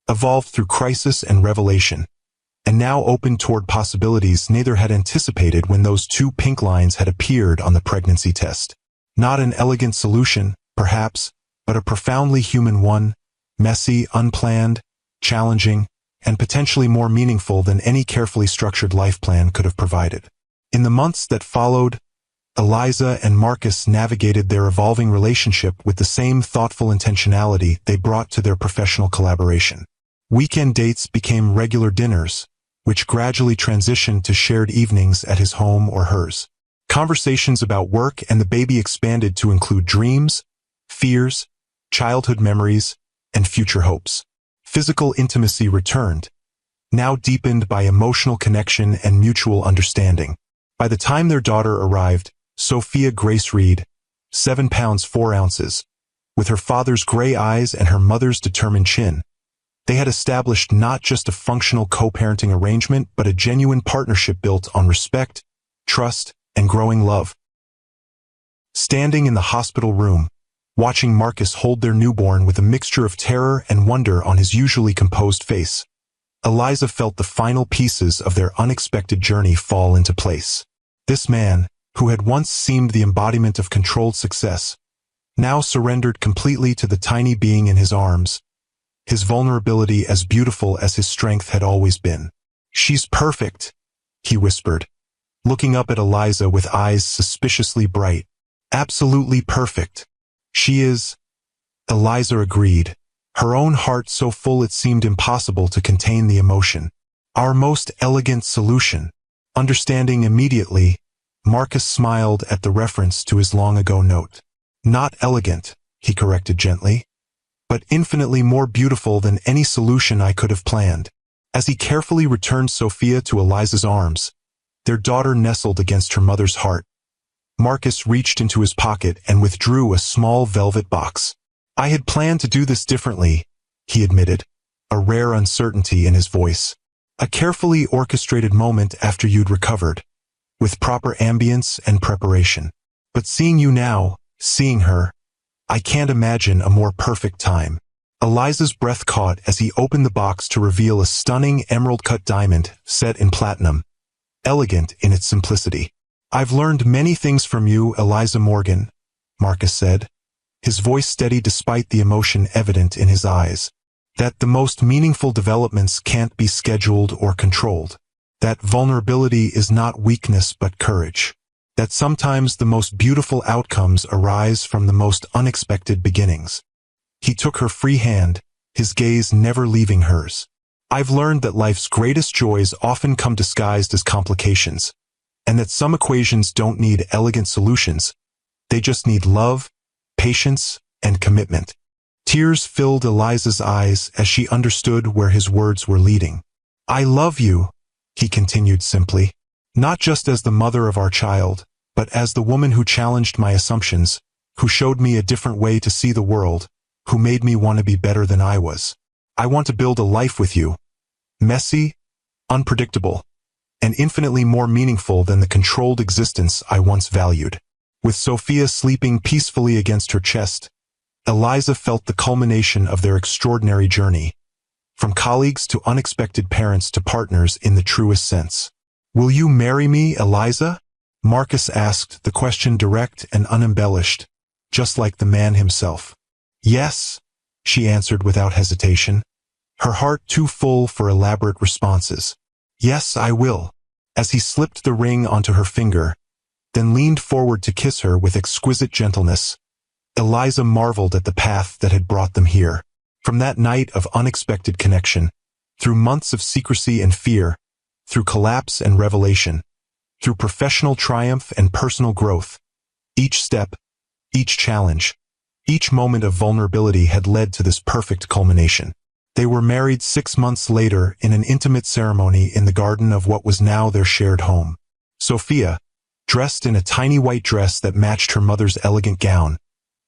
Speaker 1: evolved through crisis and revelation, and now opened toward possibilities neither had anticipated when those 2 pink lines had appeared on the pregnancy test. Not an elegant solution, perhaps, but a profoundly human one, messy, unplanned, challenging, and potentially more meaningful than any carefully structured life plan could have provided. In the months that followed, Eliza and Marcus navigated their evolving relationship with the same thoughtful intentionality they brought to their professional collaboration. Weekend dates became regular dinners, which gradually transitioned to shared evenings at his home or hers. Conversations about work and the baby expanded to include dreams, fears, childhood memories, and future hopes. Physical intimacy returned, now deepened by emotional connection and mutual understanding. By the time their daughter arrived, Sophia Grace Reed, 7 pounds 4 ounces, with her father's gray eyes and her mother's determined chin, they had established not just a functional co-parenting arrangement but a genuine partnership built on respect, trust, and growing love. Standing in the hospital room, watching Marcus hold their newborn with a mixture of terror and wonder on his usually composed face, Eliza felt the final pieces of their unexpected journey fall into place. This man, who had once seemed the embodiment of controlled success, now surrendered completely to the tiny being in his arms, his vulnerability as beautiful as his strength had always been. "She's perfect," he whispered, looking up at Eliza with eyes suspiciously bright. "Absolutely perfect." "She is," Eliza agreed, her own heart so full it seemed impossible to contain the emotion. "Our most elegant solution." Understanding immediately, Marcus smiled at the reference to his long-ago note. "Not elegant," he corrected gently, "but infinitely more beautiful than any solution I could have planned." As he carefully returned Sophia to Eliza's arms, their daughter nestled against her mother's heart, Marcus reached into his pocket and withdrew a small velvet box. "I had planned to do this differently," he admitted, a rare uncertainty in his voice. "A carefully orchestrated moment after you'd recovered, with proper ambience and preparation. But seeing you now, seeing her, I can't imagine a more perfect time." Eliza's breath caught as he opened the box to reveal a stunning emerald-cut diamond set in platinum, elegant in its simplicity. "I've learned many things from you, Eliza Morgan," Marcus said, his voice steady despite the emotion evident in his eyes. That the most meaningful developments can't be scheduled or controlled. That vulnerability is not weakness but courage. That sometimes the most beautiful outcomes arise from the most unexpected beginnings. He took her free hand, his gaze never leaving hers. I've learned that life's greatest joys often come disguised as complications, and that some equations don't need elegant solutions. They just need love, patience, and commitment. Tears filled Eliza's eyes as she understood where his words were leading. I love you, he continued simply, not just as the mother of our child, but as the woman who challenged my assumptions, who showed me a different way to see the world, who made me want to be better than I was. I want to build a life with you. Messy, unpredictable, and infinitely more meaningful than the controlled existence I once valued. With Sophia sleeping peacefully against her chest, Eliza felt the culmination of their extraordinary journey. From colleagues to unexpected parents to partners in the truest sense. Will you marry me, Eliza? Marcus asked, the question direct and unembellished, just like the man himself. Yes, she answered without hesitation, her heart too full for elaborate responses. Yes, I will, as he slipped the ring onto her finger, then leaned forward to kiss her with exquisite gentleness. Eliza marveled at the path that had brought them here. From that night of unexpected connection, through months of secrecy and fear, through collapse and revelation, through professional triumph and personal growth, each step, each challenge, each moment of vulnerability had led to this perfect culmination. They were married 6 months later in an intimate ceremony in the garden of what was now their shared home. Sophia, dressed in a tiny white dress that matched her mother's elegant gown,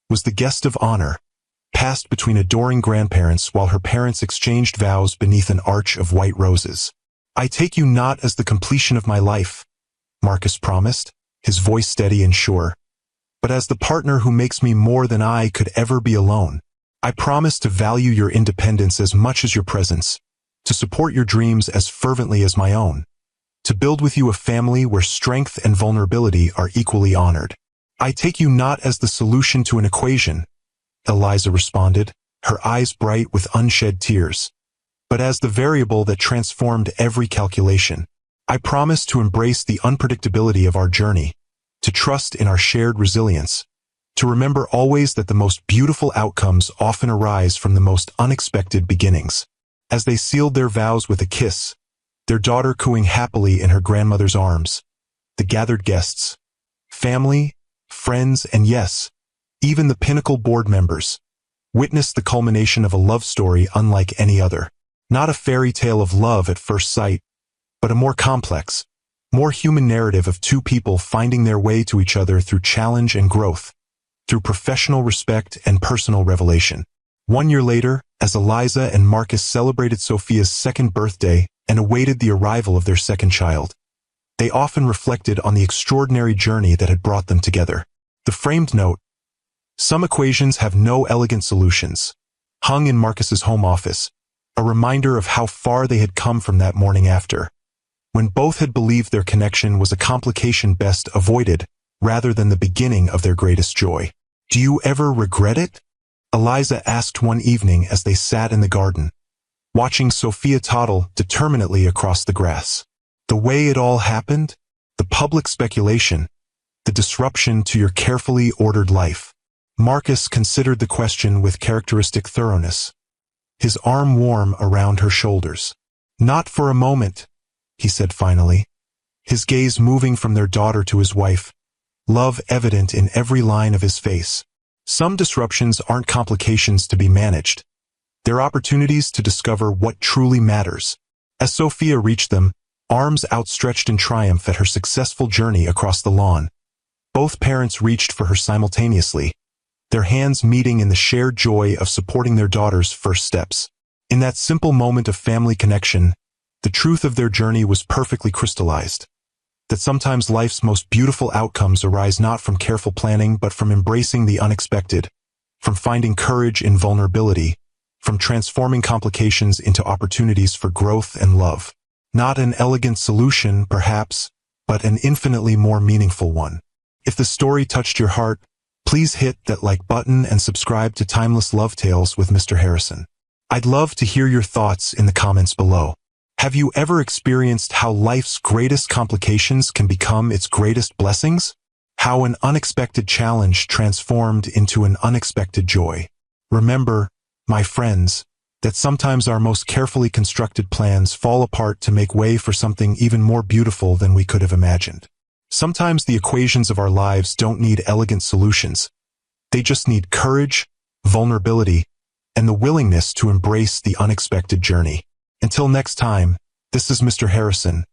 Speaker 1: was the guest of honor, passed between adoring grandparents while her parents exchanged vows beneath an arch of white roses. I take you not as the completion of my life, Marcus promised, his voice steady and sure, but as the partner who makes me more than I could ever be alone. I promise to value your independence as much as your presence, to support your dreams as fervently as my own, to build with you a family where strength and vulnerability are equally honored. I take you not as the solution to an equation, Eliza responded, her eyes bright with unshed tears, but as the variable that transformed every calculation. I promise to embrace the unpredictability of our journey, to trust in our shared resilience, to remember always that the most beautiful outcomes often arise from the most unexpected beginnings. As they sealed their vows with a kiss, their daughter cooing happily in her grandmother's arms, the gathered guests, family, friends, and yes, even the Pinnacle board members, witnessed the culmination of a love story unlike any other. Not a fairy tale of love at first sight, but a more complex, more human narrative of two people finding their way to each other through challenge and growth, through professional respect and personal revelation. 1 year later, as Eliza and Marcus celebrated Sophia's second birthday and awaited the arrival of their second child, they often reflected on the extraordinary journey that had brought them together. The framed note, "Some equations have no elegant solutions," hung in Marcus's home office, a reminder of how far they had come from that morning after, when both had believed their connection was a complication best avoided rather than the beginning of their greatest joy. Do you ever regret it? Eliza asked one evening as they sat in the garden, watching Sophia toddle determinedly across the grass. The way it all happened, the public speculation, the disruption to your carefully ordered life. Marcus considered the question with characteristic thoroughness, his arm warm around her shoulders. Not for a moment, he said finally, his gaze moving from their daughter to his wife, love evident in every line of his face. Some disruptions aren't complications to be managed. They're opportunities to discover what truly matters. As Sophia reached them, arms outstretched in triumph at her successful journey across the lawn, both parents reached for her simultaneously, their hands meeting in the shared joy of supporting their daughter's first steps. In that simple moment of family connection, the truth of their journey was perfectly crystallized. That sometimes life's most beautiful outcomes arise not from careful planning but from embracing the unexpected, from finding courage in vulnerability, from transforming complications into opportunities for growth and love. Not an elegant solution, perhaps, but an infinitely more meaningful one. If the story touched your heart, Please hit that like button and subscribe to Timeless Love Tales with Mr. Harrison. I'd love to hear your thoughts in the comments below. Have you ever experienced how life's greatest complications can become its greatest blessings? How an unexpected challenge transformed into an unexpected joy? Remember, my friends, that sometimes our most carefully constructed plans fall apart to make way for something even more beautiful than we could have imagined. Sometimes the equations of our lives don't need elegant solutions. They just need courage, vulnerability, and the willingness to embrace the unexpected journey. Until next time, this is Mr. Harrison,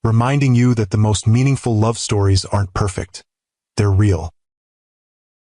Speaker 1: reminding you that the most meaningful love stories aren't perfect. They're real.